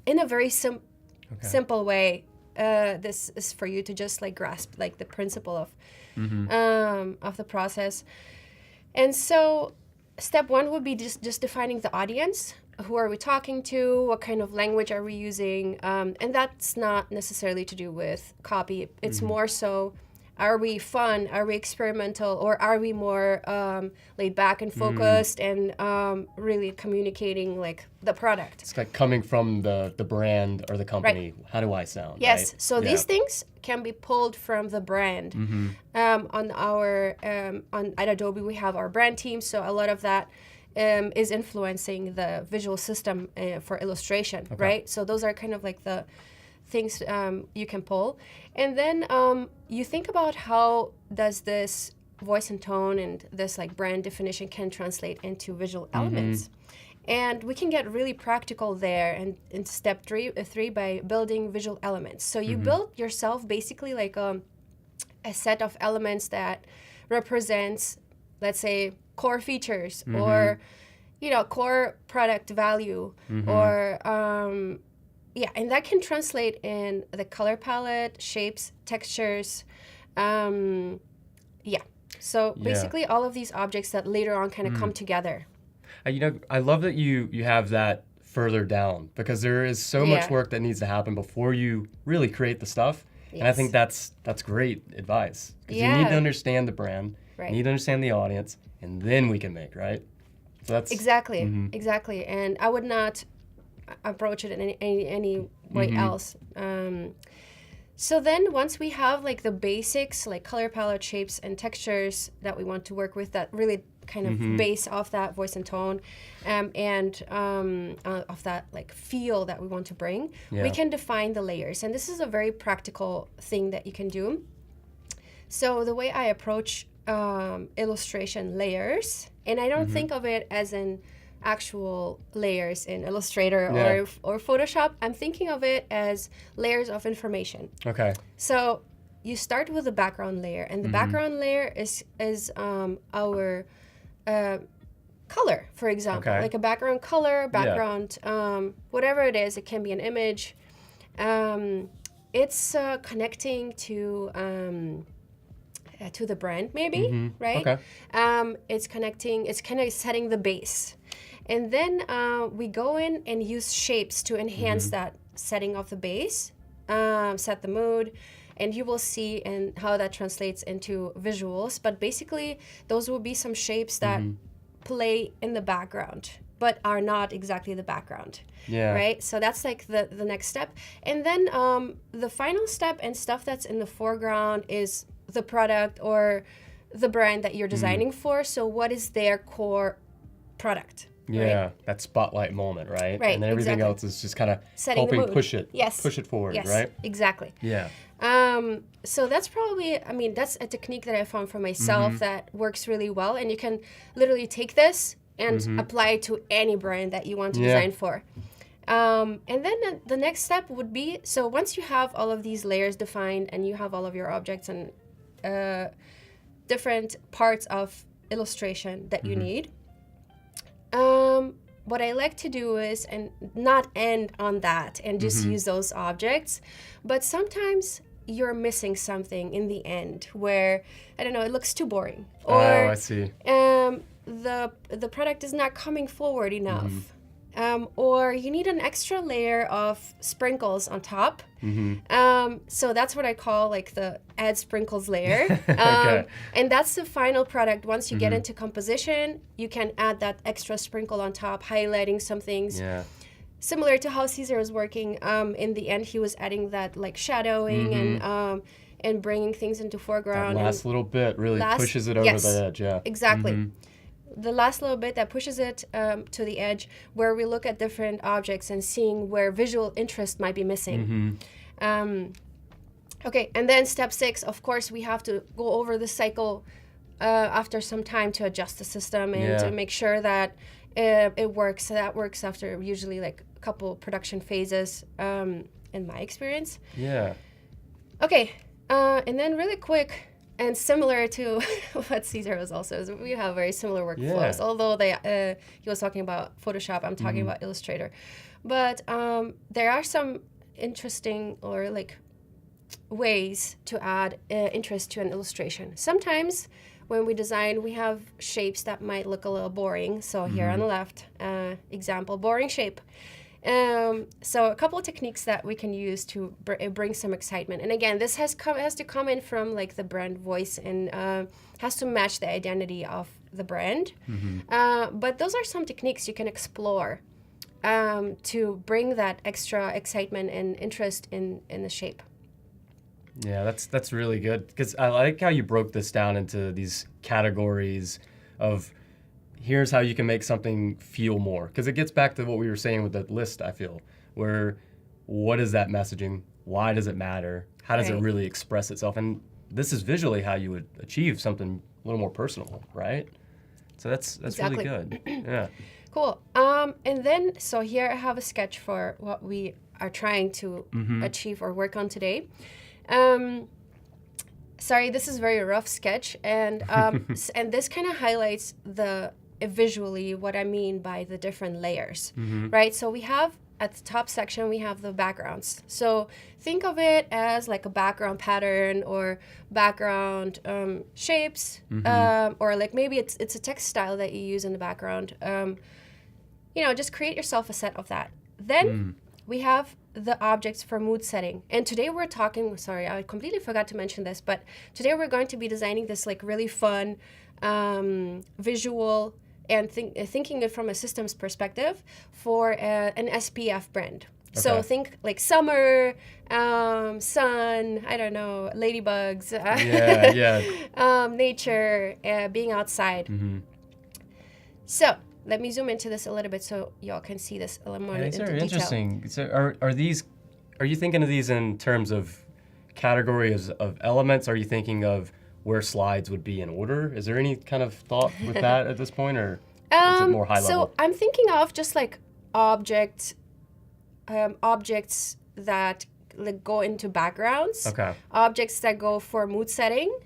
S5: in a very simple way, this is for you to just like grasp like the principle of the process. And so step one would be just defining the audience. Who are we talking to? What kind of language are we using? And that's not necessarily to do with copy. It's more so, are we fun? Are we experimental? Or are we more laid back and focused and really communicating like the product?
S2: It's like coming from the brand or the company. How do I sound?
S5: Yes.
S2: Right?
S5: So these things can be pulled from the brand. At Adobe, we have our brand team. So a lot of that is influencing the visual system for illustration, right? So those are kind of like the things you can pull. And then you think about how does this voice and tone and this like brand definition can translate into visual elements. And we can get really practical there and in step three by building visual elements. So you build yourself basically like a set of elements that represents, let's say, core features or, you know, core product value or and that can translate in the color palette, shapes, textures. So
S2: Yeah.
S5: basically all of these objects that later on kind of come together.
S2: I love that you have that further down, because there is so much
S5: Yeah.
S2: work that needs to happen before you really create the stuff. And I think that's great advice, because you need to
S5: Yeah.
S2: understand the brand,
S5: Right.
S2: you need to understand the audience, and then we can make, right? So that's
S5: Exactly, exactly. And I would not approach it in any way else. So then once we have like the basics, like color palette, shapes, and textures that we want to work with that really kind of base off that voice and tone, and of that like feel that we want to bring,
S2: Yeah.
S5: we can define the layers. And this is a very practical thing that you can do. So the way I approach illustration layers, and I don't think of it as in actual layers in Illustrator
S2: Yeah.
S5: or Photoshop. I'm thinking of it as layers of information.
S2: okay.
S5: So you start with the background layer, and the background layer is our color, for example,
S2: Okay.
S5: like a background color, background whatever it is. It can be an image. It's connecting to the brand, maybe, right?
S2: Okay.
S5: It's connecting. It's kind of setting the base, and then we go in and use shapes to enhance that setting of the base, set the mood, and you will see and how that translates into visuals. But basically, those will be some shapes that play in the background, but are not exactly the background.
S2: Yeah.
S5: Right? So that's like the next step. And then the final step and stuff that's in the foreground is the product or the brand that you're designing for. So what is their core product?
S2: Yeah,
S5: Right?
S2: that spotlight moment, right?
S5: Right,
S2: And then everything
S5: exactly.
S2: else is just kind of
S5: Setting the
S2: helping
S5: mood.
S2: push it.
S5: Yes.
S2: Push it forward,
S5: Yes,
S2: right?
S5: exactly.
S2: Yeah.
S5: So that's probably, I mean, that's a technique that I found for myself that works really well. And you can literally take this and apply it to any brand that you want to
S2: Yeah.
S5: design for. And then the next step would be, so once you have all of these layers defined and you have all of your objects and different parts of illustration that you need, what I like to do is, and not end on that and just use those objects, but sometimes you're missing something in the end where, I don't know, it looks too boring, or
S2: Oh, I see.
S5: the product is not coming forward enough, or you need an extra layer of sprinkles on top. So that's what I call like the add sprinkles layer.
S2: Okay.
S5: And that's the final product. Once you get into composition, you can add that extra sprinkle on top, highlighting some things.
S2: Yeah.
S5: Similar to how Cezar was working. In the end, he was adding that like shadowing and bringing things into
S2: That
S5: foreground.
S2: last little bit really
S5: last-
S2: pushes it over
S5: yes.
S2: the edge, yeah.
S5: Exactly. The last little bit that pushes it to the edge, where we look at different objects and seeing where visual interest might be missing. Okay, and then step 6, of course, we have to go over the cycle after some time to adjust the system and
S2: Yeah.
S5: to make sure that it works. So that works after usually like a couple production phases, in my experience.
S2: Yeah.
S5: Okay, and then really quick, and similar to what Cezar was also, is we have very similar workflows.
S2: Yeah.
S5: Although he was talking about Photoshop, I'm talking about Illustrator. But there are some interesting or like ways to add interest to an illustration. Sometimes when we design, we have shapes that might look a little boring. So here on the left, example, boring shape. So a couple of techniques that we can use to bring some excitement. And again, this has to come in from like the brand voice and has to match the identity of the brand. But those are some techniques you can explore to bring that extra excitement and interest in the shape.
S2: Yeah, that's really good, because I like how you broke this down into these categories of here's how you can make something feel more, because it gets back to what we were saying with the list, I feel, where what is that messaging? Why does it matter? How does it
S5: Right.
S2: really express itself? And this is visually how you would achieve something a little more personal, right? So that's
S5: Exactly.
S2: really good. Yeah.
S5: Cool. And then, so here I have a sketch for what we are trying to achieve or work on today. Sorry, this is a very rough sketch, and and this kind of highlights the visually what I mean by the different layers, right? So we have at the top section, we have the backgrounds. So think of it as like a background pattern or background shapes, or like maybe it's a text style that you use in the background. Just create yourself a set of that. Then we have the objects for mood setting. And today we're talking, sorry, I completely forgot to mention this, but today we're going to be designing this like really fun visual and thinking it from a systems perspective for an SPF brand. Okay. So think like summer, sun, I don't know, ladybugs, nature, being outside. So let me zoom into this a little bit so y'all can see this a little more into detail. These are
S2: interesting. So are you thinking of these in terms of categories of elements? Are you thinking of where slides would be in order? Is there any kind of thought with that at this point, or is it more high level?
S5: So I'm thinking of just like objects that like go into backgrounds. Okay. Objects that go for mood setting.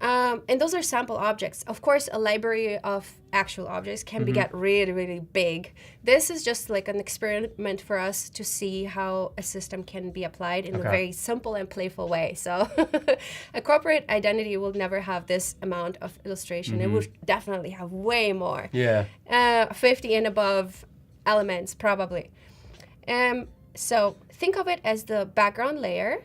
S5: And those are sample objects. Of course, a library of actual objects can get really, really big. This is just like an experiment for us to see how a system can be applied in a very simple and playful way. So a corporate identity will never have this amount of illustration. It will definitely have way more. 50 and above elements, probably. So think of it as the background layer.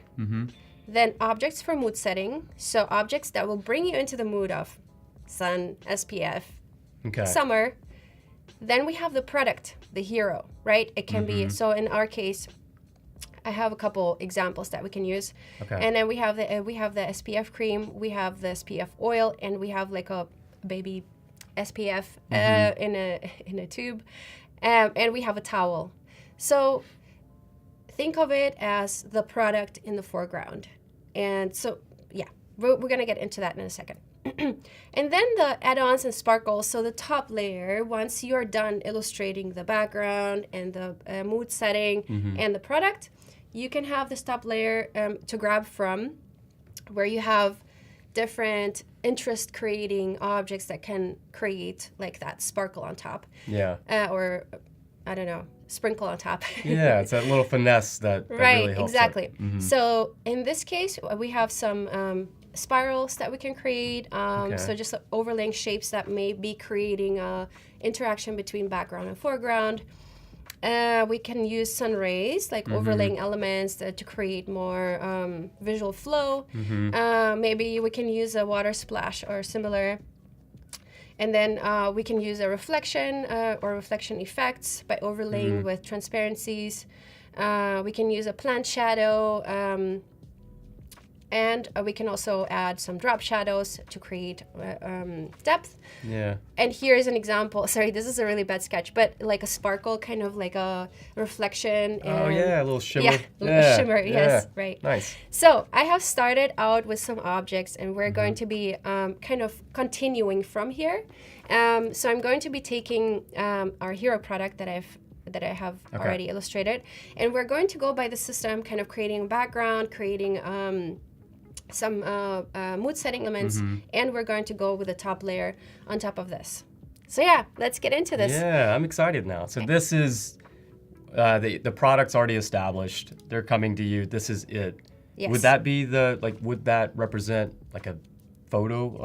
S5: Then objects for mood setting, so objects that will bring you into the mood of sun, SPF, summer. Then we have the product, the hero, right? It can be, so in our case, I have a couple examples that we can use. And then we have the SPF cream, we have the SPF oil, and we have like a baby SPF in a tube, and we have a towel. So think of it as the product in the foreground. And so, we're going to get into that in a second. And then the add-ons and sparkles. So the top layer, once you're done illustrating the background and the mood setting and the product, you can have this top layer to grab from, where you have different interest-creating objects that can create like that sparkle on top. Or, I don't know, sprinkle on top.
S2: It's that little finesse that really helps.
S5: Exactly. So in this case, we have some spirals that we can create. So just overlaying shapes that may be creating interaction between background and foreground. We can use sun rays, like overlaying elements to create more visual flow. Maybe we can use a water splash or similar. And then we can use a reflection or reflection effects by overlaying with transparencies. We can use a plant shadow. And we can also add some drop shadows to create depth. And here's an example. Sorry, this is a really bad sketch, but like a sparkle, kind of like a reflection. And
S2: a little shimmer.
S5: Shimmer, yes, right.
S2: Nice.
S5: So I have started out with some objects, and we're going to be kind of continuing from here. So I'm going to be taking our hero product that I have already illustrated, and we're going to go by the system, kind of creating a background, creating some mood setting elements, and we're going to go with the top layer on top of this. So let's get into this.
S2: I'm excited now. So this is the product's already established. They're coming to you. This is it.
S5: Yes.
S2: Would that be would that represent like a photo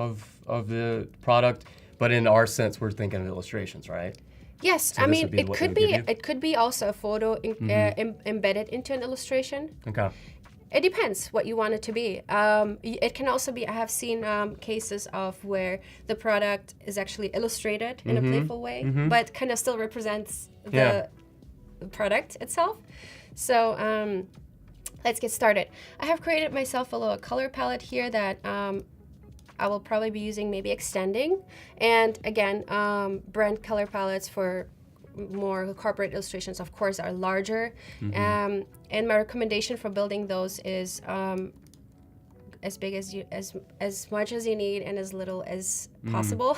S2: of the product? But in our sense, we're thinking of illustrations, right?
S5: Yes,
S2: So
S5: I
S2: this
S5: mean
S2: would be what they would give you?
S5: it could be also a photo embedded into an illustration. It depends what you want it to be. It can also be, I have seen cases of where the product is actually illustrated in a playful way, but kind of still represents the product itself. So let's get started. I have created myself a little color palette here that I will probably be using, maybe extending. And again, brand color palettes for more corporate illustrations, of course, are larger. And my recommendation for building those is as big as you, as much as you need and as little as possible.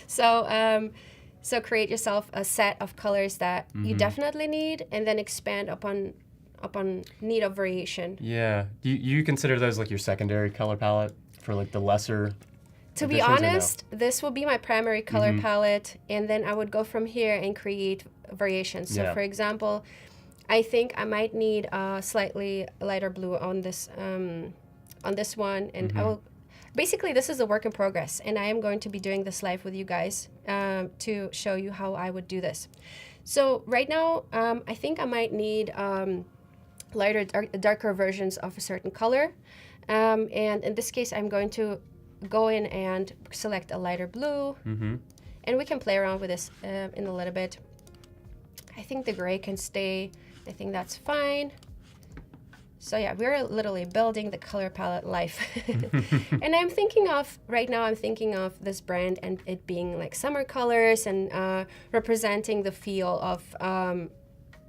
S5: So create yourself a set of colors that you definitely need, and then expand upon need of variation.
S2: You consider those like your secondary color palette for like the lesser additions
S5: To be
S2: or no?
S5: honest, this will be my primary color palette, and then I would go from here and create variations. So,
S2: Yeah.
S5: for example, I think I might need a slightly lighter blue on this one, and I will. Basically, this is a work in progress, and I am going to be doing this live with you guys to show you how I would do this. So right now, I think I might need lighter, darker versions of a certain color. And in this case, I'm going to go in and select a lighter blue. And we can play around with this in a little bit. I think the gray can stay. I think that's fine. So yeah, we're literally building the color palette life. And I'm thinking of, right now I'm thinking of this brand and it being like summer colors and representing the feel of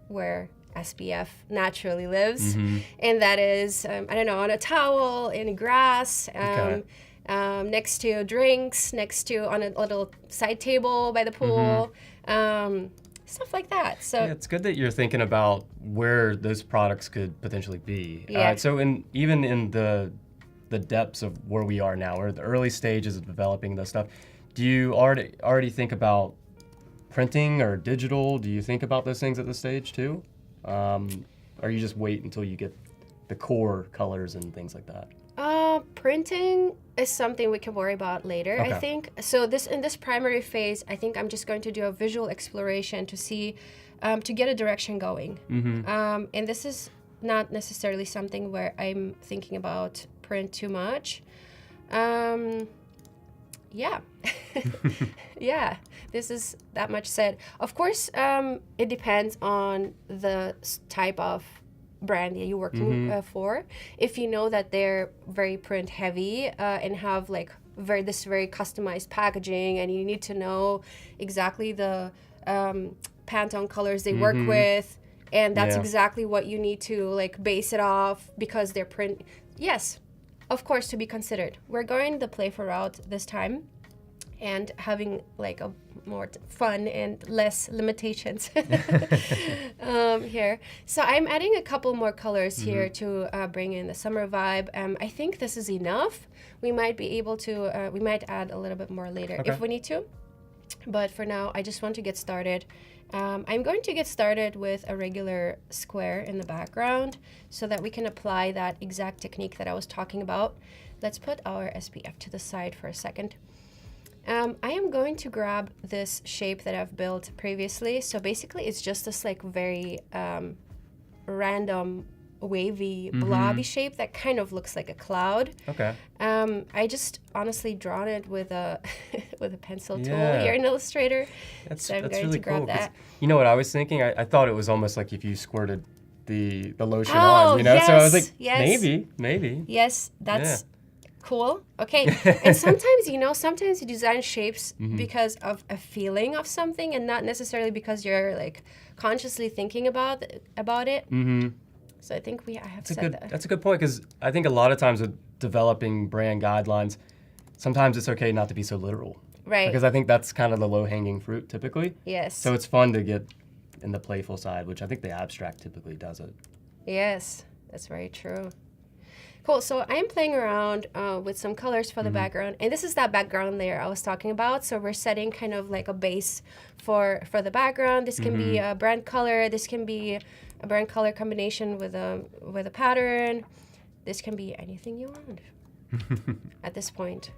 S5: where SPF naturally lives. And that is, I don't know, on a towel, in grass, next to drinks, next to on a little side table by the pool. Stuff like that. So
S2: Yeah, it's good that you're thinking about where those products could potentially be.
S5: Yeah.
S2: So even in the depths of where we are now, or the early stages of developing this stuff, do you already think about printing or digital? Do you think about those things at this stage too? Or you just wait until you get the core colors and things like that?
S5: Printing is something we can worry about later, I
S2: Okay.
S5: think. So in this primary phase, I think I'm just going to do a visual exploration to see, to get a direction going. And this is not necessarily something where I'm thinking about print too much. Yeah. Yeah, this is that much said. Of course, it depends on the type of brand that you're working for. If you know that they're very print heavy and have like very customized packaging, and you need to know exactly the Pantone colors they work with, and that's
S2: Yeah.
S5: exactly what you need to like base it off because they're print. Yes, of course, to be considered. We're going the playful route this time and having like a more fun and less limitations here. So I'm adding a couple more colors here to bring in the summer vibe. I think this is enough. We might be able to, we might add a little bit more later if we need to. But for now, I just want to get started. I'm going to get started with a regular square in the background so that we can apply that exact technique that I was talking about. Let's put our SPF to the side for a second. I am going to grab this shape that I've built previously. So basically it's just this like very random wavy blobby shape that kind of looks like a cloud.
S2: Okay.
S5: I just honestly drawn it with a with a pencil tool
S2: Yeah.
S5: here in Illustrator.
S2: That's
S5: So I'm going
S2: really
S5: to grab
S2: cool. 'Cause
S5: that.
S2: you know what I was thinking? I thought it was almost like if you squirted the lotion
S5: Oh,
S2: on, you know? So I was
S5: yes,
S2: like,
S5: yes.
S2: maybe.
S5: Yes, that's cool. Okay. And sometimes, sometimes you design shapes because of a feeling of something and not necessarily because you're like consciously thinking about it. So I think I have said that.
S2: That's a good point, because I think a lot of times with developing brand guidelines, sometimes it's okay not to be so literal.
S5: Right.
S2: Because I think that's kind of the low-hanging fruit typically.
S5: Yes.
S2: So it's fun to get in the playful side, which I think the abstract typically does it.
S5: Yes, that's very true. Cool. So I am playing around with some colors for the background, and this is that background layer I was talking about. So we're setting kind of like a base for the background. This can be a brand color. This can be a brand color combination with a pattern. This can be anything you want at this point.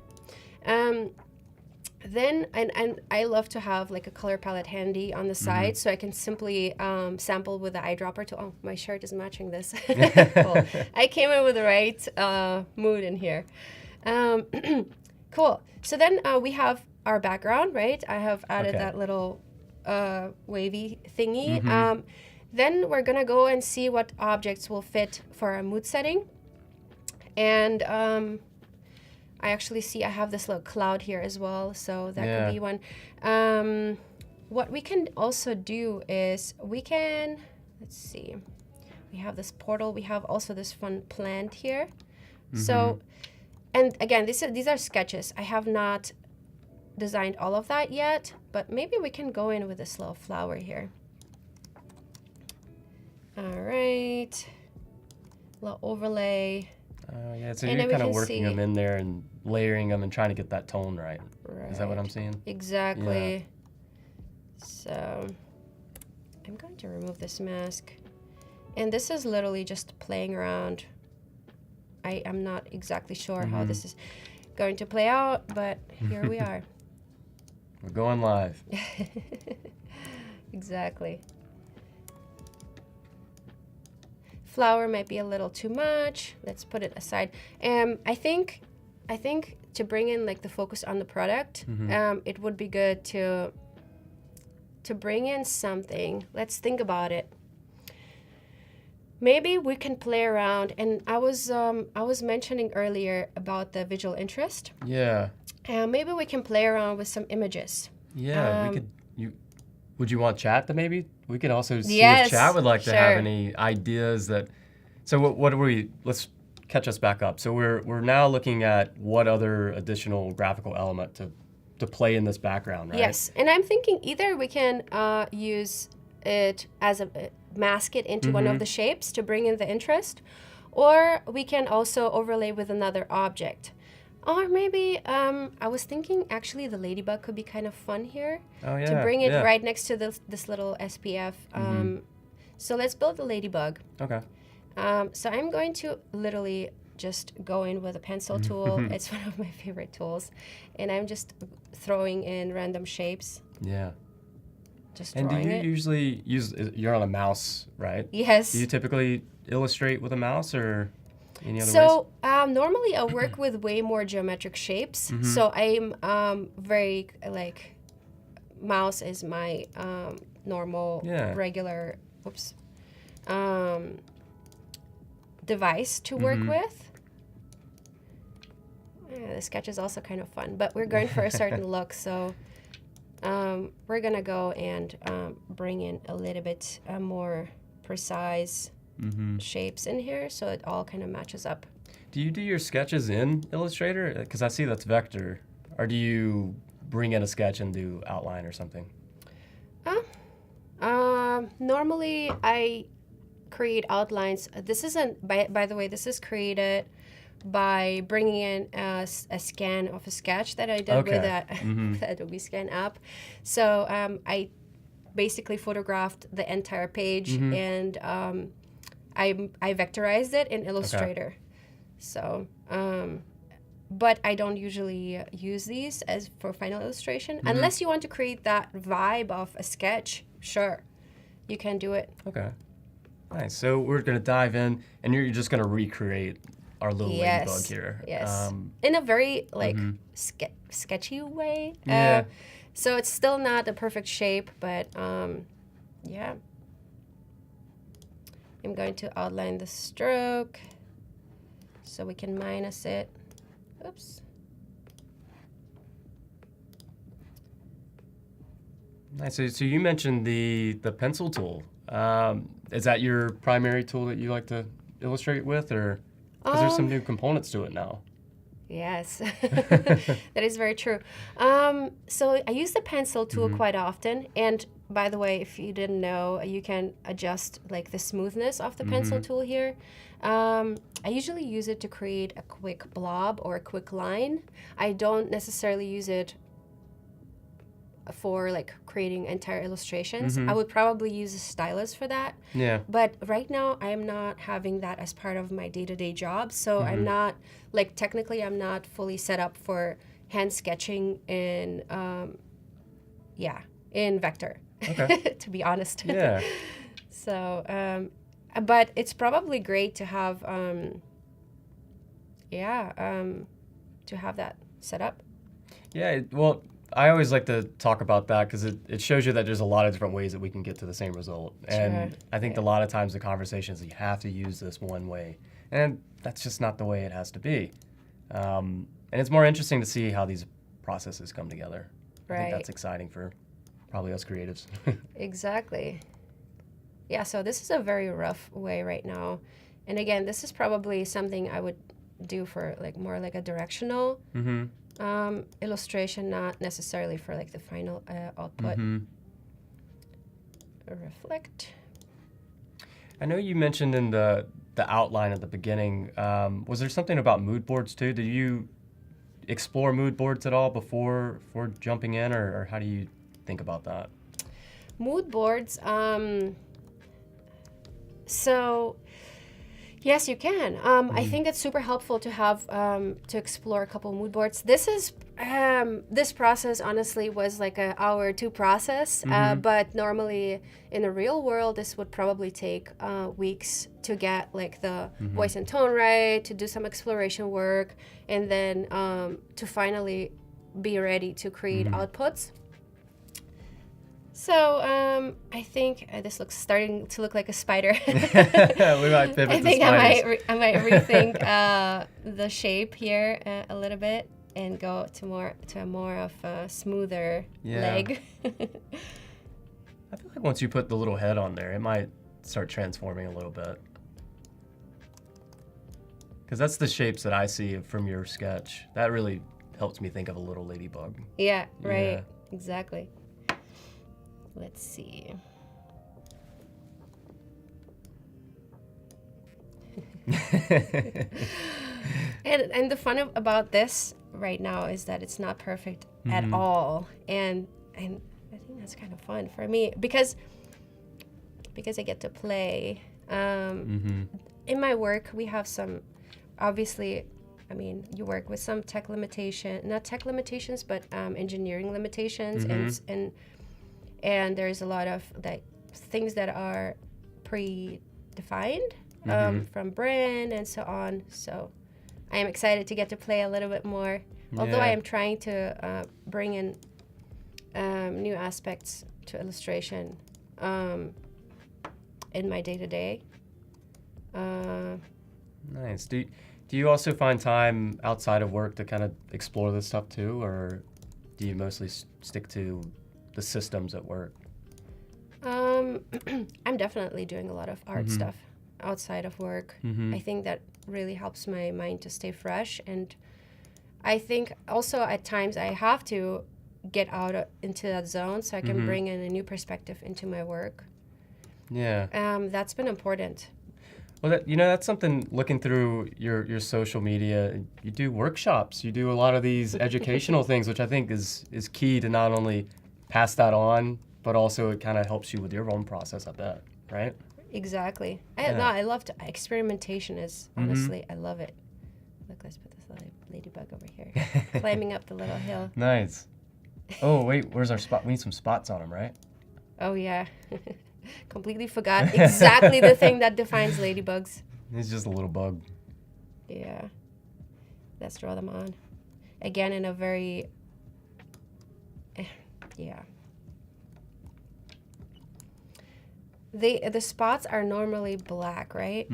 S5: Then and I love to have like a color palette handy on the side, so I can simply sample with the eyedropper to. Oh, my shirt is matching this. Cool. I came in with the right mood in here. Cool. So then we have our background, right? I have added that little wavy thingy. Then we're gonna go and see what objects will fit for our mood setting, and I actually see I have this little cloud here as well, so that could be one. What we can also do is let's see, we have this portal, we have also this fun plant here. So, and again, these are sketches. I have not designed all of that yet, but maybe we can go in with this little flower here. All right, little overlay.
S2: Yeah, so
S5: And
S2: you're
S5: then we
S2: kind of
S5: can
S2: working
S5: see-
S2: them in there and layering them and trying to get that tone right. Is that what I'm
S5: Right.
S2: seeing?
S5: Exactly. So I'm going to remove this mask. And this is literally just playing around. I am not exactly sure how this is going to play out, but here we are.
S2: We're going live.
S5: Exactly. Flower might be a little too much. Let's put it aside. I think to bring in like the focus on the product, it would be good to bring in something. Let's think about it. Maybe we can play around, and I was mentioning earlier about the visual interest.
S2: Yeah.
S5: Maybe we can play around with some images.
S2: Yeah, we could. Would you want chat to maybe? We could also see
S5: Yes,
S2: if chat would like to have
S5: sure.
S2: any ideas that. So what are we? Let's catch us back up. So we're now looking at what other additional graphical element to play in this background, right?
S5: Yes, and I'm thinking either we can use it as a mask it into one of the shapes to bring in the interest, or we can also overlay with another object. Or maybe I was thinking actually the ladybug could be kind of fun here
S2: Oh yeah.
S5: to bring it
S2: yeah.
S5: right next to this little SPF. So let's build the ladybug.
S2: Okay.
S5: So I'm going to literally just go in with a pencil tool. It's one of my favorite tools, and I'm just throwing in random shapes.
S2: Yeah.
S5: Just
S2: And do
S5: drawing
S2: you
S5: it.
S2: usually use? You're on a mouse, right?
S5: Yes.
S2: Do you typically illustrate with a mouse or any other ways?
S5: So normally I work with way more geometric shapes. So I'm very like mouse is my normal
S2: Yeah.
S5: regular device to work with. Yeah, the sketch is also kind of fun, but we're going for a certain look, so we're gonna go and bring in a little bit more precise shapes in here, so it all kind of matches up.
S2: Do you do your sketches in Illustrator? Because I see that's vector. Or do you bring in a sketch and do outline or something?
S5: Normally I create outlines. This isn't, by the way, this is created by bringing in a scan of a sketch that I did with the Adobe Scan app. So I basically photographed the entire page and I vectorized it in Illustrator. So, but I don't usually use these as for final illustration. Unless you want to create that vibe of a sketch, sure, you can do it.
S2: Okay. Nice. So we're going to dive in, and you're just going to recreate our little ladybug here.
S5: Yes. In a very like sketchy way.
S2: Yeah.
S5: So it's still not a perfect shape, but yeah. I'm going to outline the stroke so we can minus it. Oops.
S2: Nice. So you mentioned the pencil tool. Is that your primary tool that you like to illustrate with, or because there's some new components to it now?
S5: Yes, that is very true. So I use the pencil tool quite often, and by the way, if you didn't know, you can adjust like the smoothness of the pencil tool here. I usually use it to create a quick blob or a quick line. I don't necessarily use it for like creating entire illustrations. I would probably use a stylus for that.
S2: Yeah.
S5: But right now I'm not having that as part of my day-to-day job, so I'm not like technically I'm not fully set up for hand sketching in in vector.
S2: Okay.
S5: To be honest.
S2: Yeah.
S5: So but it's probably great to have to have that set up.
S2: Yeah. Well, I always like to talk about that because it shows you that there's a lot of different ways that we can get to the same result. And
S5: Sure.
S2: I think a lot of times the conversations you have to use this one way, and that's just not the way it has to be. And it's more interesting to see how these processes come together. I think
S5: Right.
S2: that's exciting for probably us creatives.
S5: Exactly. Yeah, so this is a very rough way right now. And again, this is probably something I would do for like more like a directional illustration, not necessarily for like the final output. Reflect.
S2: I know you mentioned in the the outline at the beginning. Was there something about mood boards too? Did you explore mood boards at all before jumping in, or how do you think about that?
S5: Mood boards. So, yes, you can. I think it's super helpful to have to explore a couple mood boards. This process honestly was like a hour or two process, but normally in the real world, this would probably take weeks to get like the voice and tone right, to do some exploration work, and then to finally be ready to create outputs. So I think this looks starting to look like a spider.
S2: We might pivot
S5: I
S2: to
S5: think
S2: spiders.
S5: I might rethink the shape here a little bit and go to a more of a smoother leg.
S2: I feel like once you put the little head on there, it might start transforming a little bit. Because that's the shapes that I see from your sketch. That really helps me think of a little ladybug.
S5: Yeah, right.
S2: Yeah.
S5: Exactly. Let's see. And the fun about this right now is that it's not perfect at all, and I think that's kind of fun for me because I get to play. In my work, we have some, obviously, I mean, you work with some not tech limitations, but engineering limitations, and there's a lot of like things that are predefined from brand and so on. So I am excited to get to play a little bit more. Although I am trying to bring in new aspects to illustration in my day-to-day.
S2: Nice. Do you also find time outside of work to kind of explore this stuff too, or do you mostly stick to the systems at work?
S5: I'm definitely doing a lot of art stuff outside of work. I think that really helps my mind to stay fresh, and I think also at times I have to get out into that zone so I can bring in a new perspective into my work.
S2: Yeah.
S5: That's been important.
S2: Well, that's something, looking through your social media, you do workshops, you do a lot of these educational things, which I think is key to not only pass that on, but also it kind of helps you with your own process, I bet, right?
S5: Exactly.
S2: Yeah.
S5: I love experimentation is, honestly, I love it. Look, let's put this little ladybug over here, climbing up the little hill.
S2: Nice. Oh, wait, where's our spot? We need some spots on him, right?
S5: Oh, yeah. Completely forgot exactly the thing that defines ladybugs.
S2: He's just a little bug.
S5: Yeah. Let's draw them on. Again, in a very... yeah. The spots are normally black, right?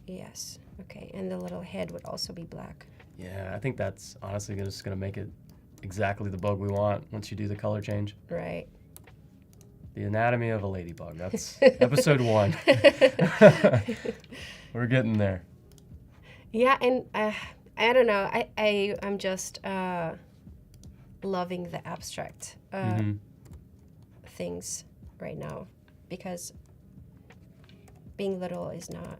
S5: Yes. Okay, and the little head would also be black.
S2: Yeah, I think that's honestly just going to make it exactly the bug we want once you do the color change.
S5: Right.
S2: The anatomy of a ladybug. That's episode 1. We're getting there.
S5: Yeah, and I don't know. I'm just loving the abstract things right now, because being little is not...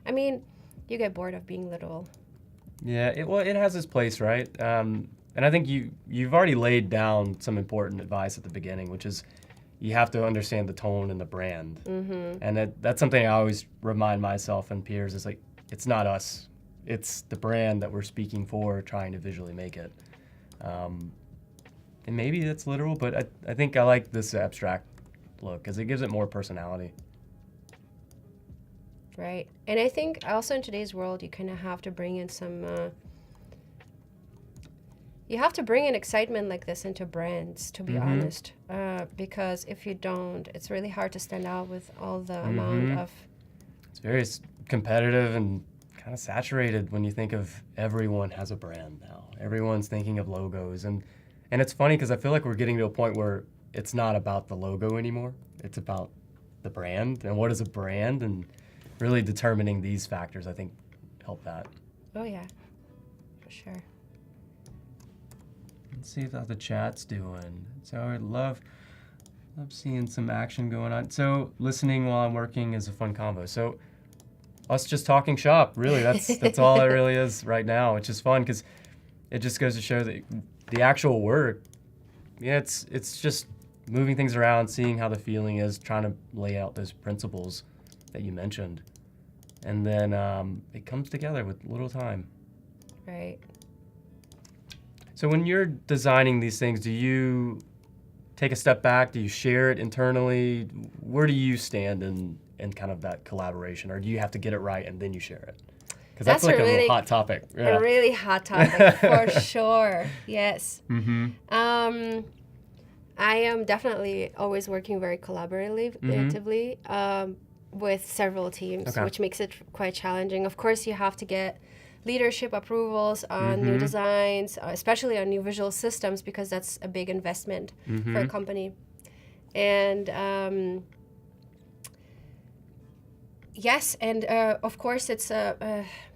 S5: I mean, you get bored of being little.
S2: Yeah, it has its place, right? And I think you've already laid down some important advice at the beginning, which is you have to understand the tone and the brand. And that's something I always remind myself and peers is like, it's not us. It's the brand that we're speaking for, trying to visually make it. And maybe that's literal, but I think I like this abstract look because it gives it more personality.
S5: Right. And I think also in today's world, you kind of have to bring in some... you have to bring in excitement like this into brands, to be honest. Because if you don't, it's really hard to stand out with all the amount of...
S2: It's very competitive and kind of saturated when you think of everyone has a brand now. Everyone's thinking of logos. And it's funny because I feel like we're getting to a point where it's not about the logo anymore. It's about the brand and what is a brand, and really determining these factors, I think, help that.
S5: Oh, yeah, for sure.
S2: Let's see how the chat's doing. So I love seeing some action going on. So listening while I'm working is a fun combo. So us just talking shop. Really, that's all it really is right now, which is fun because it just goes to show that the actual work, yeah, it's just moving things around, seeing how the feeling is, trying to lay out those principles that you mentioned, and then it comes together with little time.
S5: Right.
S2: So when you're designing these things, do you take a step back? Do you share it internally? Where do you stand in kind of that collaboration, or do you have to get it right and then you share it? Because that's like a real hot topic. Yeah.
S5: A really hot topic for sure. Yes.
S2: Mm-hmm.
S5: I am definitely always working very collaboratively with several teams, which makes it quite challenging. Of course, you have to get leadership approvals on new designs, especially on new visual systems, because that's a big investment for a company. And yes, and of course, it's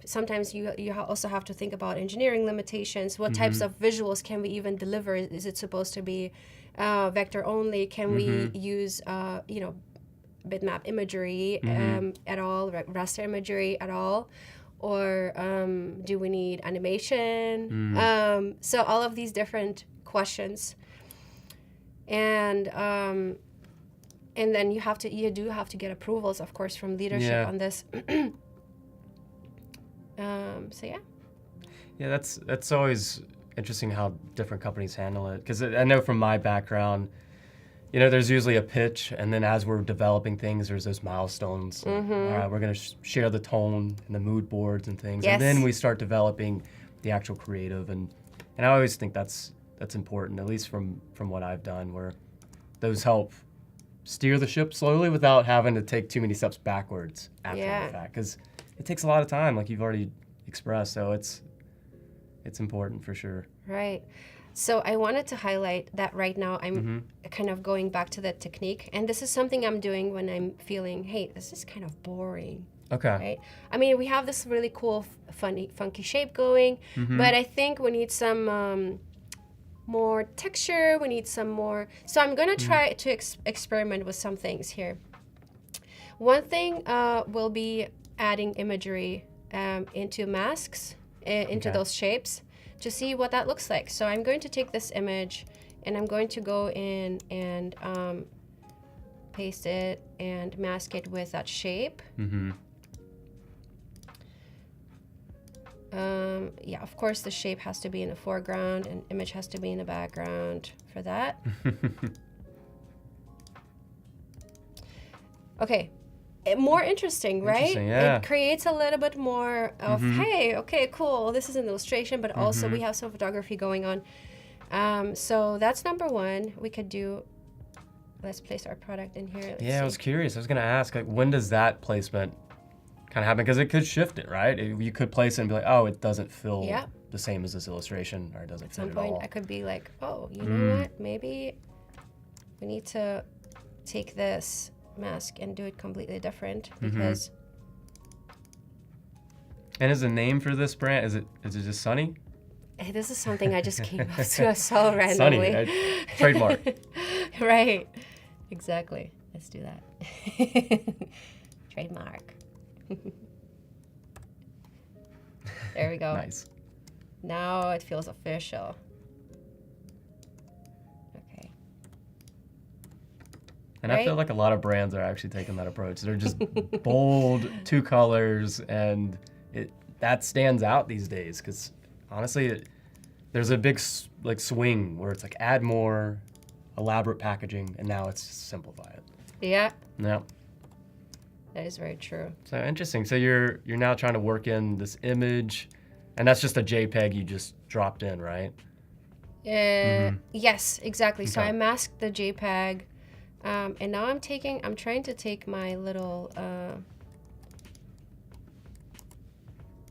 S5: sometimes you also have to think about engineering limitations. What types of visuals can we even deliver? Is it supposed to be vector only? Can we use bitmap imagery at all, raster imagery at all? Or do we need animation? So all of these different questions, and then you do have to get approvals, of course, from leadership on this. So yeah.
S2: Yeah, that's always interesting how different companies handle it, because I know from my background, there's usually a pitch, and then as we're developing things, there's those milestones. All right, we're going to share the tone and the mood boards and things, and then we start developing the actual creative. And I always think that's important, at least from what I've done, where those help steer the ship slowly without having to take too many steps backwards after the fact, because it takes a lot of time, like you've already expressed. So it's important for sure.
S5: Right. So I wanted to highlight that right now I'm kind of going back to that technique. And this is something I'm doing when I'm feeling, hey, this is kind of boring.
S2: Okay.
S5: Right? I mean, we have this really cool, funky shape going, but I think we need some more texture. We need some more. So I'm going to try to experiment with some things here. One thing will be adding imagery into masks, into those shapes, to see what that looks like. So I'm going to take this image and I'm going to go in and paste it and mask it with that shape. Yeah, of course the shape has to be in the foreground and image has to be in the background for that. Okay. More interesting, right?
S2: Yeah.
S5: It creates a little bit more of, hey, okay, cool, this is an illustration, but also we have some photography going on. So that's number one. We could do, let's place our product in here. Let's see.
S2: I was curious. I was going to ask, like, when does that placement kind of happen? Because it could shift it, right? You could place it and be like, oh, it doesn't feel the same as this illustration, or it doesn't fit at all. At some point,
S5: I could be like, oh, you know what? Maybe we need to take this mask and do it completely different, because
S2: And is the name for this brand, is it just Sunny?
S5: Hey, this is something I just came up to so randomly.
S2: Sunny, right? Trademark.
S5: Right, exactly. Let's do that. Trademark. There we go.
S2: Nice.
S5: Now it feels official.
S2: And I feel like a lot of brands are actually taking that approach. They're just bold, two colors, and that stands out these days, because honestly, there's a big swing where it's like add more elaborate packaging, and now it's just simplify it.
S5: Yeah.
S2: Yeah.
S5: That is very true.
S2: So interesting. So you're now trying to work in this image, and that's just a JPEG you just dropped in, right?
S5: Yes, exactly.
S2: Okay.
S5: So I masked the JPEG. And now I'm trying to take my little, all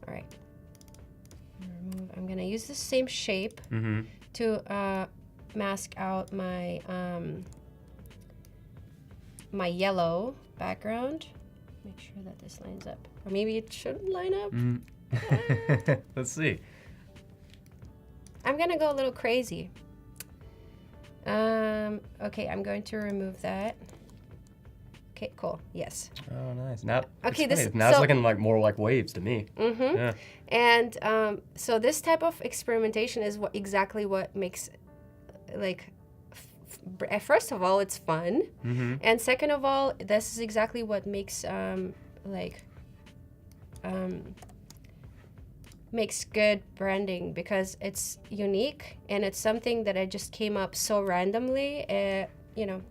S5: right. I'm gonna use the same shape to mask out my, my yellow background. Make sure that this lines up. Or maybe it shouldn't line up.
S2: Let's see.
S5: I'm gonna go a little crazy. Okay, I'm going to remove that. Okay, cool. Yes.
S2: Oh, nice. Now,
S5: Okay,
S2: it's
S5: this-
S2: funny. Now it's
S5: so-
S2: looking like more like waves to me.
S5: Mm-hmm.
S2: Yeah.
S5: And so this type of experimentation is exactly what makes, like, first of all, it's fun.
S2: Mm-hmm.
S5: And second of all, this is exactly what makes, makes good branding, because it's unique and it's something that I just came up so randomly, you know.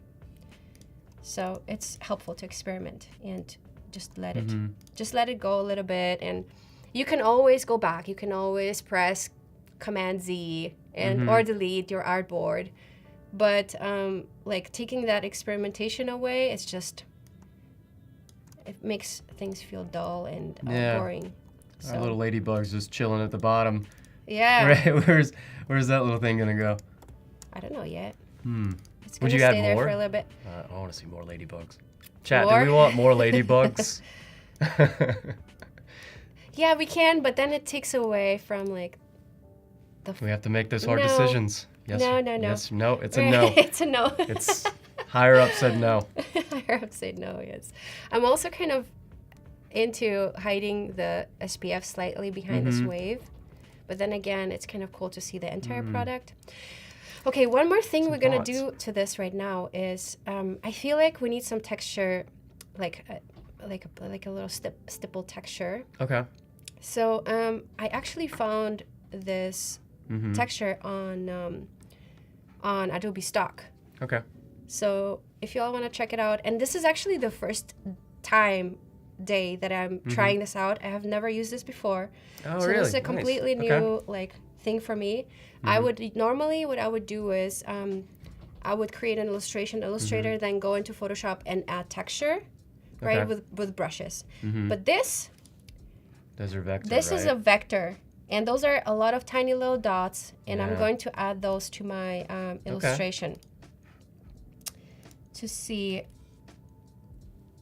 S5: So it's helpful to experiment and just let it go a little bit, and you can always go back. You can always press Command Z and or delete your artboard. But like taking that experimentation away, it makes things feel dull and boring.
S2: Our
S5: So
S2: little ladybug's just chilling at the bottom.
S5: yeah,
S2: Right? Where's that little thing gonna go?
S5: I don't know yet. It's
S2: Would
S5: gonna
S2: you add
S5: stay there
S2: more?
S5: for a little bit.
S2: I want to see more ladybugs. Chat,
S5: More?
S2: do we want more ladybugs?
S5: Yeah, we can, but then it takes away from like the.
S2: We have to make those hard
S5: No.
S2: decisions. Yes.
S5: No.
S2: Yes. No. It's a no.
S5: It's a no.
S2: It's higher up said no.
S5: Higher up say no. Yes, I'm also kind of into hiding the SPF slightly behind this wave, but then again, it's kind of cool to see the entire product. Okay, one more thing we're gonna
S2: thoughts.
S5: do to this right now is I feel like we need some texture, like a little stipple texture.
S2: Okay.
S5: So I actually found this texture on Adobe Stock.
S2: Okay.
S5: So if you all want to check it out, and this is actually the first day that I'm trying this out. I have never used this before.
S2: Oh,
S5: So
S2: really?
S5: this is a
S2: Nice.
S5: completely
S2: Okay.
S5: new like thing for me. I would normally what I would do is I would create an illustrator, then go into Photoshop and add texture, right,
S2: Okay.
S5: with brushes. But this
S2: Those are vector,
S5: is
S2: right?
S5: a vector, and those are a lot of tiny little dots, and I'm
S2: Yeah.
S5: going to add those to my illustration to see.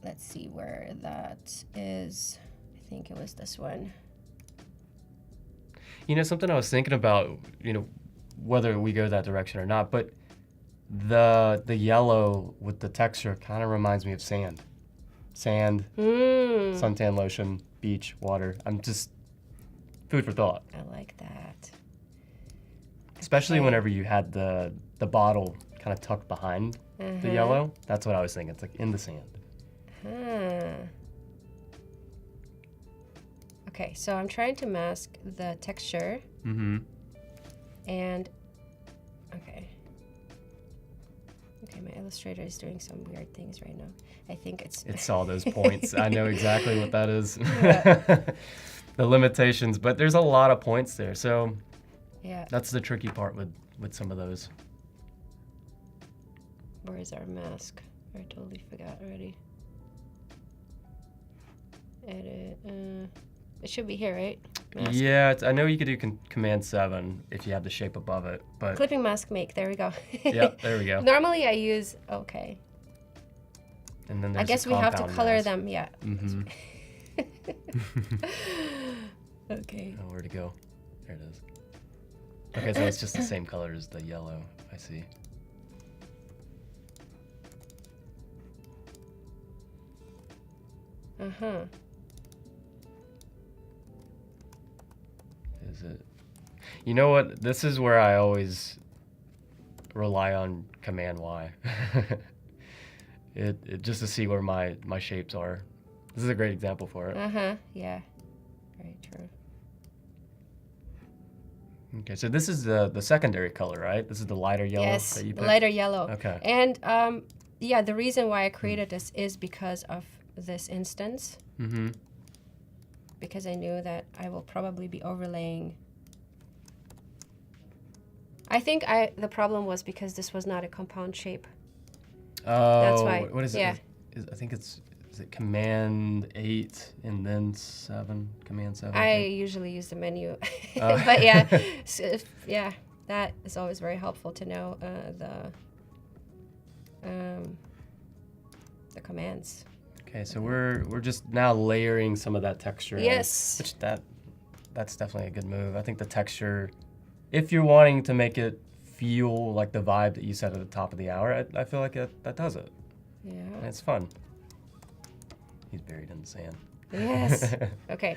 S5: Let's see where that is. I think it was this one.
S2: You know, something I was thinking about, you know, whether we go that direction or not, but the yellow with the texture kind of reminds me of sand. Sand, suntan lotion, beach, water. I'm just food for thought.
S5: I like that.
S2: Especially
S5: Okay.
S2: whenever you had the bottle kind of tucked behind the yellow. That's what I was thinking. It's like in the sand.
S5: Okay, so I'm trying to mask the texture,
S2: Mm-hmm.
S5: and okay, my Illustrator is doing some weird things right now. I think
S2: It's all those points. I know exactly what that is. The limitations, but there's a lot of points there. So
S5: yeah.
S2: that's the tricky part with some of those.
S5: Where is our mask? I totally forgot already. Edit. It should be here, right? Mask.
S2: Yeah, I know you could do Command 7 if you have the shape above it, but
S5: Clipping mask make. There we go.
S2: yep, there we go.
S5: Normally I use okay.
S2: And then
S5: I
S2: there's
S5: guess
S2: the
S5: we have to
S2: compound
S5: color
S2: mask.
S5: them. Yeah.
S2: Mm-hmm.
S5: Okay.
S2: Oh, where'd it go? There it is. Okay, so it's just the same color as the yellow. I see.
S5: Uh-huh.
S2: Is it? You know what? This is where I always rely on Command Y. it just to see where my shapes are. This is a great example for it.
S5: Uh-huh. Yeah. Very true.
S2: Okay, so this is the secondary color, right? This is the lighter yellow
S5: Yes,
S2: that you
S5: the
S2: picked?
S5: lighter yellow.
S2: Okay.
S5: And yeah, the reason why I created this is because of this instance.
S2: Mm-hmm.
S5: Because I knew that I will probably be overlaying. I think the problem was because this was not a compound shape.
S2: Oh,
S5: That's why.
S2: What is
S5: Yeah.
S2: it? I think is it Command 8 and then 7? Command 7.
S5: I
S2: think.
S5: usually use the menu,
S2: Oh.
S5: but yeah, yeah, that is always very helpful to know the commands.
S2: Okay, so we're just now layering some of that texture. in,
S5: Yes.
S2: which that's definitely a good move. I think the texture, if you're wanting to make it feel like the vibe that you said at the top of the hour, I feel like that does it.
S5: Yeah.
S2: And it's fun. He's buried in the sand.
S5: Yes. Okay.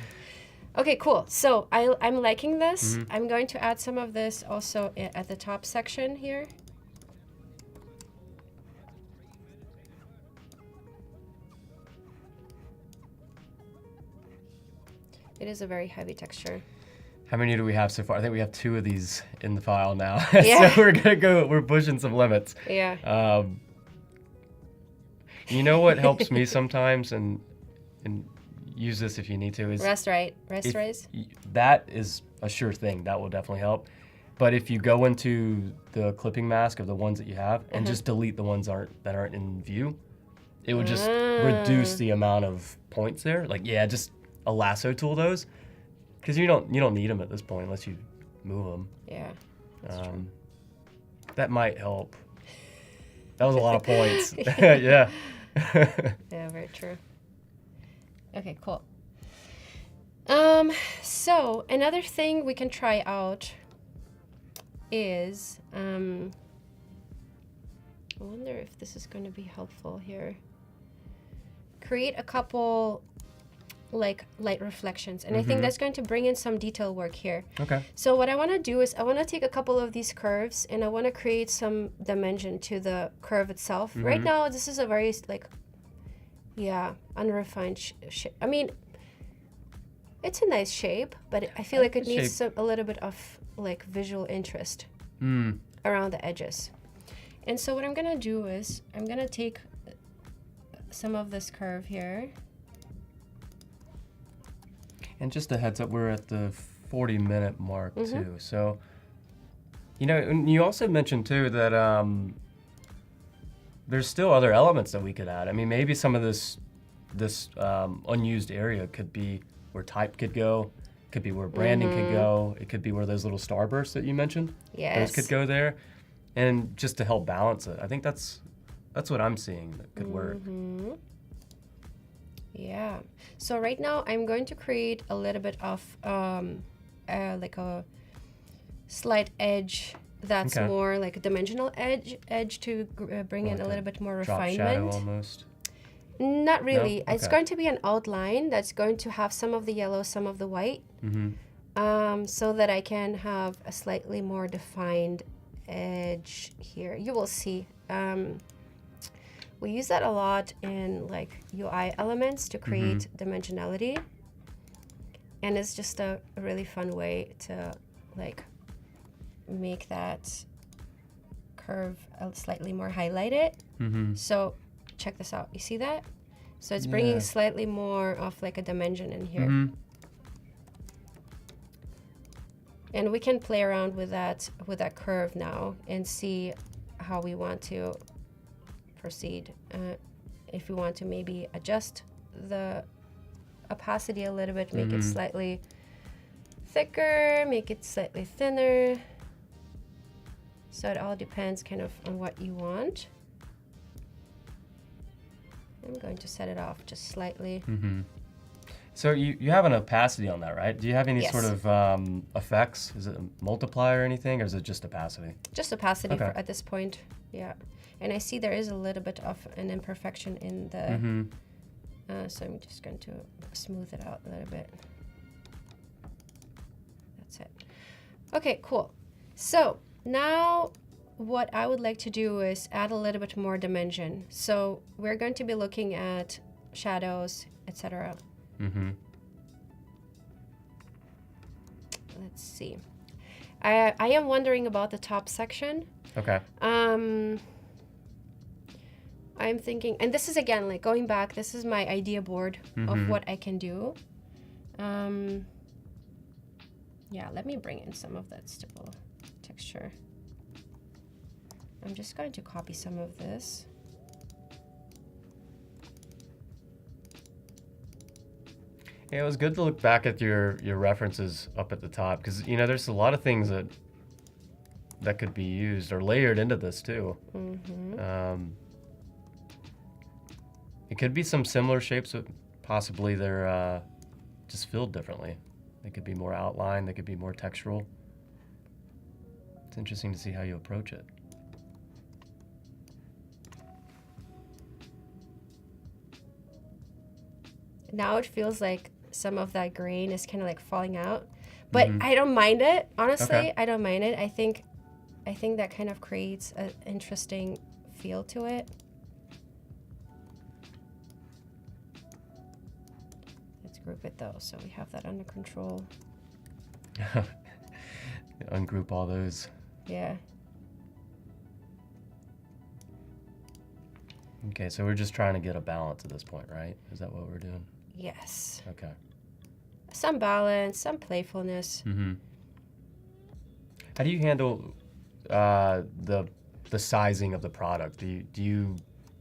S5: Okay, cool. So I'm liking this. I'm going to add some of this also at the top section here. It is a very heavy texture.
S2: How many do we have so far? I think we have 2 of these in the file now.
S5: Yeah.
S2: So we're pushing some limits.
S5: Yeah.
S2: You know what helps me sometimes, and use this if you need to, is
S5: Rest raise.
S2: that is a sure thing. That will definitely help. But if you go into the clipping mask of the ones that you have and just delete the ones that aren't in view, it would just reduce the amount of points there. Like, yeah, just a lasso tool those, because you don't need them at this point unless you move them.
S5: Yeah.
S2: That might help. That was a lot of points. Yeah.
S5: Yeah, very true. Okay, cool. So another thing we can try out is, I wonder if this is going to be helpful here. Create a couple like light reflections, and I think that's going to bring in some detail work here.
S2: Okay.
S5: So what I want to do is I want to take a couple of these curves and I want to create some dimension to the curve itself. Right now, this is a very unrefined shape. I mean, it's a nice shape, but I feel like it needs a little bit of like visual interest around the edges. And so what I'm gonna do is I'm gonna take some of this curve here.
S2: And just a heads up, we're at the 40-minute mark too. So, and you also mentioned too that there's still other elements that we could add. I mean, maybe some of this unused area could be where type could go, could be where branding could go, it could be where those little starbursts that you mentioned, those could go there, and just to help balance it. I think that's what I'm seeing that could work.
S5: Yeah. So right now I'm going to create a little bit of like a slight edge that's more like a dimensional edge to bring in a little bit more
S2: Drop
S5: refinement.
S2: shadow almost.
S5: Not really.
S2: No?
S5: It's
S2: Okay.
S5: going to be an outline that's going to have some of the yellow, some of the white, so that I can have a slightly more defined edge here. You will see. We use that a lot in like UI elements to create dimensionality, and it's just a really fun way to like make that curve slightly more highlighted. So check this out. You see that? So it's bringing slightly more of like a dimension in here. And we can play around with that curve now and see how we want to proceed. If we want to maybe adjust the opacity a little bit, make it slightly thicker, make it slightly thinner. So it all depends kind of on what you want. I'm going to set it off just slightly.
S2: So you have an opacity on that, right? Do you have any
S5: Yes.
S2: sort of effects? Is it a multiplier or anything, or is it just opacity?
S5: Just opacity
S2: Okay.
S5: at this point, yeah. And I see there is a little bit of an imperfection in the, so I'm just going to smooth it out a little bit. That's it. Okay, cool. So now what I would like to do is add a little bit more dimension. So we're going to be looking at shadows, etc. Let's see. I am wondering about the top section.
S2: Okay.
S5: I'm thinking, and this is again like going back, this is my idea board of what I can do. Yeah, let me bring in some of that stipple texture. I'm just going to copy some of this.
S2: Yeah, it was good to look back at your references up at the top, because there's a lot of things that could be used or layered into this too. It could be some similar shapes, but possibly they're just filled differently. They could be more outlined, they could be more textural. It's interesting to see how you approach it.
S5: now it feels like some of that grain is kind of like falling out. But I don't mind it. Honestly,
S2: Okay.
S5: I don't mind it. I think that kind of creates an interesting feel to it. Let's group it though, so we have that under control.
S2: Ungroup all those.
S5: Yeah.
S2: Okay, so we're just trying to get a balance at this point, right? Is that what we're doing?
S5: Yes.
S2: Okay.
S5: Some balance, some playfulness.
S2: Mm-hmm. How do you handle the sizing of the product? Do you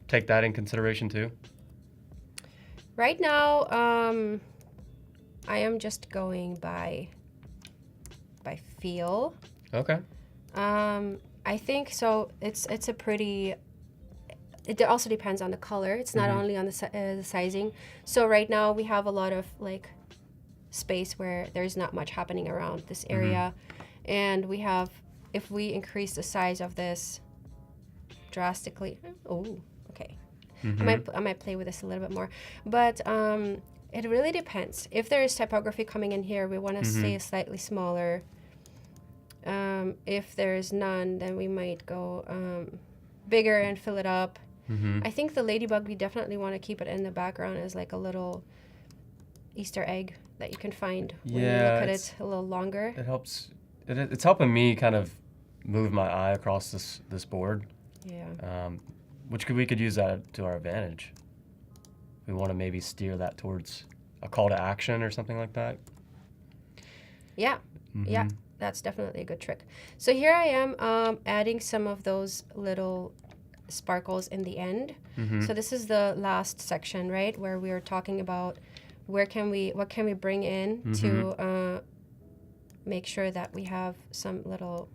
S2: take that in consideration too?
S5: Right now, I am just going by feel.
S2: Okay.
S5: I think so. It's a pretty. It also depends on the color. It's not only on the sizing. So right now we have a lot of like space where there's not much happening around this area, and we have, if we increase the size of this drastically. Oh, okay. I might play with this a little bit more, but it really depends. If there is typography coming in here, we want to stay slightly smaller. If there's none, then we might go bigger and fill it up. I think the ladybug, we definitely want to keep it in the background as like a little Easter egg that you can find when you look at it a little longer.
S2: It helps. It's helping me kind of move my eye across this board.
S5: Yeah.
S2: Which we could use that to our advantage. We want to maybe steer that towards a call to action or something like that.
S5: Yeah. Yeah. That's definitely a good trick. So here I am adding some of those little sparkles in the end. So this is the last section, right, where we are talking about what can we bring in to make sure that we have some little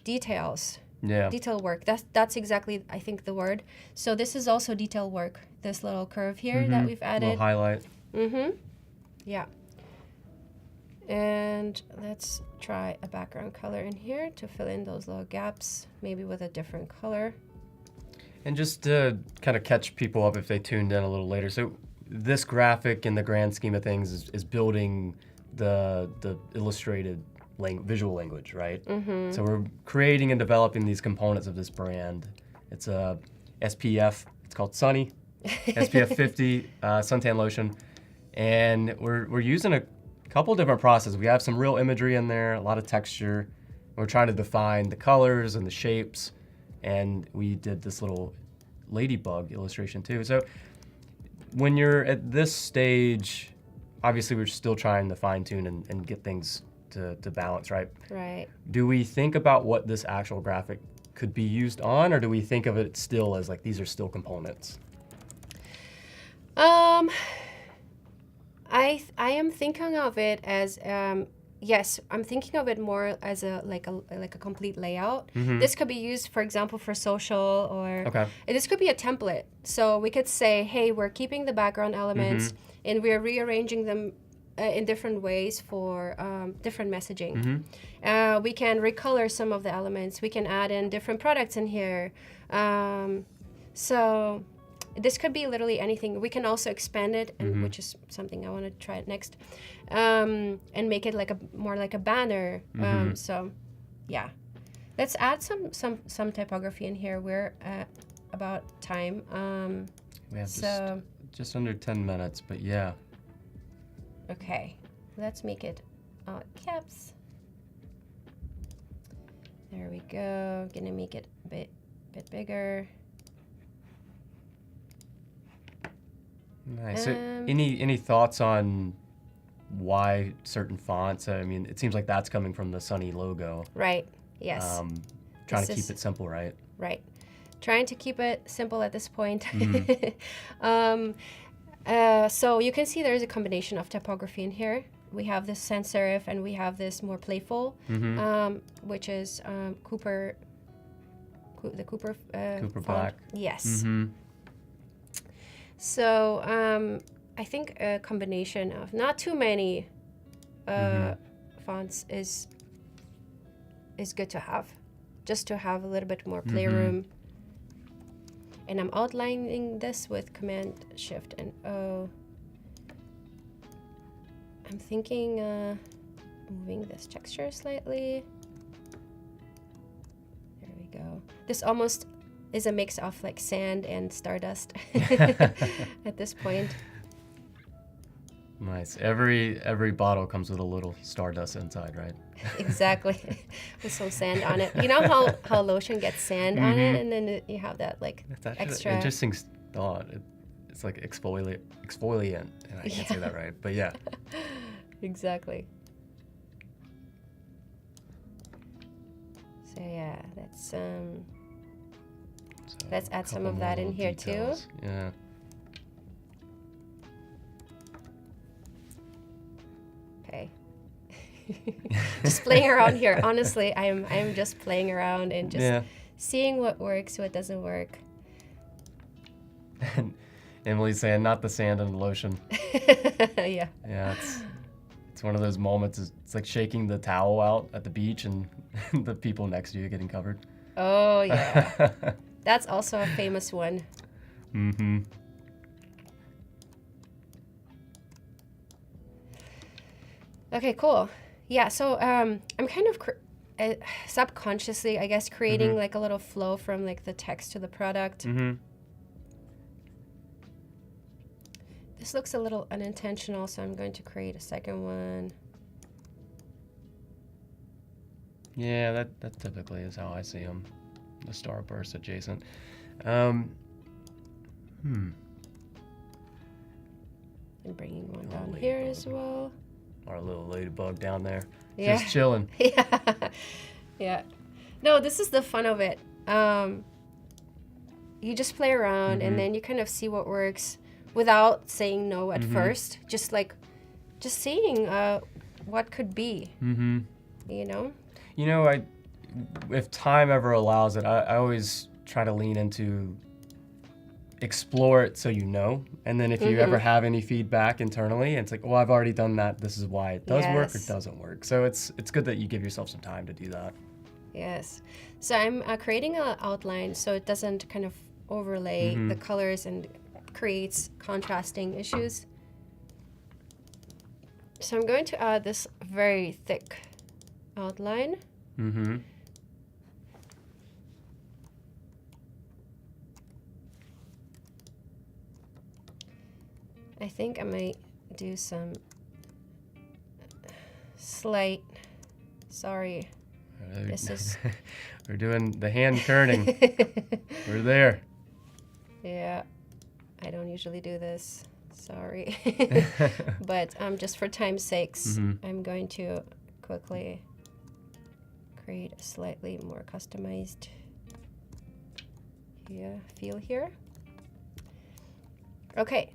S5: details.
S2: Yeah.
S5: Detail work. That's exactly, I think, the word. So this is also detail work. This little curve here that we've added.
S2: Little highlight.
S5: Yeah. And let's try a background color in here to fill in those little gaps, maybe with a different color.
S2: And just to kind of catch people up if they tuned in a little later. So this graphic, in the grand scheme of things, is building the illustrated visual language, right? So we're creating and developing these components of this brand. It's a SPF. It's called Sunny. SPF 50 suntan lotion. And we're using a couple different processes. We have some real imagery in there, a lot of texture. We're trying to define the colors and the shapes. And we did this little ladybug illustration too. So when you're at this stage, obviously we're still trying to fine tune and get things to balance, right?
S5: Right.
S2: Do we think about what this actual graphic could be used on, or do we think of it still as like these are still components?
S5: I am thinking of it as yes, I'm thinking of it more as a complete layout. This could be used, for example, for social, or this could be a template. So we could say, hey, we're keeping the background elements and we're rearranging them in different ways for different messaging. We can recolor some of the elements. We can add in different products in here. So this could be literally anything. We can also expand it, and which is something I want to try next, and make it like more like a banner. So, yeah, let's add some typography in here. We're at about time.
S2: We have just under 10 minutes, but yeah.
S5: Okay, let's make it caps. There we go. Gonna make it a bit bigger.
S2: Nice. So any thoughts on why certain fonts? I mean, it seems like that's coming from the Sunny logo.
S5: Right. Yes.
S2: Trying to keep it simple, right?
S5: Right. Trying to keep it simple at this point. So you can see there's a combination of typography in here. We have this sans serif and we have this more playful, which is the Cooper font.
S2: Black.
S5: Yes. So I think a combination of not too many fonts is good to have, just to have a little bit more playroom. And I'm outlining this with Command Shift and O. I'm thinking moving this texture slightly. There we go. This almost is a mix of like sand and stardust at this point.
S2: Nice. Every bottle comes with a little stardust inside, right?
S5: Exactly. With some sand on it. You know how lotion gets sand on it, and then you have that like
S2: It's actually
S5: extra.
S2: an interesting thought. It's like exfoliant, and I can't say that right, but yeah.
S5: Exactly. So yeah, let's add some
S2: Couple
S5: of
S2: more
S5: that in
S2: little
S5: here
S2: details.
S5: too.
S2: Yeah.
S5: Okay. Just playing around here. Honestly, I'm just playing around and just seeing what works, what doesn't work.
S2: And Emily's saying, not the sand and the lotion.
S5: Yeah.
S2: Yeah, it's one of those moments. It's like shaking the towel out at the beach and the people next to you getting covered.
S5: Oh yeah. That's also a famous one.
S2: Mm-hmm.
S5: Okay, cool. Yeah, so I'm kind of subconsciously, I guess, creating like a little flow from like the text to the product.
S2: Mm-hmm.
S5: This looks a little unintentional, so I'm going to create a second one.
S2: Yeah, that typically is how I see them. The starburst adjacent. I'm
S5: bringing one down here as well.
S2: Our little ladybug down there.
S5: Yeah.
S2: Just chilling.
S5: Yeah. Yeah. No, this is the fun of it. You just play around and then you kind of see what works without saying no at first. Just seeing what could be.
S2: Mm-hmm.
S5: You know?
S2: You know, if time ever allows it, I always try to lean into explore it so you know. And then if you ever have any feedback internally, it's like, well, I've already done that. This is why it does work or doesn't work. So it's good that you give yourself some time to do that.
S5: Yes. So I'm creating an outline so it doesn't kind of overlay the colors and creates contrasting issues. So I'm going to add this very thick outline.
S2: Mm-hmm.
S5: I think I might do some slight, sorry, this is,
S2: We're doing the hand turning. We're there.
S5: yeah, I don't usually do this, sorry. But just for time's sakes, I'm going to quickly create a slightly more customized feel here. Okay.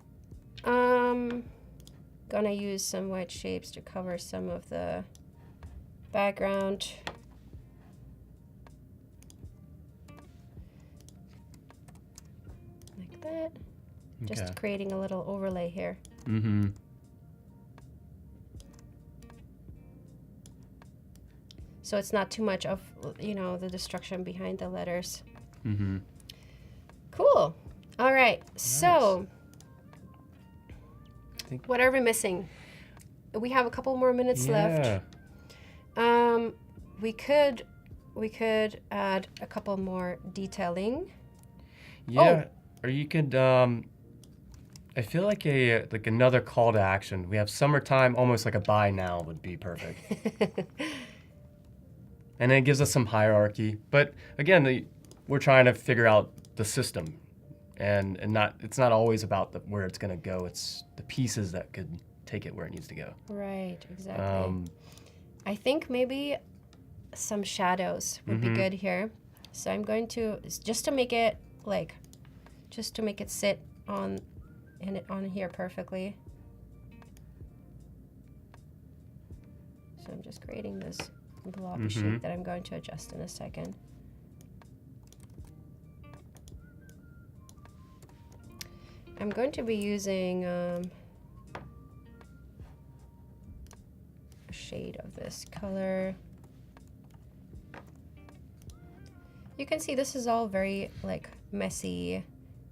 S5: Gonna use some white shapes to cover some of the background. Like that.
S2: Okay.
S5: Just creating a little overlay here.
S2: Mm-hmm.
S5: So it's not too much of, the destruction behind the letters.
S2: Mm-hmm.
S5: Cool. All right. So
S2: think-
S5: what are we missing? We have a couple more minutes left. We could add a couple more detailing.
S2: Yeah. Or you could I feel like another call to action. We have summertime, almost like a buy now would be perfect. And it gives us some hierarchy. But again, we're trying to figure out the system. And it's not always about where it's going to go. It's the pieces that could take it where it needs to go.
S5: Right, exactly. I think maybe some shadows would be good here. So I'm going to, just to make it sit on here perfectly. So I'm just creating this blobby shape that I'm going to adjust in a second. I'm going to be using a shade of this color. You can see this is all very messy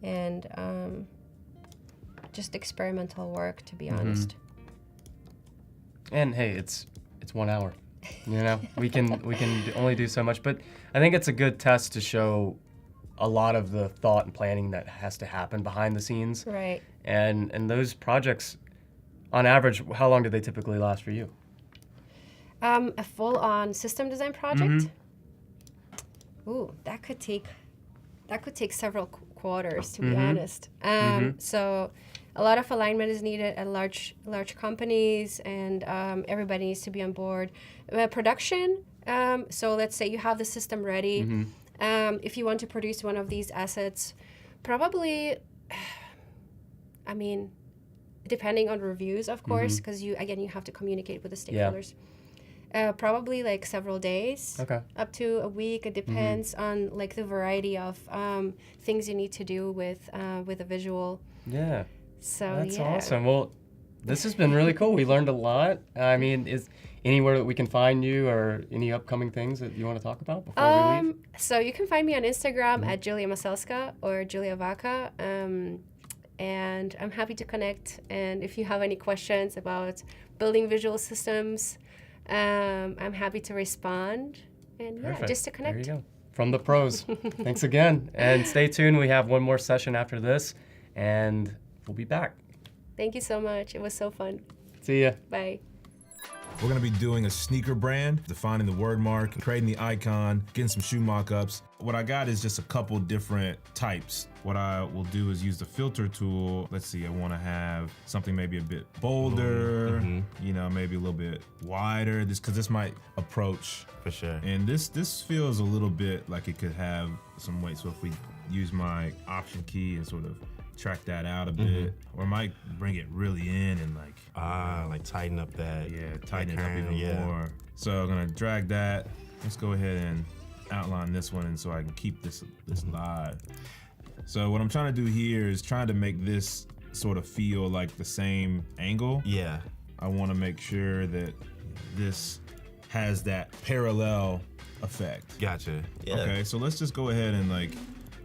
S5: and just experimental work, to be honest.
S2: And hey, it's 1 hour. You know, we can only do so much, but I think it's a good test to show a lot of the thought and planning that has to happen behind the scenes.
S5: Right.
S2: And those projects, on average, how long do they typically last for you?
S5: A full-on system design project. Ooh, that could take several quarters, to be honest. So a lot of alignment is needed at large companies, and everybody needs to be on board. Production. So let's say you have the system ready. If you want to produce one of these assets, probably, I mean, depending on reviews, of course, because you have to communicate with the stakeholders. Probably like several days, up to a week. It depends on like the variety of things you need to do with a visual.
S2: Yeah.
S5: So
S2: that's awesome. Well, this has been really cool. We learned a lot. I mean, is anywhere that we can find you or any upcoming things that you want to talk about before we leave?
S5: So you can find me on Instagram at Julia Maselska or Julia Vaca. And I'm happy to connect. And if you have any questions about building visual systems, I'm happy to respond. And
S2: Perfect.
S5: Just to connect.
S2: There you go. From the pros. Thanks again. And stay tuned. We have one more session after this, and we'll be back.
S5: Thank you so much. It was so fun.
S2: See ya.
S5: Bye.
S7: We're gonna be doing a sneaker brand, defining the word mark, creating the icon, getting some shoe mock-ups. What I got is just a couple different types. What I will do is use the filter tool. Let's see, I wanna have something maybe a bit bolder, you know, maybe a little bit wider, because this might approach.
S8: For sure.
S7: And this feels a little bit like it could have some weight. So if we use my option key and sort of track that out a bit, or might bring it really in and like
S8: tighten up that.
S7: Yeah, tighten it up even more. So I'm gonna drag that. Let's go ahead and outline this one, and so I can keep this live. So what I'm trying to do here is trying to make this sort of feel like the same angle.
S8: Yeah.
S7: I want to make sure that this has that parallel effect.
S8: Gotcha. Yeah.
S7: Okay, so let's just go ahead and like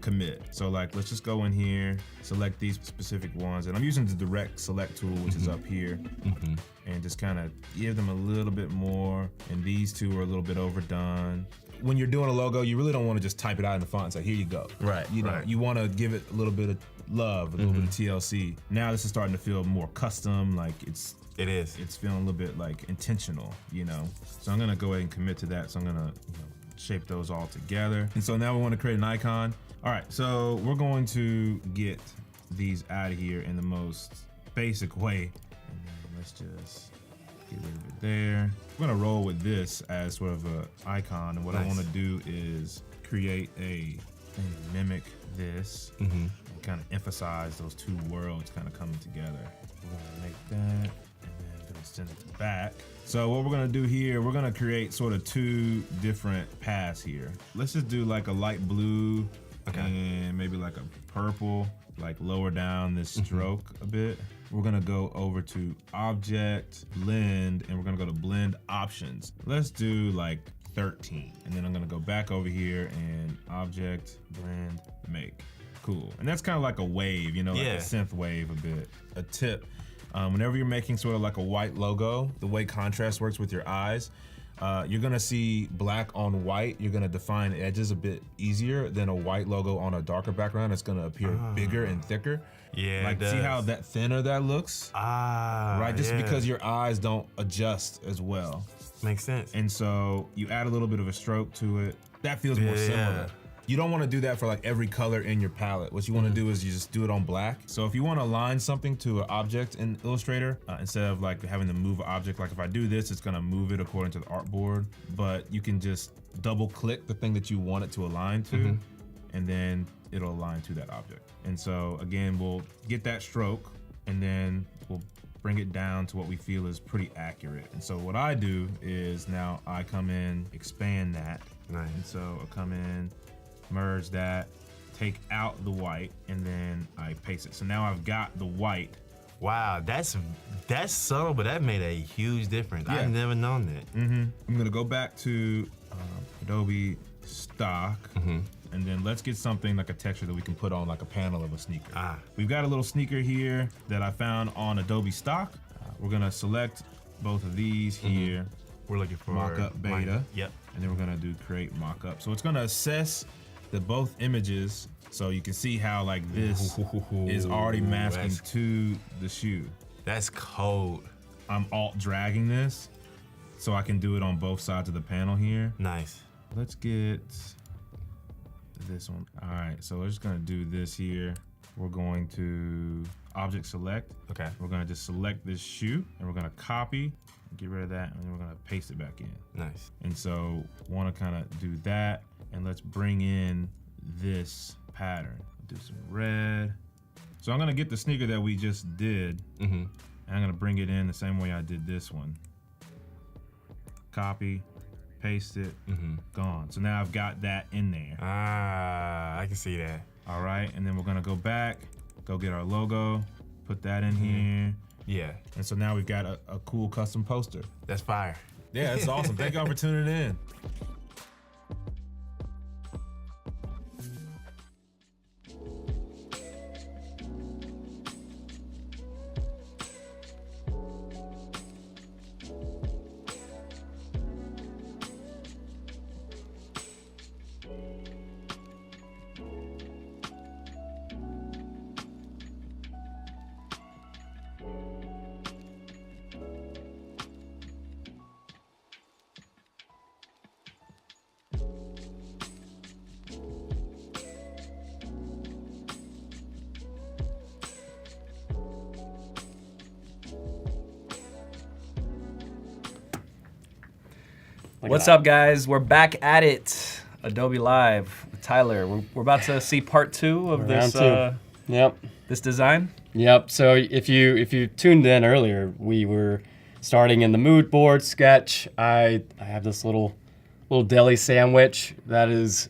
S7: commit. So like, let's just go in here, select these specific ones, and I'm using the direct select tool, which is up here, and just kind of give them a little bit more. And these two are a little bit overdone. When you're doing a logo, you really don't want to just type it out in the font and say, here you go.
S8: Right,
S7: You know,
S8: right.
S7: you want to give it a little bit of love, a little bit of TLC. Now this is starting to feel more custom, like it's feeling a little bit like intentional, you know? So I'm gonna go ahead and commit to that. So I'm gonna shape those all together. And so now we want to create an icon. All right, so we're going to get these out of here in the most basic way. And then let's just get rid of it there. We're gonna roll with this as sort of an icon. And what I wanna do is create and mimic this and kind of emphasize those two worlds kind of coming together. We're gonna make that, and then I'm gonna send it to back. So what we're gonna do here, we're gonna create sort of two different paths here. Let's just do like a light blue and maybe like a purple, like lower down this stroke a bit. We're gonna go over to Object, Blend, and we're gonna go to Blend Options. Let's do like 13. And then I'm gonna go back over here and Object, Blend, Make. Cool. And that's kind of like a wave, you know, like a synth wave a bit. A tip, whenever you're making sort of like a white logo, the way contrast works with your eyes, you're gonna see black on white. You're gonna define edges a bit easier than a white logo on a darker background. It's gonna appear bigger and thicker.
S8: Yeah,
S7: like see how that thinner that looks? Right, just because your eyes don't adjust as well.
S8: Makes sense.
S7: And so you add a little bit of a stroke to it. That feels more similar. You don't want to do that for like every color in your palette. What you want to do is you just do it on black. So if you want to align something to an object in Illustrator, instead of like having to move an object, like if I do this, it's gonna move it according to the artboard, but you can just double click the thing that you want it to align to, and then it'll align to that object. And so again, we'll get that stroke, and then we'll bring it down to what we feel is pretty accurate. And so what I do is now I come in, expand that.
S8: Nice.
S7: And so I come in, merge that, take out the white, and then I paste it. So now I've got the white.
S8: Wow, that's subtle, but that made a huge difference.
S7: Yeah.
S8: I've never known that.
S7: I'm gonna go back to Adobe Stock, and then let's get something like a texture that we can put on like a panel of a sneaker. We've got a little sneaker here that I found on Adobe Stock. We're gonna select both of these here.
S8: We're looking for
S7: Mockup beta.
S8: Yep.
S7: And then we're gonna do create mockup. So it's gonna assess the both images, so you can see how like this is already masking to the shoe.
S8: That's cold.
S7: I'm alt dragging this so I can do it on both sides of the panel here.
S8: Nice.
S7: Let's get this one. All right, so we're just gonna do this here. We're going to object select.
S8: Okay.
S7: We're gonna just select this shoe and we're gonna copy, get rid of that, and then we're gonna paste it back in.
S8: Nice.
S7: And so wanna kinda do that, and let's bring in this pattern. Do some red. So I'm gonna get the sneaker that we just did, and I'm gonna bring it in the same way I did this one. Copy, paste it, gone. So now I've got that in there.
S8: Ah, I can see that.
S7: All right, and then we're gonna go back, go get our logo, put that in here.
S8: Yeah.
S7: And so now we've got a cool custom poster.
S8: That's fire.
S7: Yeah, that's awesome. Thank y'all for tuning in.
S1: What's up, guys? We're back at it. Adobe Live with Tyler. We're about to see part 2 of this
S2: Yep.
S1: this design.
S2: Yep. So if you tuned in earlier, we were starting in the mood board sketch. I have this little deli sandwich that is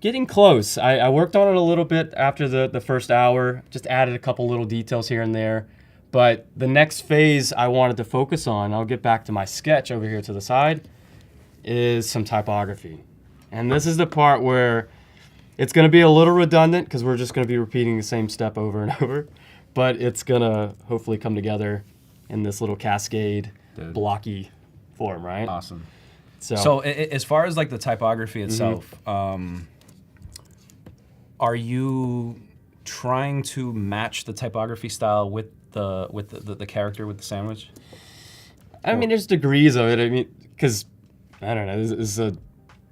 S2: getting close. I worked on it a little bit after the first hour, just added a couple little details here and there. But the next phase I wanted to focus on, I'll get back to my sketch over here to the side, is some typography. And this is the part where it's gonna be a little redundant because we're just gonna be repeating the same step over and over, but it's gonna hopefully come together in this little cascade, blocky form, right?
S1: Awesome. So as far as like the typography itself, are you trying to match the typography style with the character with the sandwich?
S2: I mean, there's degrees of it. I mean, because I don't know, this is a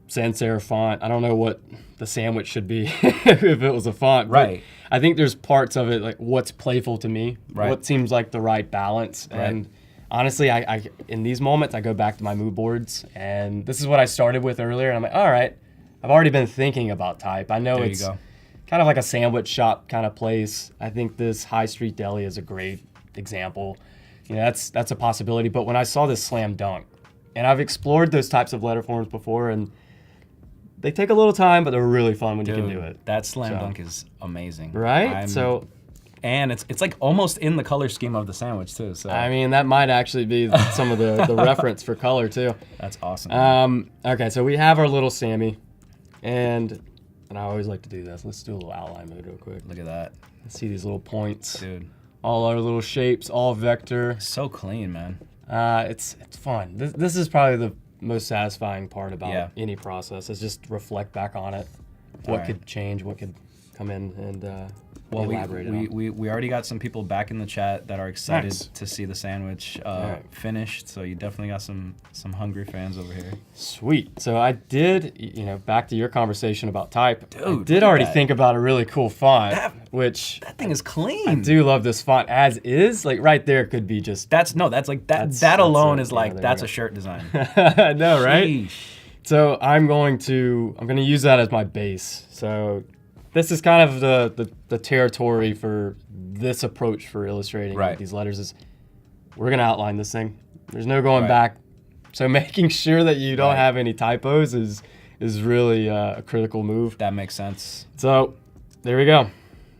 S2: sans serif font. I don't know what the sandwich should be if it was a font.
S1: Right.
S2: But I think there's parts of it, like what's playful to me,
S1: right,
S2: what seems like the right balance.
S1: Right.
S2: And honestly, I in these moments, I go back to my mood boards, and this is what I started with earlier. And I'm like, all right, I've already been thinking about type. I know it's kind of like a sandwich shop kind of place. I think this high street deli is a great example. You know, that's a possibility. But when I saw this slam dunk, and I've explored those types of letter forms before, and they take a little time, but they're really fun when you can do it.
S1: That slam dunk is amazing.
S2: Right?
S1: And it's like almost in the color scheme of the sandwich too. So
S2: I mean, that might actually be some of the reference for color too.
S1: That's awesome.
S2: Okay, so we have our little Sammy, and I always like to do this. Let's do a little outline mode real quick.
S1: Look at that.
S2: Let's see these little points.
S1: Dude.
S2: All our little shapes, all vector.
S1: So clean, man.
S2: It's fun. This is probably the most satisfying part about any process, is just reflect back on it. What could change, what could come in and elaborate on.
S1: We already got some people back in the chat that are excited to see the sandwich finished. So you definitely got some hungry fans over here.
S2: Sweet. So I did, back to your conversation about type.
S1: Dude,
S2: I did already think about a really cool font,
S1: that thing is clean.
S2: I do love this font as is. Like right there could be just.
S1: That alone is like, that's a shirt design.
S2: I know, right?
S1: Sheesh.
S2: So I'm going to use that as my base. So this is kind of the territory for this approach for illustrating these letters is we're gonna outline this thing. There's no going back. So making sure that you don't have any typos is really a critical move.
S1: That makes sense.
S2: So there we go.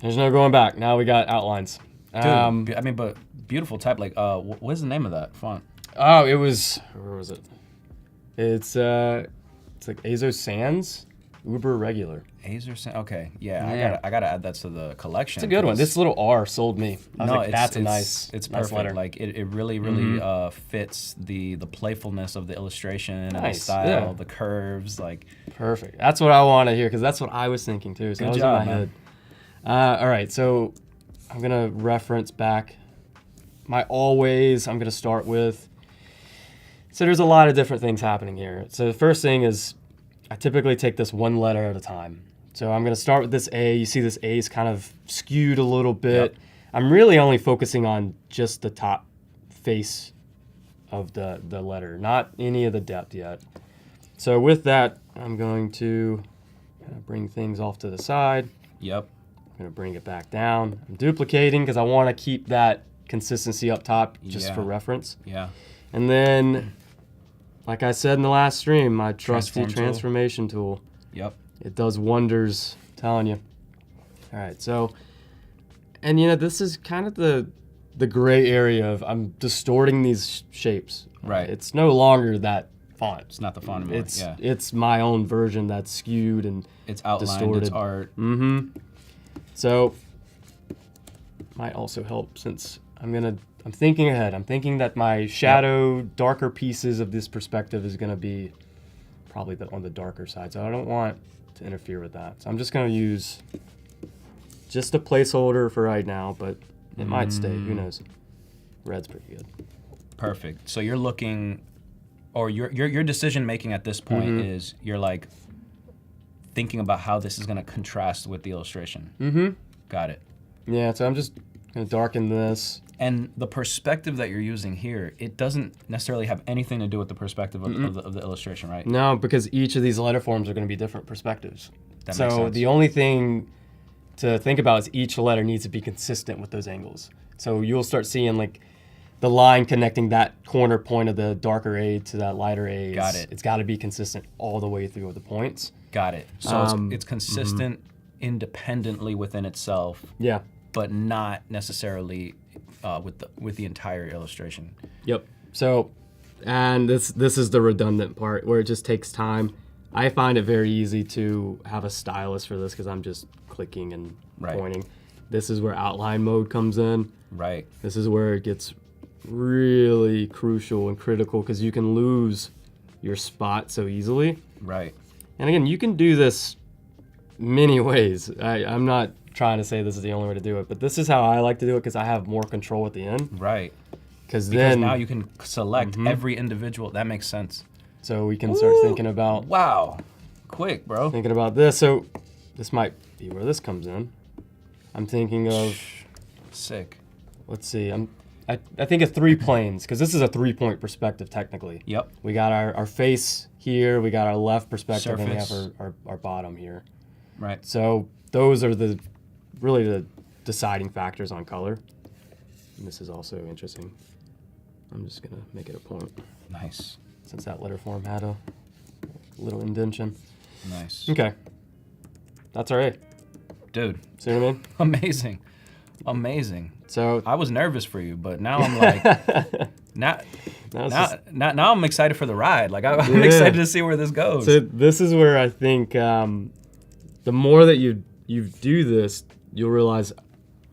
S2: There's no going back. Now we got outlines.
S1: Dude, I mean, but beautiful type. Like, what is the name of that font?
S2: Oh, it was, where was it? It's like Azo Sans. Uber regular.
S1: A's are okay. Yeah,
S2: Yeah.
S1: I gotta add that to the collection.
S2: It's a good one.
S1: 'cause-
S2: This little R sold me. I was
S1: no,
S2: like, that's a nice.
S1: It's
S2: nice
S1: perfect.
S2: letter.
S1: Like it really fits the playfulness of the illustration and the
S2: Nice,
S1: style,
S2: yeah.
S1: the curves. Like
S2: Perfect. That's what I want to hear because that's what I was thinking too. So
S1: Good
S2: that was
S1: job,
S2: in my
S1: man.
S2: head. All right, so I'm gonna reference back my always. I'm gonna start with. So there's a lot of different things happening here. So the first thing is I typically take this one letter at a time. So I'm gonna start with this A. You see this A is kind of skewed a little bit.
S1: Yep.
S2: I'm really only focusing on just the top face of the letter, not any of the depth yet. So with that, I'm going to kind of bring things off to the side.
S1: yep,
S2: I'm going to bring it back down. I'm duplicating because I want to keep that consistency up top just
S1: Yeah.
S2: for reference.
S1: yeah,
S2: And then, like I said in the last stream, my trusty
S1: Transform tool.
S2: transformation tool.
S1: yep.
S2: It does wonders, I'm telling you. All right, so, and this is kind of the gray area of I'm distorting these shapes.
S1: Right.
S2: It's no longer that font.
S1: It's not the font anymore.
S2: It's
S1: Yeah,
S2: it's my own version that's skewed and
S1: it's outlined.
S2: distorted.
S1: It's art.
S2: So might also help since I'm thinking ahead. I'm thinking that my shadow, darker pieces of this perspective is gonna be probably on the darker side. So I don't want to interfere with that. So I'm just gonna use just a placeholder for right now, but it might stay. Who knows? Red's pretty good.
S1: Perfect. So you're looking, or your decision making at this point is you're like thinking about how this is going to contrast with the illustration. Got it.
S2: Yeah. So I'm just gonna darken this.
S1: And the perspective that you're using here, it doesn't necessarily have anything to do with the perspective of the illustration, right?
S2: No, because each of these letter forms are going to be different perspectives.
S1: That makes
S2: So
S1: sense.
S2: the only thing to think about is each letter needs to be consistent with those angles. So you'll start seeing like the line connecting that corner point of the darker A to that lighter A.
S1: Got it.
S2: It's got to be consistent all the way through with the points.
S1: Got it. So it's consistent independently within itself,
S2: Yeah.
S1: but not necessarily with the entire illustration.
S2: Yep. So, and this is the redundant part where it just takes time. I find it very easy to have a stylus for this because I'm just clicking and
S1: Right.
S2: pointing. This is where outline mode comes in.
S1: Right.
S2: This is where it gets really crucial and critical because you can lose your spot so easily.
S1: Right.
S2: And again, you can do this many ways. I'm not trying to say this is the only way to do it, but this is how I like to do it because I have more control at the end.
S1: Right.
S2: Because
S1: Because
S2: then,
S1: now you can select every individual. That makes sense.
S2: so we can start thinking about
S1: Wow. Quick, bro.
S2: this. So this might be where this comes in. I'm thinking of,
S1: Sick.
S2: let's see, I think of 3 planes because this is a 3-point perspective technically.
S1: Yep.
S2: We got our face here, we got our left perspective, and we
S1: Surface.
S2: have our bottom here.
S1: Right.
S2: So those are really the deciding factors on color. And this is also interesting. I'm just gonna make it a point
S1: Nice.
S2: since that letter form had a little indentation.
S1: Nice.
S2: Okay, that's all right.
S1: Dude,
S2: See what I mean?
S1: amazing. Amazing.
S2: So
S1: I was nervous for you, but now I'm like, now
S2: it's just-
S1: now I'm excited for the ride. Like I'm
S2: Yeah.
S1: excited to see where this goes.
S2: So this is where I think the more that you do this, you'll realize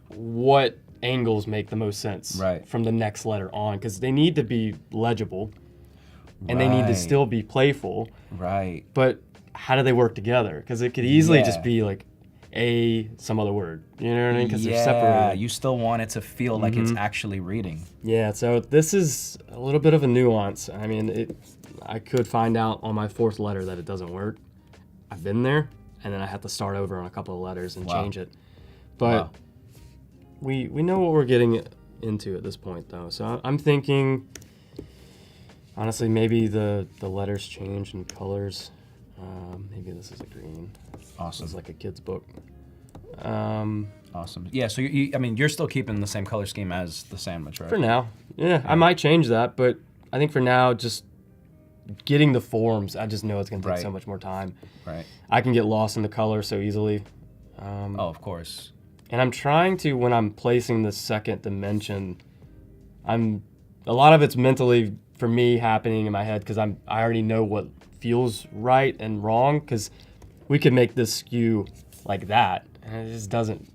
S2: what angles make the most sense
S1: Right.
S2: from the next letter on, because they need to be legible and they need to
S1: Right.
S2: still be playful.
S1: Right.
S2: But how do they work together? Because it could easily
S1: Yeah.
S2: just be like some other word. You know what I mean? Because
S1: Yeah,
S2: they're separated.
S1: you still want it to feel like it's actually reading.
S2: Yeah, so this is a little bit of a nuance. I mean, I could find out on my 4th letter that it doesn't work. I've been there, and then I have to start over on a couple of letters and
S1: Wow.
S2: change it. But
S1: Wow.
S2: we know what we're getting into at this point, though. So I'm thinking, honestly, maybe the letters change in colors. Maybe this is a green.
S1: Awesome.
S2: This is like a kid's book.
S1: Awesome. Yeah, so I mean, you're still keeping the same color scheme as the sandwich, right?
S2: For now, yeah, I might change that, but I think for now, just getting the forms, I just know it's going to take
S1: Right.
S2: so much more time.
S1: Right.
S2: I can get lost in the color so easily.
S1: Oh, of course.
S2: And I'm trying to, when I'm placing the second dimension, a lot of it's mentally, for me, happening in my head because I already know what feels right and wrong, because we could make this skew like that, and it just doesn't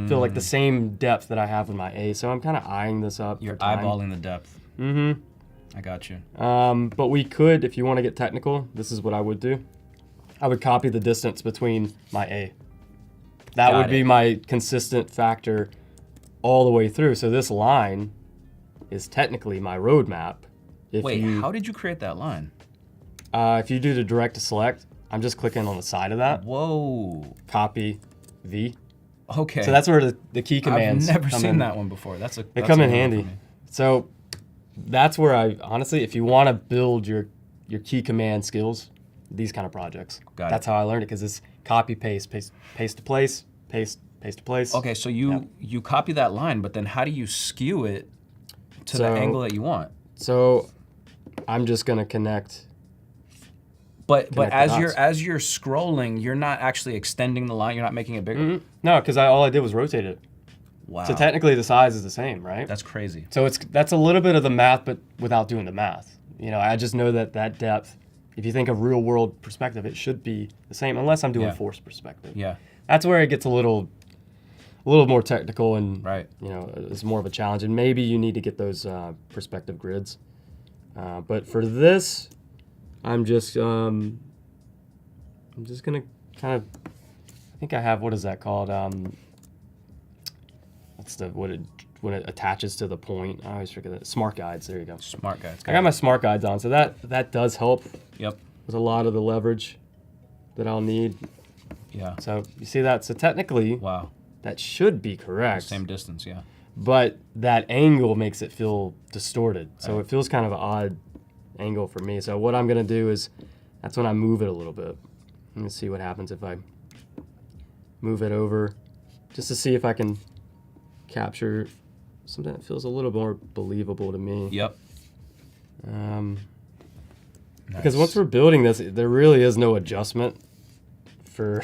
S2: feel like the same depth that I have with my A. So I'm kind of eyeing this up.
S1: You're
S2: for time.
S1: eyeballing the depth.
S2: Mm-hmm.
S1: I got you.
S2: But we could, if you want to get technical, this is what I would do. I would copy the distance between my A. That
S1: Got
S2: would be
S1: it.
S2: my consistent factor all the way through. So this line is technically my roadmap.
S1: Wait, how did you create that line?
S2: If you do the direct to select, I'm just clicking on the side of that.
S1: Whoa.
S2: Copy V.
S1: Okay.
S2: So that's where the key commands
S1: I've never
S2: come
S1: seen
S2: in.
S1: that one before. That's
S2: They
S1: that's
S2: come
S1: a
S2: in
S1: new one
S2: handy.
S1: for me.
S2: So that's where I honestly, if you want to build your key command skills, these kind of projects.
S1: Got it.
S2: That's how I learned it, because it's copy, paste to place, paste to place.
S1: Okay, so you copy that line, but then how do you skew it to the
S2: So-
S1: angle that you want?
S2: So I'm just gonna connect.
S1: But
S2: Connect the
S1: as you're scrolling, you're not actually extending the line. You're not making it bigger.
S2: No, because all I did was rotate it.
S1: Wow.
S2: So technically the size is the same, right?
S1: That's crazy.
S2: So that's a little bit of the math, but without doing the math. You know, I just know that depth, if you think of real world perspective, it should be the same, unless I'm doing
S1: Yeah.
S2: forced perspective.
S1: Yeah.
S2: That's where it gets a little more technical, and
S1: Right.
S2: you know, it's more of a challenge. And maybe you need to get those perspective grids. But for this, I'm just gonna kind of, I think I have, what is that called? That's when it attaches to the point. I always forget that. Smart guides. There you go.
S1: Smart guys.
S2: I got my smart guides on, so that does help
S1: Yep.
S2: with a lot of the leverage that I'll need.
S1: Yeah.
S2: So you see that? So technically,
S1: Wow.
S2: that should be correct.
S1: Same distance. Yeah.
S2: But that angle makes it feel distorted. So
S1: Right.
S2: it feels kind of an odd angle for me. So what I'm gonna do is, that's when I move it a little bit. Let me see what happens if I move it over, just to see if I can capture something that feels a little more believable to me.
S1: Yep.
S2: Because once we're building this, there really is no adjustment for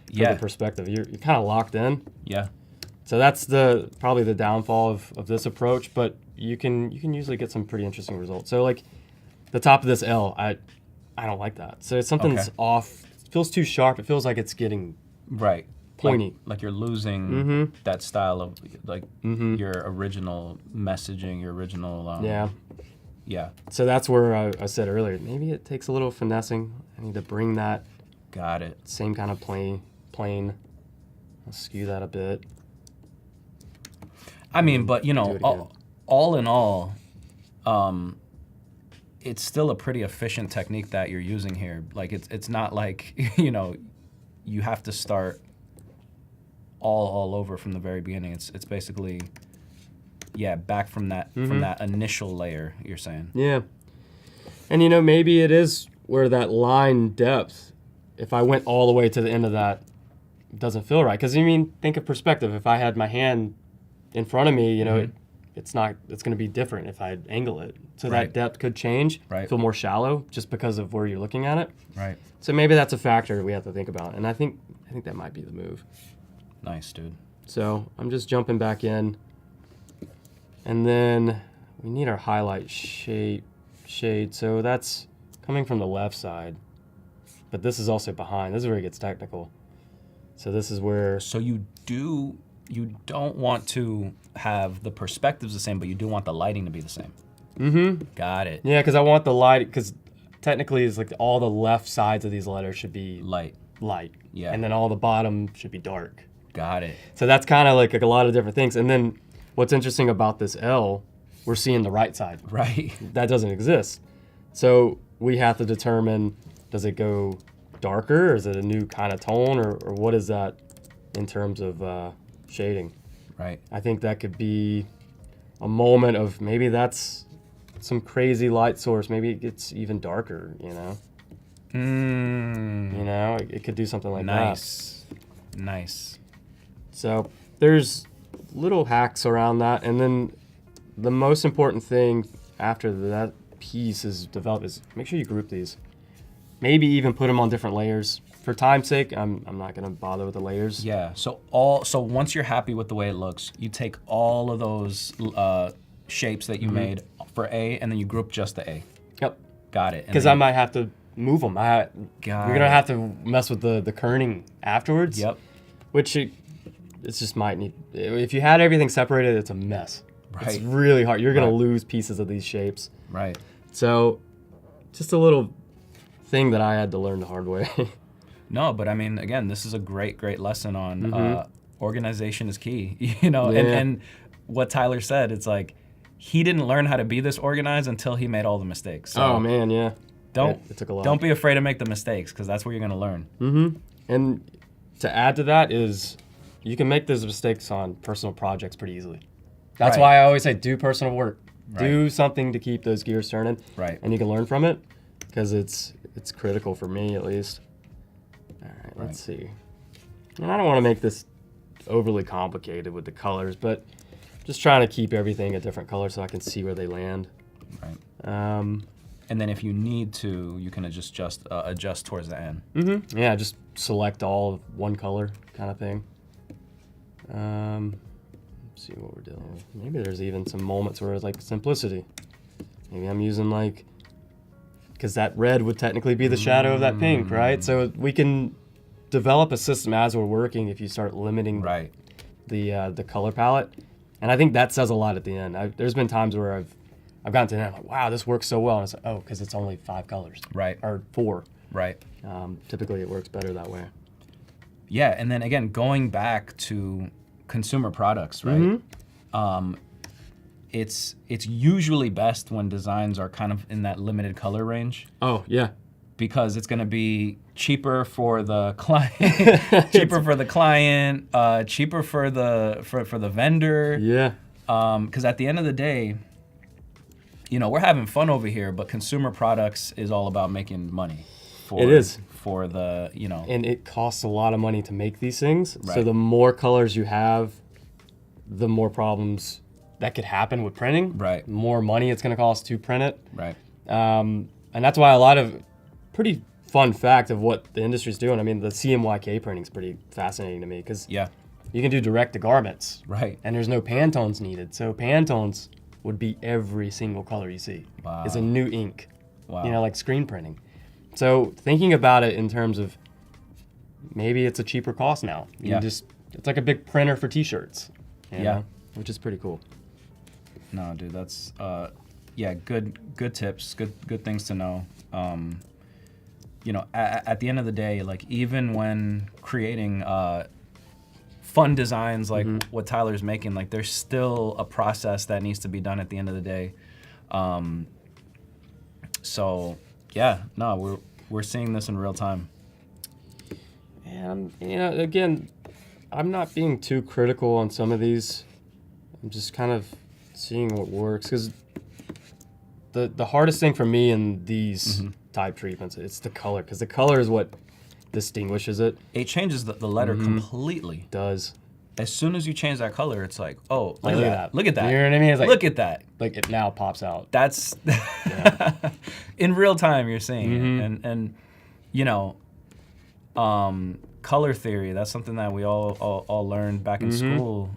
S1: Yeah.
S2: the perspective. You're kind of locked in.
S1: Yeah.
S2: So that's probably the downfall of this approach, but you can usually get some pretty interesting results. So like the top of this L, I don't like that. So something's
S1: Okay.
S2: off. It feels too sharp. It feels like it's getting
S1: Right.
S2: pointy.
S1: Like you're losing
S2: Mhm.
S1: that style of like
S2: Mhm.
S1: your original messaging, your original.
S2: Yeah.
S1: Yeah.
S2: So that's where I said earlier, maybe it takes a little finessing. I need to bring that
S1: Got it.
S2: same kind of plane. I'll skew that a bit.
S1: I mean, but you
S2: Do
S1: know,
S2: it again.
S1: all in all, it's still a pretty efficient technique that you're using here. Like it's not like you know, you have to start all over from the very beginning. It's basically back from that initial layer. You're saying.
S2: Yeah. And you know, maybe it is where that line depth, if I went all the way to the end of that, it doesn't feel right. Because I mean, think of perspective. If I had my hand in front of me, you know, it's going to be different if I angle it. So
S1: Right.
S2: that depth could change,
S1: Right.
S2: feel more shallow just because of where you're looking at it.
S1: Right.
S2: So maybe that's a factor we have to think about. And I think that might be the move.
S1: Nice, dude.
S2: So I'm just jumping back in. And then we need our highlight shade. So that's coming from the left side. But this is also behind. This is where it gets technical. So this is where...
S1: So you don't want to have the perspectives the same, but you do want the lighting to be the same.
S2: Mm-hmm.
S1: Got it.
S2: Yeah, because I want the light... Because technically it's like all the left sides of these letters should be
S1: Light. Yeah.
S2: And then all the bottom should be dark.
S1: Got it.
S2: So that's kind of like a lot of different things. And then what's interesting about this L, we're seeing the right side.
S1: Right.
S2: That doesn't exist. So we have to determine, does it go darker, or is it a new kind of tone, or what is that in terms of shading?
S1: Right.
S2: I think that could be a moment of maybe that's some crazy light source. Maybe it gets even darker, you know? You know, it could do something like
S1: Nice. Nice.
S2: So there's little hacks around that. And then the most important thing after that piece is developed is make sure you group these. Maybe even put them on different layers. For time's sake, I'm not gonna bother with the layers.
S1: Yeah. So once you're happy with the way it looks, you take all of those shapes that you made for A, and then you group just the A.
S2: Yep.
S1: Got it. And
S2: Because
S1: then
S2: I might have to move them. You're gonna have to mess with the kerning afterwards.
S1: Yep.
S2: Which it's just might need. If you had everything separated, it's a mess.
S1: Right.
S2: It's really hard. You're gonna
S1: Right.
S2: lose pieces of these shapes.
S1: Right.
S2: So, just a little thing that I had to learn the hard way.
S1: No, but I mean, again, this is a great lesson on organization is key. You know, and what Tyler said, it's like he didn't learn how to be this organized until he made all the mistakes. So
S2: Oh man, yeah.
S1: Don't
S2: it took a lot.
S1: don't be afraid to make the mistakes because that's where you're gonna learn.
S2: And to add to that is, you can make those mistakes on personal projects pretty easily. That's
S1: Right.
S2: why I always say do personal work.
S1: Right.
S2: Do something to keep those gears turning.
S1: Right.
S2: And you can learn from it because it's critical for me at least. All right, let's see. And I don't want to make this overly complicated with the colors, but just trying to keep everything a different color so I can see where they land.
S1: Right. And then if you need to, you can just adjust towards the end.
S2: Yeah, just select all of one color kind of thing. Let's see what we're dealing with. Maybe there's even some moments where it's like simplicity. Maybe I'm using like, because that red would technically be the shadow of that pink, right? So we can develop a system as we're working if you start limiting
S1: Right.
S2: the color palette. And I think that says a lot at the end. There's been times where I've gotten to the end, I'm like, wow, this works so well. And it's like, oh, because it's only 5 colors.
S1: Right.
S2: Or 4.
S1: Right.
S2: Typically it works better that way.
S1: Yeah, and then again, going back to consumer products, right? It's usually best when designs are kind of in that limited color range
S2: Oh, yeah.
S1: because it's going to be cheaper for the client, cheaper for the client, cheaper for the vendor.
S2: Yeah.
S1: Because at the end of the day, you know, we're having fun over here, but consumer products is all about making money.
S2: It is.
S1: For the, you know.
S2: And it costs a lot of money to make these things. So
S1: Right.
S2: the more colors you have, the more problems that could happen with printing.
S1: Right.
S2: The more money it's going to cost to print it.
S1: Right.
S2: And that's why a lot of pretty fun fact of what the industry's doing. I mean, the CMYK printing is pretty fascinating to me because
S1: Yeah.
S2: you can do direct to garments.
S1: Right.
S2: And there's no Pantones needed. So Pantones would be every single color you see.
S1: Wow.
S2: It's a new ink.
S1: Wow.
S2: You know, like screen printing. So thinking about it in terms of maybe it's a cheaper cost now. You
S1: Yeah.
S2: just it's like a big printer for t-shirts. You
S1: Yeah.
S2: know, which is pretty cool.
S1: No, dude, that's yeah, good tips, good things to know. You know, at the end of the day, like even when creating fun designs like what Tyler's making, like there's still a process that needs to be done at the end of the day. So yeah, no, we're seeing this in real time.
S2: And you know, again, I'm not being too critical on some of these. I'm just kind of seeing what works because the hardest thing for me in these type treatments, it's the color, because the color is what distinguishes it.
S1: It changes the letter completely.
S2: Does.
S1: As soon as you change that color, it's like, oh,
S2: Like,
S1: look at that. Look at that.
S2: You know what I mean? It's like,
S1: Look at that.
S2: like it now pops out.
S1: That's in real time you're seeing it. And you know, color theory, that's something that we all learned back in school.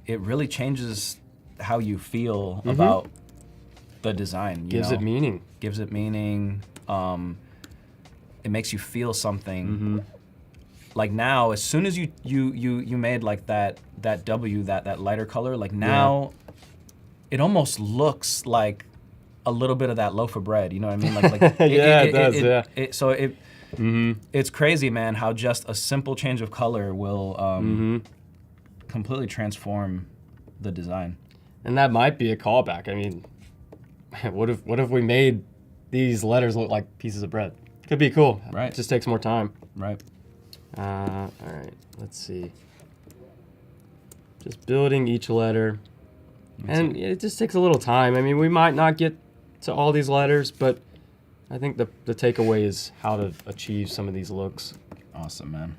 S1: It really changes how you feel about the design.
S2: Gives it meaning.
S1: Gives it meaning. It makes you feel something. Like now, as soon as you made like that W, that lighter color, like now it almost looks like a little bit of that loaf of bread. You know what I mean? Like
S2: Yeah, it does.
S1: So it's crazy, man, how just a simple change of color will completely transform the design.
S2: And that might be a callback. I mean, what if we made these letters look like pieces of bread? Could be cool.
S1: Right.
S2: It just takes more time.
S1: Right.
S2: All right, let's see. Just building each letter. And it just takes a little time. I mean, we might not get to all these letters, but I think the takeaway is how to achieve some of these looks.
S1: Awesome, man.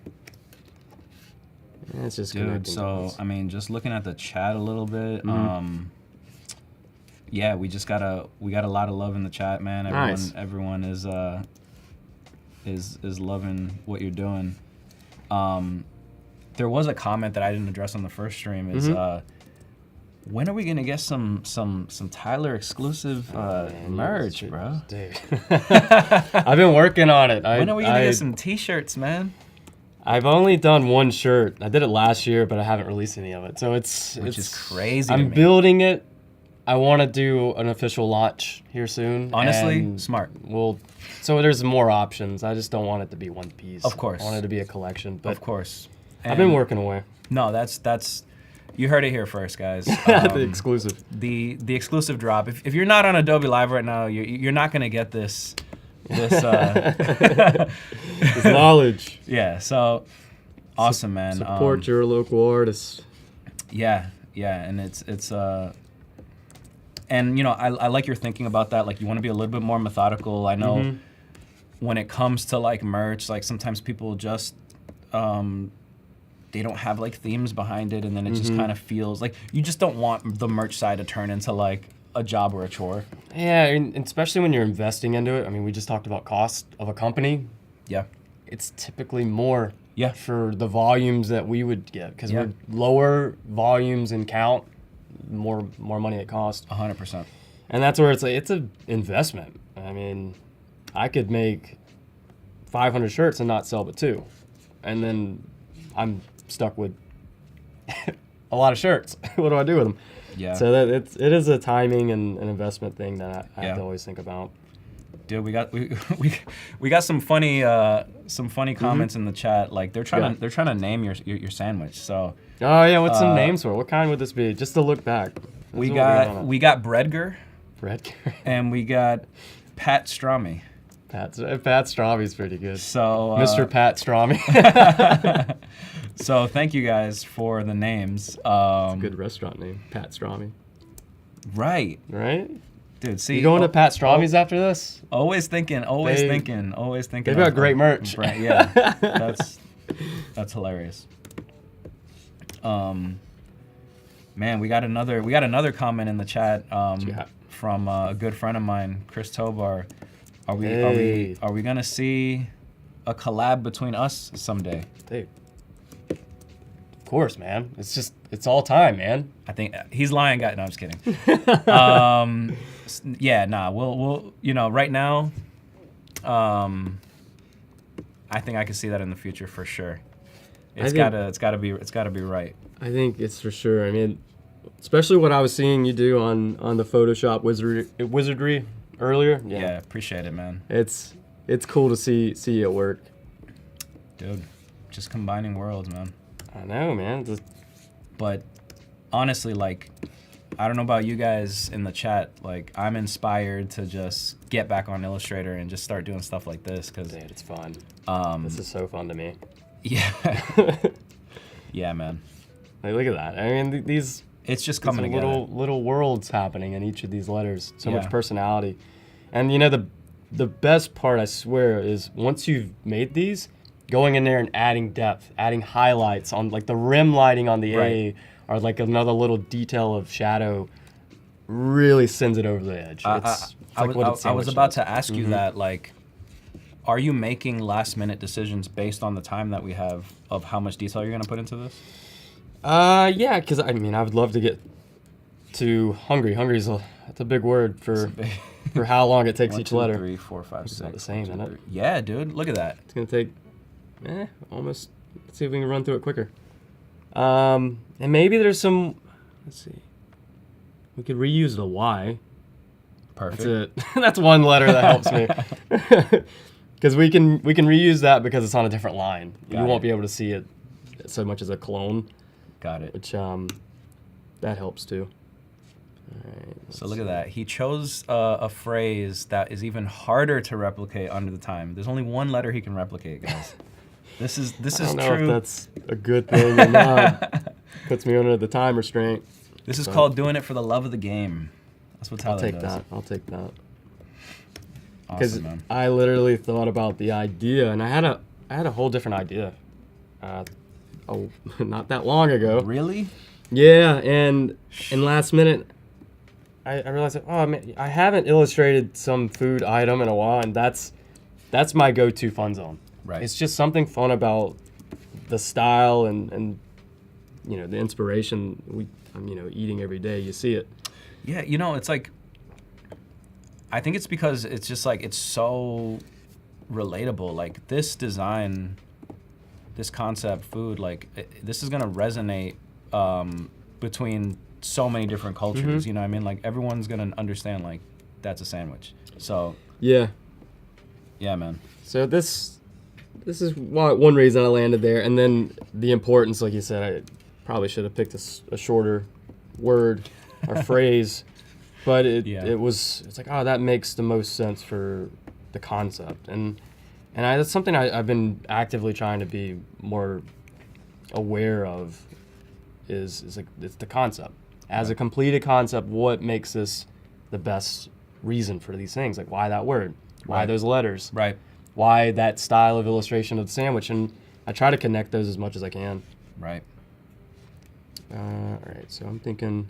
S2: And it's just
S1: Dude,
S2: connecting
S1: so
S2: dots.
S1: I mean, just looking at the chat a little bit, yeah, we got a lot of love in the chat, man. Everyone is loving what you're doing. There was a comment that I didn't address on the first stream. Is When are we gonna get some Tyler exclusive merch, bro?
S2: Dude. I've been working on it.
S1: When are we gonna get some T-shirts, man?
S2: I've only done one shirt. I did it last year, but I haven't released any of it. So
S1: Which is crazy.
S2: I'm building it. I want to do an official launch here soon.
S1: Honestly,
S2: and
S1: smart.
S2: So there's more options. I just don't want it to be one piece.
S1: Of course.
S2: I want it to be a collection. But
S1: Of course.
S2: I've been working away.
S1: No, that's you heard it here first, guys.
S2: The exclusive.
S1: The exclusive drop. If you're not on Adobe Live right now, you're not gonna get this. This
S2: knowledge.
S1: Yeah. So awesome, man.
S2: Support your local artists.
S1: Yeah, and it's and you know I like your thinking about that. Like you want to be a little bit more methodical. I know when it comes to like merch, like sometimes people just they don't have like themes behind it, and then it just kind of feels like you just don't want the merch side to turn into like a job or a chore.
S2: Yeah, and especially when you're investing into it. I mean, we just talked about cost of a company.
S1: Yeah.
S2: It's typically more
S1: Yeah.
S2: for the volumes that we would get because
S1: Yeah.
S2: we're lower volumes in count, more money it costs.
S1: 100%.
S2: And that's where it's like it's an investment. I mean, I could make 500 shirts and not sell but 2, and then I'm stuck with a lot of shirts. What do I do with them?
S1: Yeah.
S2: So that it is a timing and an investment thing that I have
S1: Yeah.
S2: to always think about.
S1: Dude, we got some funny comments in the chat. Like they're trying to name your sandwich. So
S2: Oh yeah, what's some names for it? What kind would this be? Just to look back.
S1: we got Bredger
S2: Brett.
S1: and we got Pat Strami.
S2: Pat Strami's pretty good.
S1: So
S2: Mr. Pat Strami.
S1: So thank you guys for the names.
S2: Good restaurant name, Pat Strami.
S1: Right,
S2: Right?
S1: dude. See,
S2: You going to Pat Strami's after this?
S1: always thinking.
S2: They've got
S1: of
S2: great
S1: the
S2: merch.
S1: brand. Yeah, that's hilarious. Man, we got another comment in the chat
S2: Yeah.
S1: from a good friend of mine, Chris Tobar. Are we
S2: Hey.
S1: are we gonna see a collab between us someday?
S2: Dude. Of course, man. It's all time, man.
S1: I think he's lying, guy. No, I'm just kidding. Yeah, nah. We'll right now. I think I can see that in the future for sure. It's gotta be right.
S2: I think it's for sure. I mean, especially what I was seeing you do on the Photoshop wizardry earlier.
S1: Yeah, appreciate it, man.
S2: It's cool to see you at work.
S1: Dude, just combining worlds, man.
S2: I know, man.
S1: But honestly, like, I don't know about you guys in the chat. Like, I'm inspired to just get back on Illustrator and just start doing stuff like this because
S2: Dude, it's fun. This is so fun to me.
S1: yeah, yeah, man.
S2: Like, look at that. I mean, these
S1: It's just coming together.
S2: little worlds happening in each of these letters. So
S1: Yeah.
S2: much personality. And you know the best part, I swear, is once you've made these, going in there and adding depth, adding highlights on like the rim lighting on the
S1: Right.
S2: A, or like another little detail of shadow, really sends it over the edge.
S1: I was about to ask you that, like, are you making last minute decisions based on the time that we have of how much detail you're gonna put into this?
S2: Yeah, because I mean, I would love to get to hungry. Hungry's that's a big word for how long it takes
S1: 1,
S2: each
S1: 2,
S2: letter.
S1: 3, 4, 5, 6.
S2: about the same, isn't it?
S1: Yeah, dude. Look at that.
S2: It's gonna take, almost. Let's see if we can run through it quicker. And maybe there's some. Let's see. We could reuse the Y.
S1: Perfect.
S2: That's it. That's one letter that helps me. Because we can reuse that because it's on a different line.
S1: Got
S2: You won't
S1: it.
S2: be able to see it so much as a clone,
S1: Got it.
S2: which that helps too. All right.
S1: So look at that. He chose a phrase that is even harder to replicate under the time. There's only one letter he can replicate, guys. This is
S2: I don't know
S1: true.
S2: if that's a good thing or not. Puts me under the time restraint.
S1: This is called doing it for the love of the game. That's what Tyler
S2: I'll take
S1: does.
S2: that. I'll take that. Because
S1: Awesome, man.
S2: I literally thought about the idea, and I had a whole different idea. Not that long ago.
S1: Really?
S2: Yeah, and last minute, I realized, oh man, I haven't illustrated some food item in a while, and that's my go-to fun zone.
S1: Right.
S2: It's just something fun about the style and the inspiration I'm eating every day. You see it.
S1: Yeah, it's like, I think it's because it's just like, it's so relatable. Like this design, this concept food, like this is gonna resonate between so many different cultures. You know what I mean? Like everyone's gonna understand like that's a sandwich. So
S2: Yeah.
S1: yeah, man.
S2: So this is one reason I landed there, and then the importance, like you said, I probably should have picked a shorter word or phrase, but it's like, oh, that makes the most sense for the concept, and that's something I've been actively trying to be more aware of. Is like it's the concept as a completed concept. What makes this the best reason for these things? Like why that word? Why those letters?
S1: Right.
S2: Why that style of illustration of the sandwich? And I try to connect those as much as I can.
S1: Right.
S2: All right, so I'm thinking.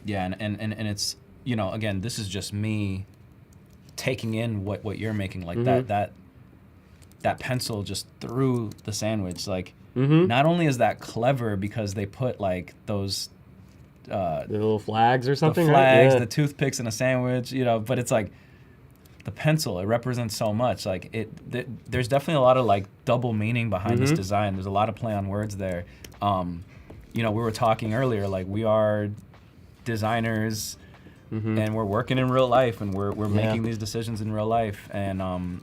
S1: Yeah, and it's, again, this is just me taking in what you're making, like that pencil just through the sandwich. Like, not only is that clever because they put like those
S2: The little flags or something,
S1: the flags,
S2: right? Yeah.
S1: the toothpicks in a sandwich, but it's like the pencil, it represents so much. Like there's definitely a lot of like double meaning behind this design. There's a lot of play on words there. We were talking earlier, like we are designers and we're working in real life and we're making these decisions in real life, and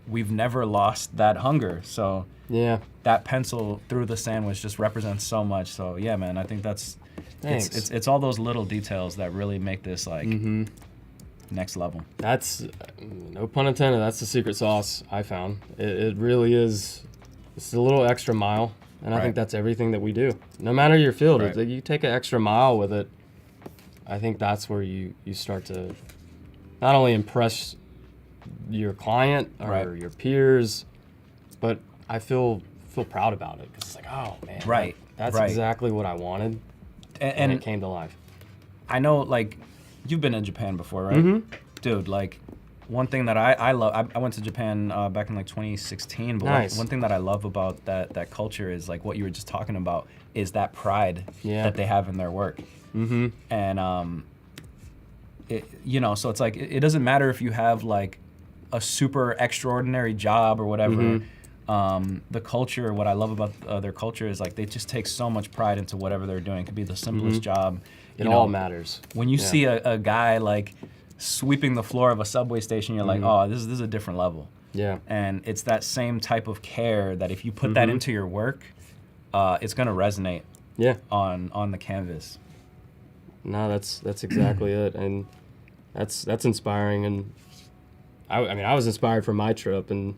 S1: we've never lost that hunger. So
S2: Yeah.
S1: that pencil through the sandwich just represents so much. So yeah, man, I think that's it's all those little details that really make this like next level.
S2: That's, no pun intended, that's the secret sauce I found. It really is. It's a little extra mile, and I think that's everything that we do. No matter your field,
S1: Right.
S2: you take an extra mile with it. I think that's where you start to not only impress your client or your peers, but I feel proud about it because it's like, oh man, that's exactly what I wanted, and it came to life.
S1: I know, like, you've been in Japan before, right? Dude, like, one thing that I love, I went to Japan back in like 2016, but
S2: Nice.
S1: one thing that I love about that culture is like what you were just talking about is that pride that they have in their work. And so it's like it doesn't matter if you have like a super extraordinary job or whatever. The culture, what I love about their culture is like they just take so much pride into whatever they're doing. It could be the simplest job.
S2: It all matters.
S1: When you see a guy like sweeping the floor of a subway station, you're like, oh, this is a different level.
S2: Yeah.
S1: And it's that same type of care that if you put that into your work, it's gonna resonate.
S2: Yeah.
S1: On the canvas.
S2: No, that's exactly it, and that's inspiring. And I was inspired from my trip, and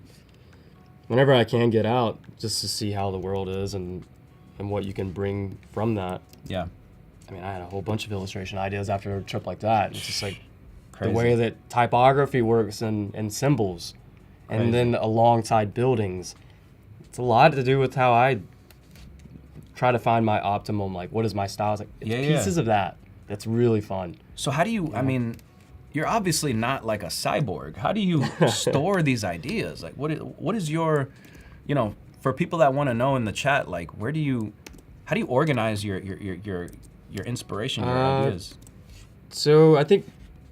S2: whenever I can get out, just to see how the world is and what you can bring from that.
S1: Yeah.
S2: I mean, I had a whole bunch of illustration ideas after a trip like that. It's just like
S1: Crazy.
S2: the way that typography works and symbols,
S1: Crazy.
S2: and then alongside buildings. It's a lot to do with how I try to find my optimum, like what is my style. It's like pieces of that. That's really fun.
S1: So how do you, I mean, you're obviously not like a cyborg. How do you store these ideas? Like what is your, for people that want to know in the chat, like how do you organize your inspiration, your ideas?
S2: So I think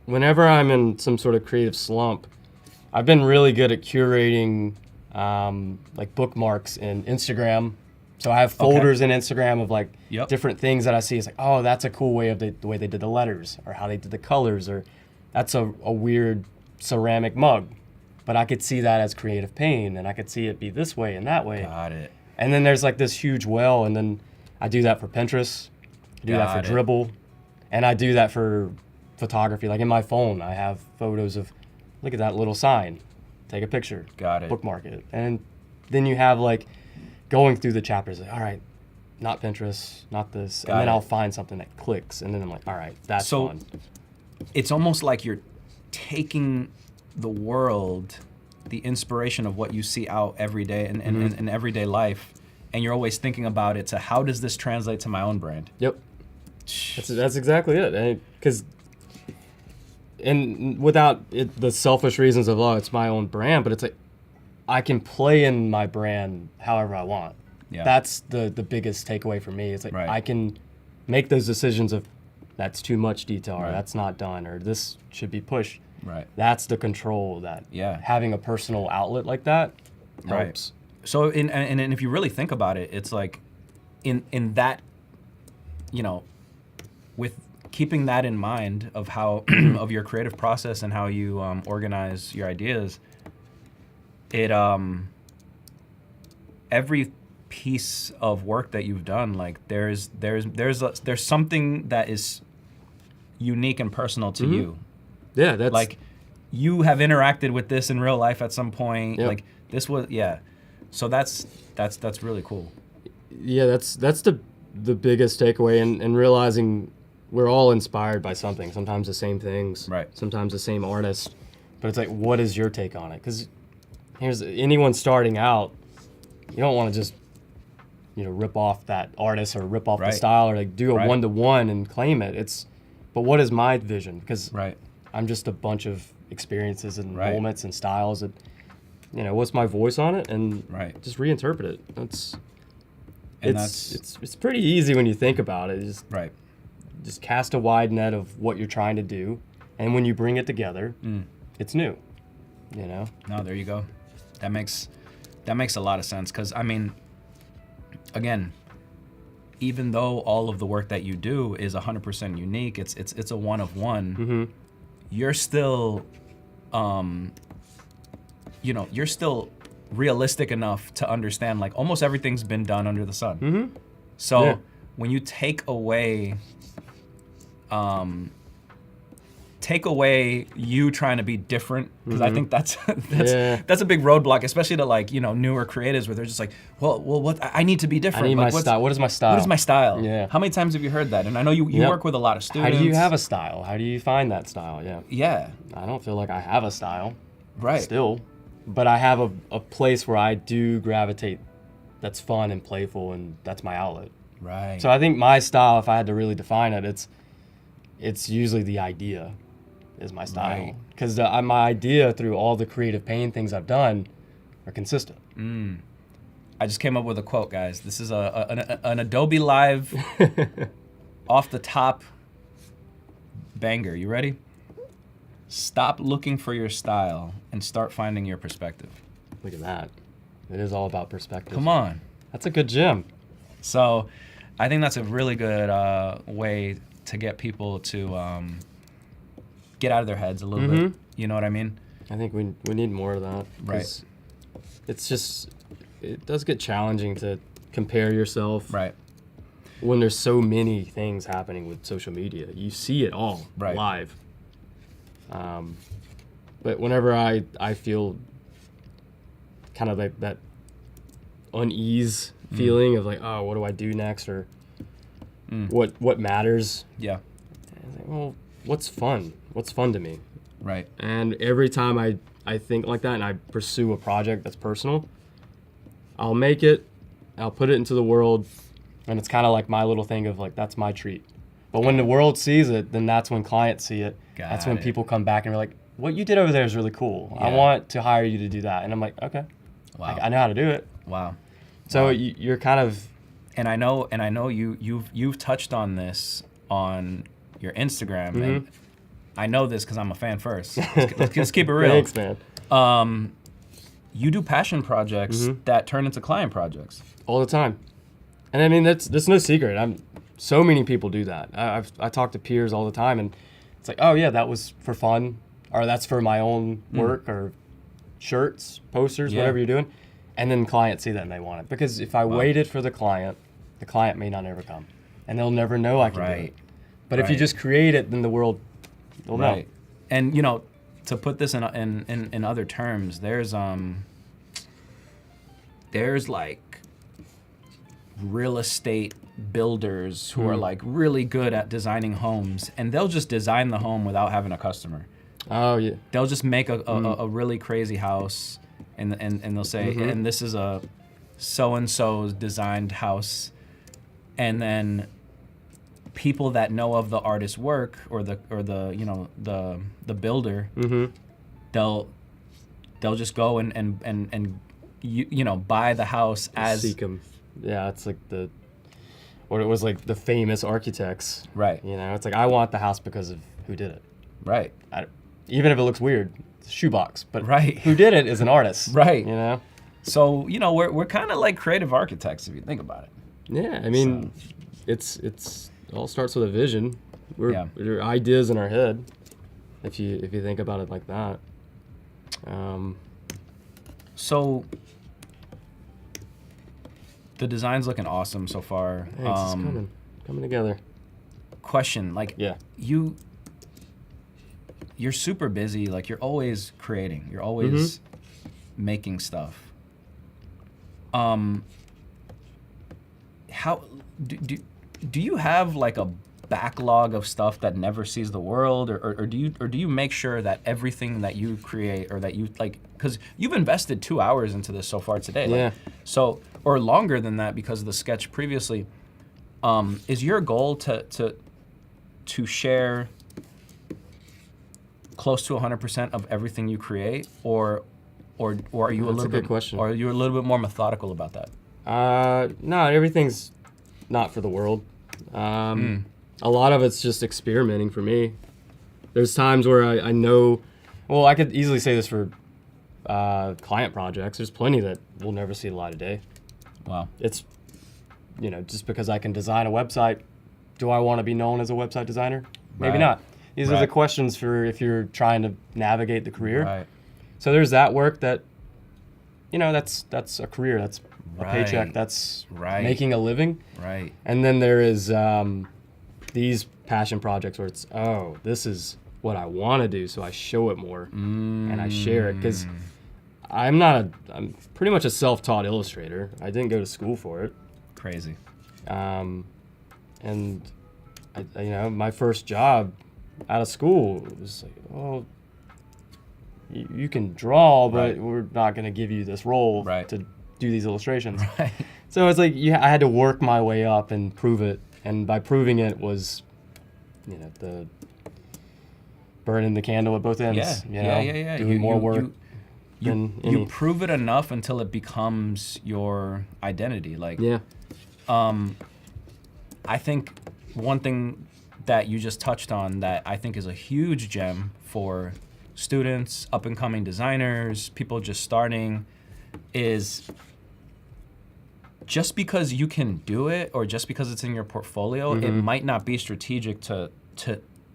S2: whenever I'm in some sort of creative slump, I've been really good at curating like bookmarks in Instagram. So I have folders in Instagram of like different things that I see. It's like, oh, that's a cool way of the way they did the letters, or how they did the colors, or that's a weird ceramic mug. But I could see that as creative pain, and I could see it be this way and that way.
S1: Got it.
S2: And then there's like this huge well, and then I do that for Pinterest, I do that for Dribble, and I do that for photography. Like in my phone, I have photos of, look at that little sign, take a picture,
S1: Got it.
S2: bookmark it. And then you have like going through the chapters, like, all right, not Pinterest, not this, and then I'll find something that clicks, and then I'm like, all right, that's fun.
S1: It's almost like you're taking the world, the inspiration of what you see out every day in everyday life, and you're always thinking about it to how does this translate to my own brand?
S2: Yep. That's exactly it. Because, and without the selfish reasons of, oh, it's my own brand, but it's like, I can play in my brand however I want.
S1: Yeah.
S2: That's the biggest takeaway for me. It's like
S1: Right.
S2: I can make those decisions of that's too much detail or
S1: Right.
S2: that's not done or this should be pushed.
S1: Right.
S2: That's the control that
S1: Yeah.
S2: having a personal outlet like that
S1: Right.
S2: helps.
S1: So and if you really think about it, it's like in that, you know, with keeping that in mind of how of your creative process and how you organize your ideas, it every piece of work that you've done, like there's something that is unique and personal to you.
S2: Yeah, that's
S1: Like you have interacted with this in real life at some point.
S2: Yep.
S1: Like this was so that's really cool.
S2: yeah, that's the biggest takeaway and realizing we're all inspired by something. Sometimes the same things,
S1: Right.
S2: sometimes the same artist, but it's like, what is your take on it? Because here's anyone starting out, you don't want to just rip off that artist or rip off the
S1: Right.
S2: style or like do a
S1: Right.
S2: one-to-one and claim it. But what is my vision? Because
S1: Right.
S2: I'm just a bunch of experiences and
S1: Right.
S2: moments and styles and what's my voice on it and
S1: Right.
S2: just reinterpret it.
S1: And
S2: It's pretty easy when you think about it.
S1: Right.
S2: Just cast a wide net of what you're trying to do, and when you bring it together, it's new.
S1: No, there you go. That makes a lot of sense because I mean, again, even though all of the work that you do is 100% unique, it's a one of one. You're still, you're still realistic enough to understand like almost everything's been done under the sun. So
S2: Yeah.
S1: when you take away you trying to be different, because I think that's
S2: Yeah.
S1: that's a big roadblock, especially to like newer creatives where they're just like, well, what I need to be
S2: I
S1: different.
S2: need
S1: Like,
S2: my style. What is my style?
S1: What is my style?
S2: Yeah.
S1: How many times have you heard that? And I know you
S2: Yep.
S1: work with a lot of
S2: How
S1: students.
S2: do you have a style? How do you find that style? Yeah.
S1: Yeah.
S2: I don't feel like I have a style
S1: Right.
S2: still, but I have a place where I do gravitate that's fun and playful, and that's my outlet.
S1: Right.
S2: So I think my style, if I had to really define it, it's usually the idea is my style.
S1: Right.
S2: Because my idea through all the creative pain things I've done are consistent.
S1: I just came up with a quote, guys. This is an Adobe Live off the top banger. You ready? Stop looking for your style and start finding your perspective.
S2: Look at that. It is all about perspective.
S1: Come on.
S2: That's a good gem.
S1: So I think that's a really good way to get people to get out of their heads a little bit. You know what I mean?
S2: I think we need more of that. 'Cause it's just, it does get challenging to compare yourself
S1: Right.
S2: when there's so many things happening with social media. You see it all
S1: Right.
S2: live. But whenever I feel kind of like that unease feeling of like, oh, what do I do next, or what matters?
S1: Yeah.
S2: I was like, well, what's fun? What's fun to me?
S1: Right.
S2: And every time I think like that and I pursue a project that's personal, I'll make it, I'll put it into the world, and it's kind of like my little thing of like, that's my treat. But when the world sees it, then that's when clients see it. That's when
S1: Got it.
S2: people come back and are like, what you did over there is really cool. I
S1: Yeah.
S2: want to hire you to do that. And I'm like, okay,
S1: Wow.
S2: I know how to do it.
S1: Wow.
S2: So
S1: Wow.
S2: you're kind of,
S1: And I know you've touched on this on your Instagram, and I know this because I'm a fan first. Let's keep it real.
S2: thanks, man.
S1: You do passion projects that turn into client projects.
S2: All the time. And I mean, that's no secret. So many people do that. I talk to peers all the time, and it's like, oh yeah, that was for fun, or that's for my own work, or shirts, posters,
S1: Yeah.
S2: whatever you're doing. And then clients see that and they want it. Because if I waited for the client may not ever come, and they'll never know I can do
S1: Right.
S2: it. But if you
S1: Right.
S2: just create it, then the world will know.
S1: Right. And to put this in other terms, there's like real estate builders who are like really good at designing homes, and they'll just design the home without having a customer.
S2: Oh yeah.
S1: They'll just make a really crazy house, and they'll say, and this is a so and so's designed house, and then people that know of the artist's work or the builder, they'll they'll just go and you know, buy the house as
S2: Seek 'em. Yeah, it's like what it was like the famous architects.
S1: Right.
S2: You know, it's like I want the house because of who did it.
S1: right.
S2: Even if it looks weird, it's a shoebox. But
S1: Right.
S2: who did it is an artist.
S1: Right.
S2: You know.
S1: So, you know, we're kind of like creative architects if you think about it.
S2: Yeah, I mean, it's all starts with a vision.
S1: Yeah.
S2: We're ideas in our head. If you think about it like that.
S1: So the design's looking awesome so far.
S2: Thanks, it's coming together.
S1: Question, like
S2: Yeah.
S1: you're super busy, like you're always creating, you're always making stuff. How do you have like a backlog of stuff that never sees the world, or do you make sure that everything that you create or that you like, because you've invested 2 hours into this so far today, like,
S2: Yeah.
S1: so, or longer than that because of the sketch previously, is your goal to share close to 100% of everything you create, or are you
S2: That's a good question.
S1: or are you a little bit more methodical about that?
S2: No, everything's not for the world. A lot of it's just experimenting for me. There's times where I know, well, I could easily say this for client projects. There's plenty that will never see the light of day.
S1: Wow.
S2: It's, you know, just because I can design a website, do I want to be known as a website designer? Maybe
S1: Right.
S2: not. These are the
S1: Right.
S2: questions for if you're trying to navigate the career.
S1: Right.
S2: So there's that work that, you know, that's a career. That's a
S1: Right.
S2: paycheck. That's
S1: Right.
S2: making a living.
S1: Right.
S2: And then there is these passion projects where it's, oh, this is what I want to do, so I show it more and I share it, because I'm pretty much a self-taught illustrator. I didn't go to school for it.
S1: Crazy.
S2: And you know, my first job out of school was like, oh, you can draw, but
S1: Right.
S2: we're not going to give you this role
S1: Right.
S2: to do these illustrations.
S1: Right.
S2: So it's like I had to work my way up and prove it, and by proving it was, you know, the burning the candle at both ends.
S1: Yeah.
S2: You know,
S1: Yeah.
S2: doing more work. than
S1: You
S2: any.
S1: prove it enough until it becomes your identity. Like,
S2: Yeah.
S1: I think one thing that you just touched on that I think is a huge gem for students, up and coming designers, people just starting, is just because you can do it or just because it's in your portfolio, it might not be strategic to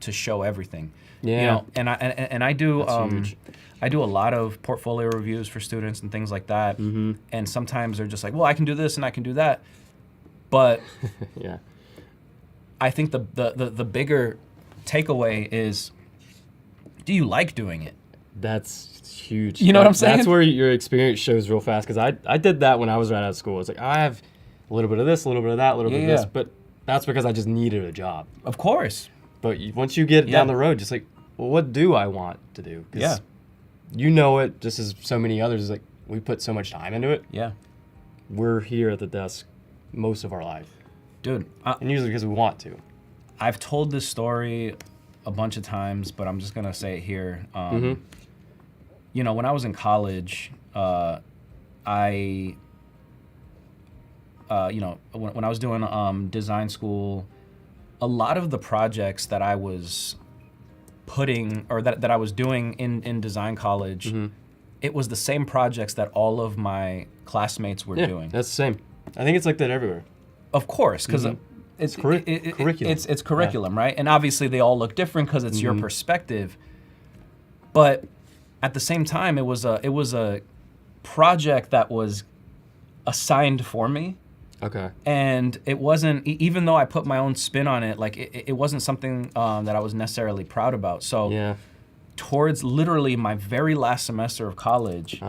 S1: show everything.
S2: Yeah.
S1: You know, and I do
S2: That's huge.
S1: I do a lot of portfolio reviews for students and things like that. And sometimes they're just like, well, I can do this and I can do that. But
S2: Yeah.
S1: I think the bigger takeaway is, do you like doing it?
S2: That's huge.
S1: You know what I'm saying?
S2: That's where your experience shows real fast, because I did that when I was right out of school. It's like, I have a little bit of this, a little bit of that, a little bit of this,
S1: Yeah.
S2: but that's because I just needed a job.
S1: Of course.
S2: But once you get
S1: Yeah.
S2: down the road, just like, well, what do I want to do? 'Cause
S1: Yeah.
S2: you know it just as so many others. Is like, we put so much time into it.
S1: Yeah.
S2: We're here at the desk most of our life,
S1: Dude,
S2: and usually because we want to.
S1: I've told this story a bunch of times, but I'm just going to say it here. You know, when I was in college, I you know, when I was doing design school, a lot of the projects that I was putting, or that I was doing in design college, it was the same projects that all of my classmates were
S2: Yeah,
S1: doing.
S2: that's the same. I think it's like that everywhere.
S1: Of course, because it's
S2: curriculum.
S1: It's curriculum, right? And obviously they all look different because it's your perspective. But at the same time, it was a project that was assigned for me.
S2: Okay.
S1: And it wasn't, even though I put my own spin on it, like it wasn't something that I was necessarily proud about. So
S2: Yeah.
S1: towards literally my very last semester of college,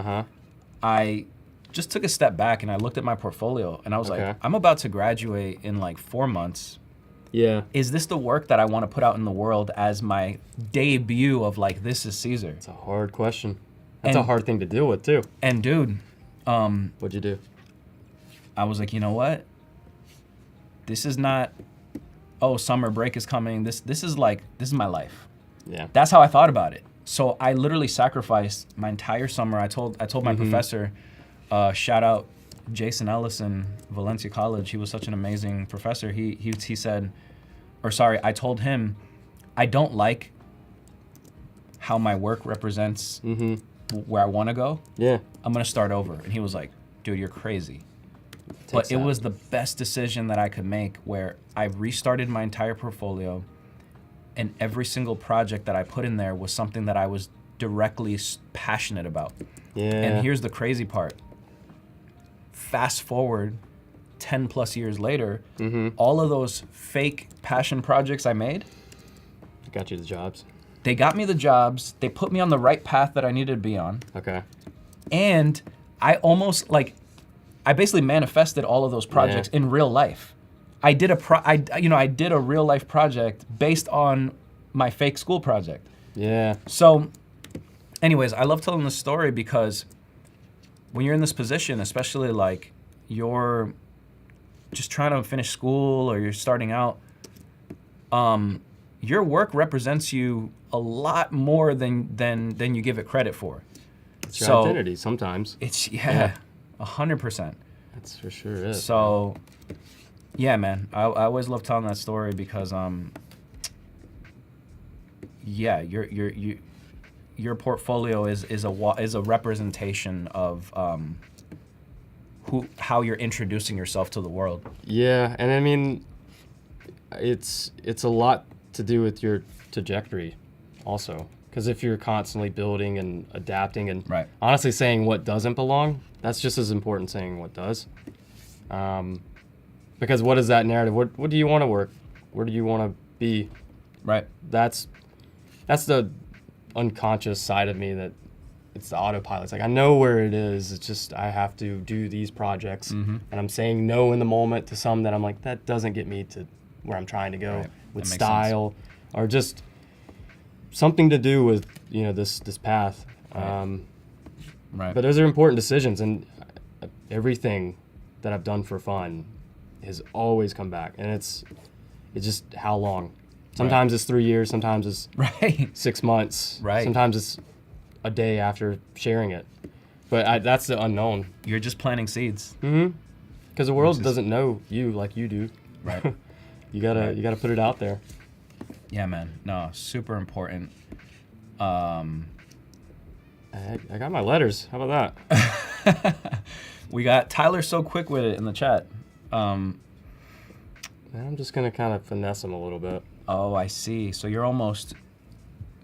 S1: I just took a step back and I looked at my portfolio and I was
S2: Okay.
S1: like, I'm about to graduate in like 4 months.
S2: Yeah.
S1: Is this the work that I want to put out in the world as my debut of like, this is Cezar?
S2: It's a hard question. That's a
S1: And-
S2: hard thing to deal with too.
S1: And dude,
S2: What'd you do?
S1: I was like, you know what? This is not, oh, summer break is coming. This is my life.
S2: Yeah.
S1: That's how I thought about it. So I literally sacrificed my entire summer. I told my professor, shout out Jason Ellison, Valencia College. He was such an amazing professor. He said, or sorry, I told him, I don't like how my work represents where I want to go.
S2: Yeah.
S1: I'm gonna start over. And he was like, dude, you're crazy. But it was the best decision that I could make, where I restarted my entire portfolio, and every single project that I put in there was something that I was directly passionate about.
S2: Yeah.
S1: And here's the crazy part. Fast forward 10 plus years later, all of those fake passion projects I made,
S2: Got you the jobs.
S1: they got me the jobs, they put me on the right path that I needed to be on,
S2: Okay.
S1: and I almost I basically manifested all of those projects in real life. I did I did a real life project based on my fake school project.
S2: Yeah.
S1: So, anyways, I love telling this story because when you're in this position, especially like you're just trying to finish school or you're starting out, your work represents you a lot more than you give it credit for.
S2: It's your identity sometimes.
S1: It's 100%.
S2: That's for sure it.
S1: So, yeah, man, I always love telling that story because, your portfolio is a representation of how you're introducing yourself to the world.
S2: Yeah, and I mean, it's a lot to do with your trajectory, also. Because if you're constantly building and adapting and honestly saying what doesn't belong, that's just as important saying what does. Because what is that narrative? What do you want to work? Where do you want to be?
S1: Right.
S2: That's the unconscious side of me, that it's the autopilot. It's like I know where it is. It's just I have to do these projects, and I'm saying no in the moment to some that I'm like, that doesn't get me to where I'm trying to go with style, or just something to do with this path.
S1: Right.
S2: But those are important decisions, and everything that I've done for fun has always come back, and it's just how long. Sometimes it's 3 years, sometimes it's 6 months, sometimes it's a day after sharing it. But that's the unknown.
S1: You're just planting seeds.
S2: Because the world doesn't know you like you do.
S1: Right.
S2: You gotta put it out there.
S1: Yeah, man. No, super important.
S2: I got my letters. How about that?
S1: We got Tyler so quick with it in the chat.
S2: I'm just gonna kind of finesse them a little bit.
S1: Oh, I see. So you're almost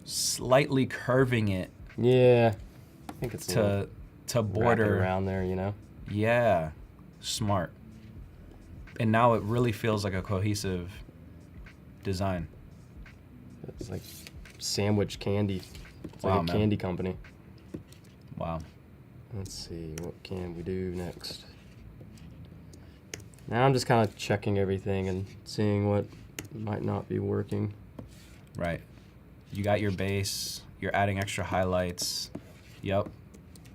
S1: slightly curving it.
S2: Yeah, I think it's
S1: to border
S2: around there,
S1: Yeah, smart. And now it really feels like a cohesive design.
S2: It's like sandwich candy. It's like a candy company.
S1: Wow.
S2: Let's see, what can we do next? Now I'm just kind of checking everything and seeing what might not be working.
S1: Right. You got your base. You're adding extra highlights. Yep.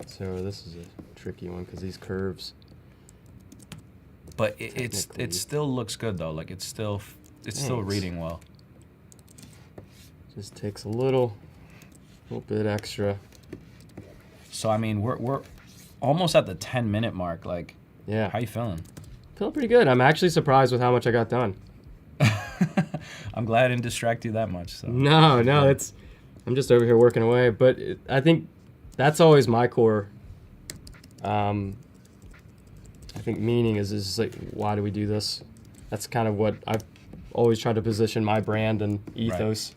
S2: So this is a tricky one because these curves.
S1: But it still looks good though. Like it's still reading well.
S2: Just takes a little bit extra.
S1: So I mean, we're almost at the 10-minute mark. Like,
S2: yeah.
S1: How you feeling?
S2: Feeling pretty good. I'm actually surprised with how much I got done.
S1: I'm glad I didn't distract you that much. So.
S2: No, I'm just over here working away. But I think that's always my core. I think meaning is just like, why do we do this? That's kind of what I've always tried to position my brand and ethos.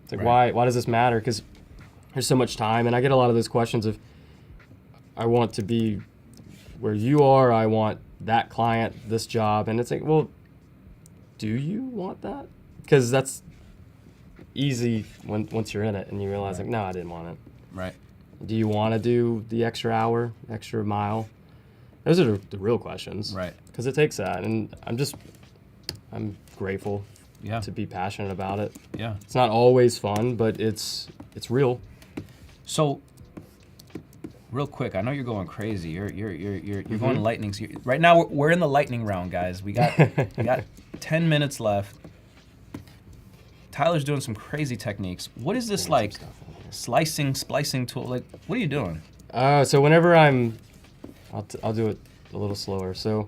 S2: It's like, why does this matter? Because there's so much time, and I get a lot of those questions of, I want to be where you are, I want that client, this job, and it's like, well, do you want that? Because that's easy once you're in it and you realize like, no, I didn't want it.
S1: Right.
S2: Do you want to do the extra hour, extra mile? Those are the real questions.
S1: Right.
S2: Because it takes that, and I'm grateful to be passionate about it.
S1: Yeah.
S2: It's not always fun, but it's real.
S1: So, real quick, I know you're going crazy. You're going lightning. Right now, we're in the lightning round, guys. We got 10 minutes left. Tyler's doing some crazy techniques. What is this like? splicing tool. Like, what are you doing?
S2: So whenever I'll do it a little slower. So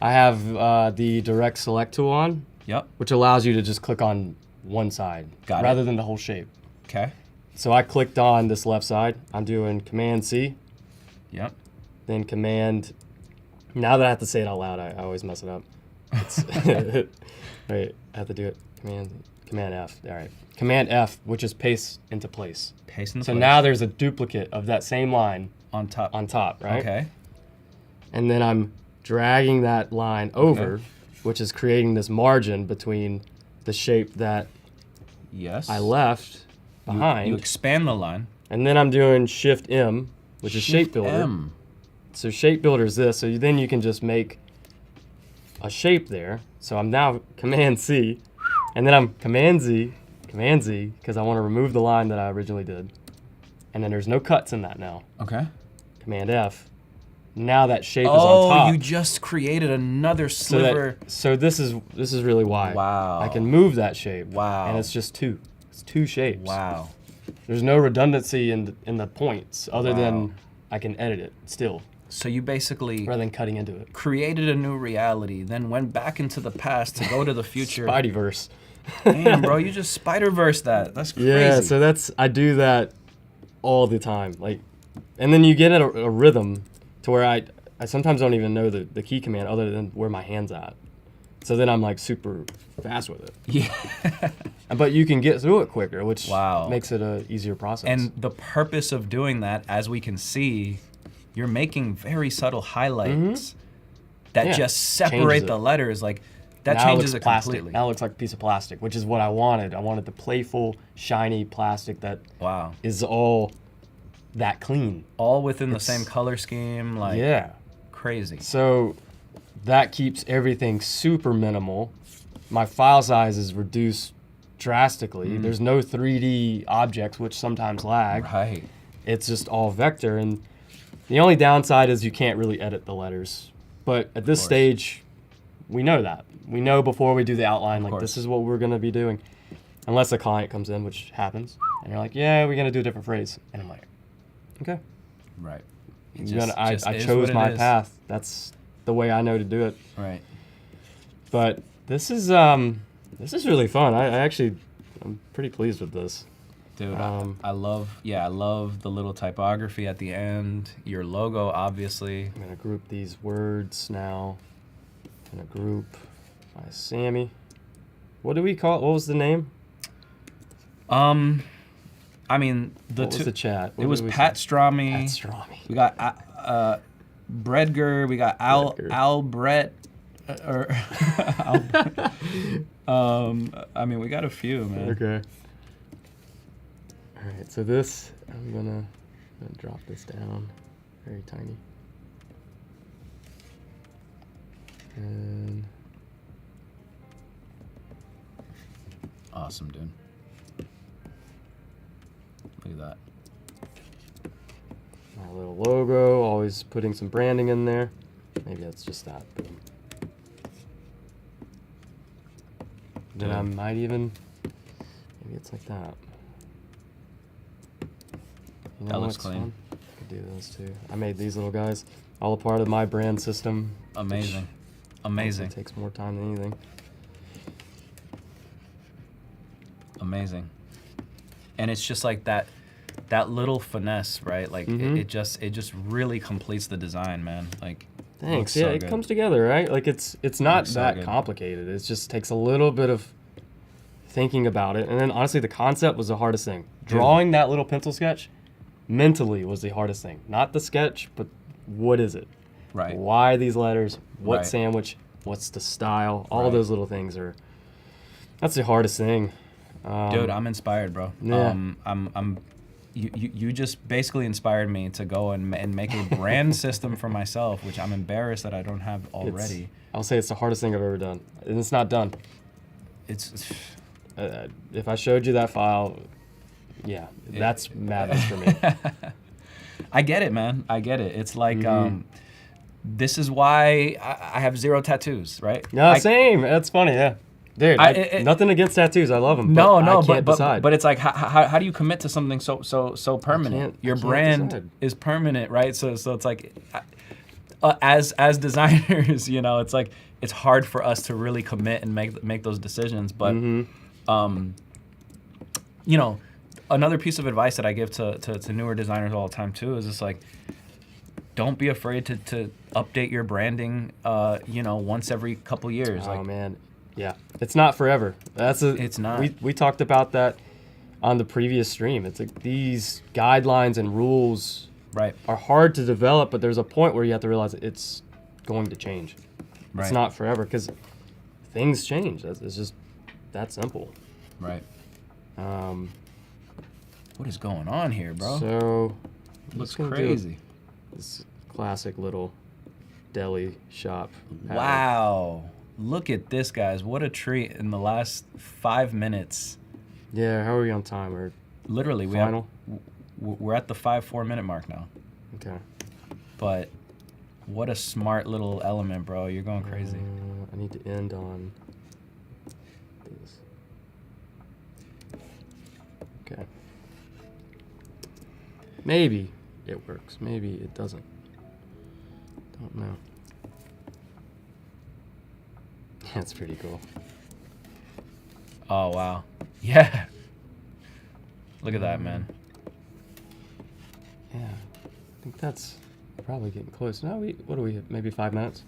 S2: I have the direct select tool on,
S1: Yep.
S2: which allows you to just click on one side
S1: Got it.
S2: rather than the whole shape.
S1: Okay.
S2: So I clicked on this left side. I'm doing Command C,
S1: Yep.
S2: then Command. Now that I have to say it out loud, I always mess it up. It's wait, I have to do it. Command F. All right. Command F, which is paste into place.
S1: Paste in the
S2: So
S1: place.
S2: now there's a duplicate of that same line
S1: on top.
S2: on top, right?
S1: Okay.
S2: And then I'm dragging that line over, which is creating this margin between the shape that
S1: Yes.
S2: I left behind.
S1: You expand the line.
S2: And then I'm doing Shift M, which is Shape Builder.
S1: M.
S2: So Shape Builder is this. So then you can just make a shape there. So I'm now Command C, and then I'm Command Z, because I want to remove the line that I originally did. And then there's no cuts in that now.
S1: Okay.
S2: Command F. Now that shape is on
S1: Oh,
S2: top.
S1: you just created another
S2: So,
S1: sliver.
S2: so this is really why.
S1: Wow.
S2: I can move that shape.
S1: Wow.
S2: And it's just two. It's two shapes.
S1: Wow.
S2: There's no redundancy in the points other
S1: Wow.
S2: than I can edit it still
S1: So you basically
S2: rather than cutting into it.
S1: created a new reality, then went back into the past to go to the future.
S2: Spideyverse.
S1: Damn, bro, you just Spider-Verse that. That's crazy.
S2: Yeah, so I do that all the time. Like, and then you get in a rhythm to where I sometimes don't even know the key command other than where my hand's at. So then I'm like super fast with it.
S1: Yeah.
S2: But you can get through it quicker, which
S1: Wow.
S2: makes it a easier process.
S1: And the purpose of doing that, as we can see, you're making very subtle highlights that
S2: Yeah,
S1: just separate
S2: changes
S1: the
S2: it.
S1: letters. Like, that
S2: now
S1: changes
S2: it
S1: it
S2: looks plastic.
S1: completely.
S2: Now it looks like a piece of plastic, which is what I wanted. I wanted the playful, shiny plastic that
S1: Wow.
S2: is all that clean.
S1: All within the
S2: It's-
S1: same color scheme. Like,
S2: Yeah.
S1: crazy.
S2: So that keeps everything super minimal. My file size is reduced drastically. There's no 3D objects, which sometimes lag.
S1: Right.
S2: It's just all vector. And the only downside is you can't really edit the letters. But at this
S1: course.
S2: stage, we know that. We know before we do the outline, like,
S1: course.
S2: this is what we're going to be doing. Unless a client comes in, which happens. And they're like, yeah, we're going to do a different phrase. And I'm like, okay.
S1: Right. It
S2: You're gonna- I
S1: is
S2: chose
S1: what
S2: my
S1: it is.
S2: path. That's the way I know to do it.
S1: Right.
S2: But this is really fun. I'm pretty pleased with this.
S1: Dude,
S2: Um,
S1: I love the little typography at the end. Your logo, obviously.
S2: I'm gonna group these words now. I'm gonna group by Sammy. What do we call it? What was the name?
S1: I mean,
S2: What was the chat? What
S1: It was
S2: did we
S1: Pat
S2: say?
S1: Strami.
S2: Pat Strami.
S1: We got Bredger. We got
S2: Bredger.
S1: Al Brett. Or I mean, we got a few, man.
S2: Okay. All right. So this, I'm gonna drop this down, very tiny. And
S1: Awesome, dude. Look at that.
S2: my little logo, always putting some branding in there. Maybe that's just that. Boom. Then I might even, maybe it's like that. You
S1: That looks
S2: what's
S1: clean.
S2: fun? I could do those too. I made these little guys, all a part of my brand system.
S1: Amazing.
S2: which
S1: Amazing.
S2: honestly takes more time than anything.
S1: Amazing. And it's just like that little finesse, right? Like
S2: Mhm.
S1: it just really completes the design, man. Like
S2: Thanks.
S1: looks
S2: Yeah,
S1: so
S2: it
S1: good.
S2: comes together, right? Like it's not
S1: Looks so
S2: that
S1: good.
S2: complicated. It just takes a little bit of thinking about it. And then honestly, the concept was the hardest thing. Drawing that little pencil sketch mentally was the hardest thing. Not the sketch, but what is it?
S1: Right.
S2: Why these letters? What
S1: Right.
S2: sandwich? What's the style? All
S1: Right.
S2: those little things that's the hardest thing.
S1: Dude, I'm inspired, bro.
S2: Yeah.
S1: You just basically inspired me to go and make a brand system for myself, which I'm embarrassed that I don't have already.
S2: I'll say it's the hardest thing I've ever done. And it's not done.
S1: It's
S2: If I showed you that file, yeah, that's madness for me.
S1: I get it, man. I get it. It's like
S2: Mm-hmm.
S1: this is why I have 0 tattoos, right?
S2: No, same. That's funny, yeah. Dude, nothing against tattoos. I love them.
S1: No,
S2: but
S1: no,
S2: I can't decide.
S1: but it's like how do you commit to something so permanent? Your
S2: can't
S1: brand
S2: decide.
S1: is permanent, right? So it's like as designers, you know, it's like it's hard for us to really commit and make those decisions. But you know, another piece of advice that I give to newer designers all the time too is just like, don't be afraid to update your branding, you know, once every couple years.
S2: Oh
S1: Like,
S2: man, yeah, it's not forever.
S1: It's not.
S2: We talked about that on the previous stream. It's like these guidelines and rules
S1: right.
S2: are hard to develop, but there's a point where you have to realize it's going to change.
S1: Right.
S2: It's not forever because things change. It's just that simple.
S1: Right. What is going on here, bro?
S2: So
S1: Looks
S2: gonna do
S1: crazy.
S2: this classic little deli shop. pattern.
S1: Wow. Look at this, guys. What a treat in the last 5 minutes.
S2: Yeah, how are we on time? Or
S1: Literally,
S2: final?
S1: we're at the 4 minute mark now.
S2: Okay.
S1: But what a smart little element, bro. You're going crazy.
S2: I need to end on this. Okay. Maybe it works. Maybe it doesn't. Don't know. That's pretty cool.
S1: Oh, wow. Yeah. Look at that, man.
S2: Yeah. I think that's probably getting close. No, what do we have? Maybe 5 minutes?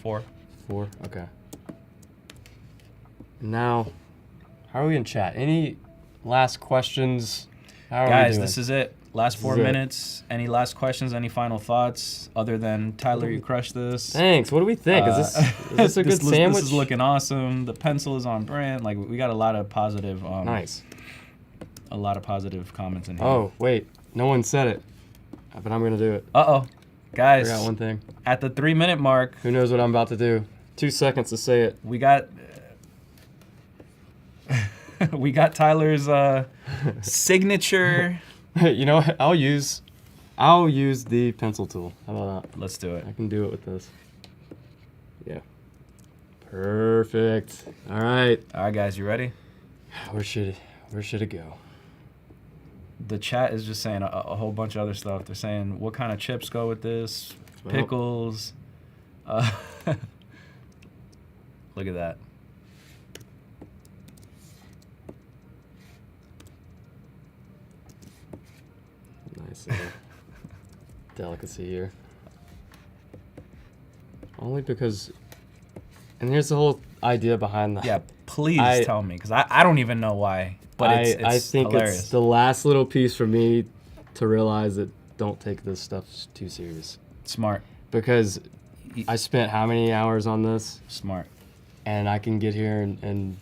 S1: 4.
S2: 4? Okay. Now, how are we in chat? Any last questions? How are we
S1: Guys,
S2: doing?
S1: this is it. Last 4
S2: is it.
S1: minutes. Any last questions? Any final thoughts? Other than Tyler, you crushed this.
S2: Thanks. What do we think? Is this a good sandwich?
S1: This is looking awesome. The pencil is on brand. Like, we got a lot of positive.
S2: Nice.
S1: A lot of positive comments in here.
S2: Oh, wait. No one said it. But I'm going to do it.
S1: Uh-oh. Guys,
S2: Forgot one thing.
S1: at the 3 minute mark,
S2: Who knows what I'm about to do? 2 seconds to say it.
S1: we got we got Tyler's signature.
S2: You know what? I'll use the pencil tool. How about that?
S1: Let's do it.
S2: I can do it with this. Yeah. Perfect. All right.
S1: All right, guys, you ready?
S2: Where should it go?
S1: The chat is just saying a whole bunch of other stuff. They're saying, what kind of chips go with this?
S2: Well.
S1: Pickles. Look at that.
S2: Nice little delicacy here. Only because, and here's the whole idea behind that.
S1: Yeah, please tell me, because I don't even know why. But
S2: I think
S1: hilarious.
S2: it's the last little piece for me to realize that don't take this stuff too serious.
S1: Smart.
S2: Because I spent how many hours on this?
S1: Smart.
S2: And I can get here and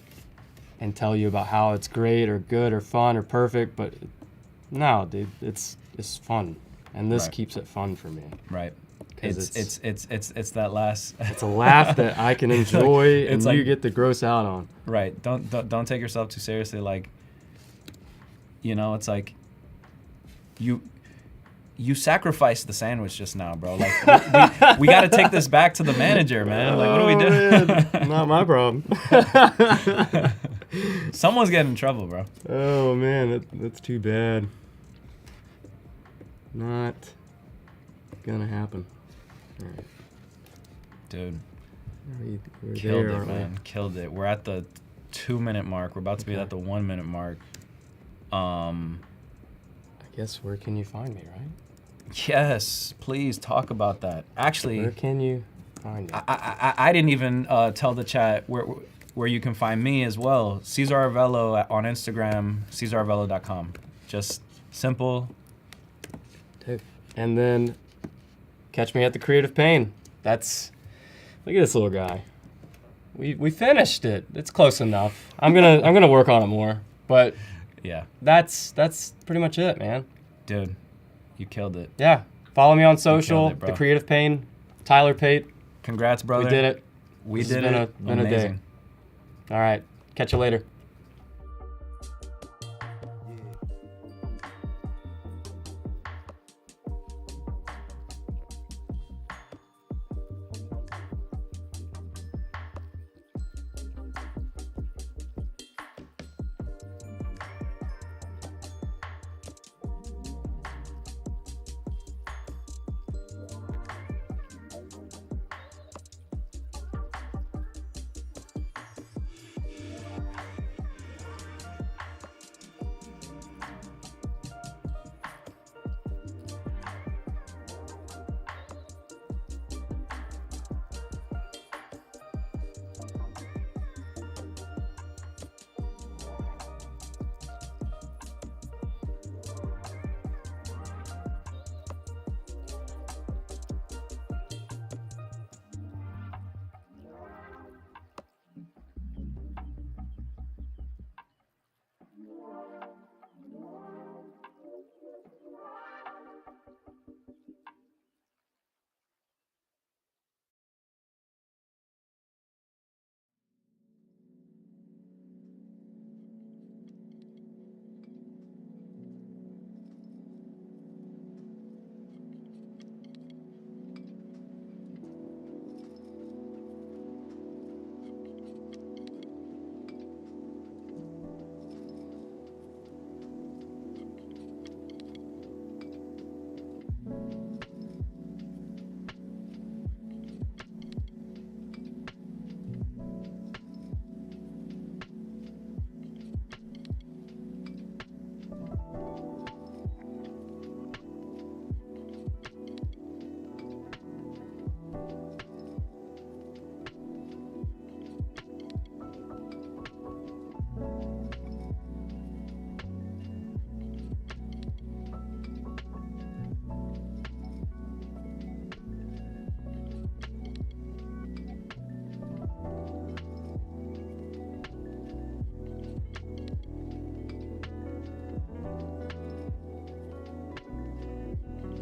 S2: tell you about how it's great or good or fun or perfect, but no, dude, it's fun, and this
S1: Right.
S2: keeps it fun for me.
S1: Right.
S2: 'Cause
S1: It's that last.
S2: It's a laugh that I can enjoy and
S1: it's
S2: you
S1: like-
S2: get to gross out on.
S1: Right. Don't take yourself too seriously. Like, you know, it's like you sacrificed the sandwich just now, bro. Like we got to take this back to the manager, man. Like, what are we doing?
S2: Man, not my problem.
S1: Someone's getting in trouble, bro.
S2: Oh man, that's too bad. Not gonna happen. All right.
S1: Dude,
S2: We're
S1: killed
S2: there,
S1: it,
S2: aren't we?
S1: man. Killed it. We're at the 2 minute mark. We're about to be at the 1 minute mark.
S2: I guess where can you find me, right?
S1: Yes, please talk about that. Actually,
S2: Where can you find me?
S1: I didn't even tell the chat where you can find me as well. Cezar Arvelo on Instagram, CezarArvelo.com. Just simple.
S2: Dude. And then catch me at the Creative Pain. Look at this little guy. We finished it. It's close enough. I'm gonna work on it more, but
S1: Yeah,
S2: that's pretty much it, man.
S1: dude, you killed it.
S2: Yeah. Follow me on social.
S1: it, bro.
S2: The Creative Pain. Tyler Pate.
S1: Congrats, brother.
S2: We did it.
S1: We
S2: This
S1: did
S2: has
S1: it.
S2: been a day.
S1: Amazing.
S2: All right. Catch you later.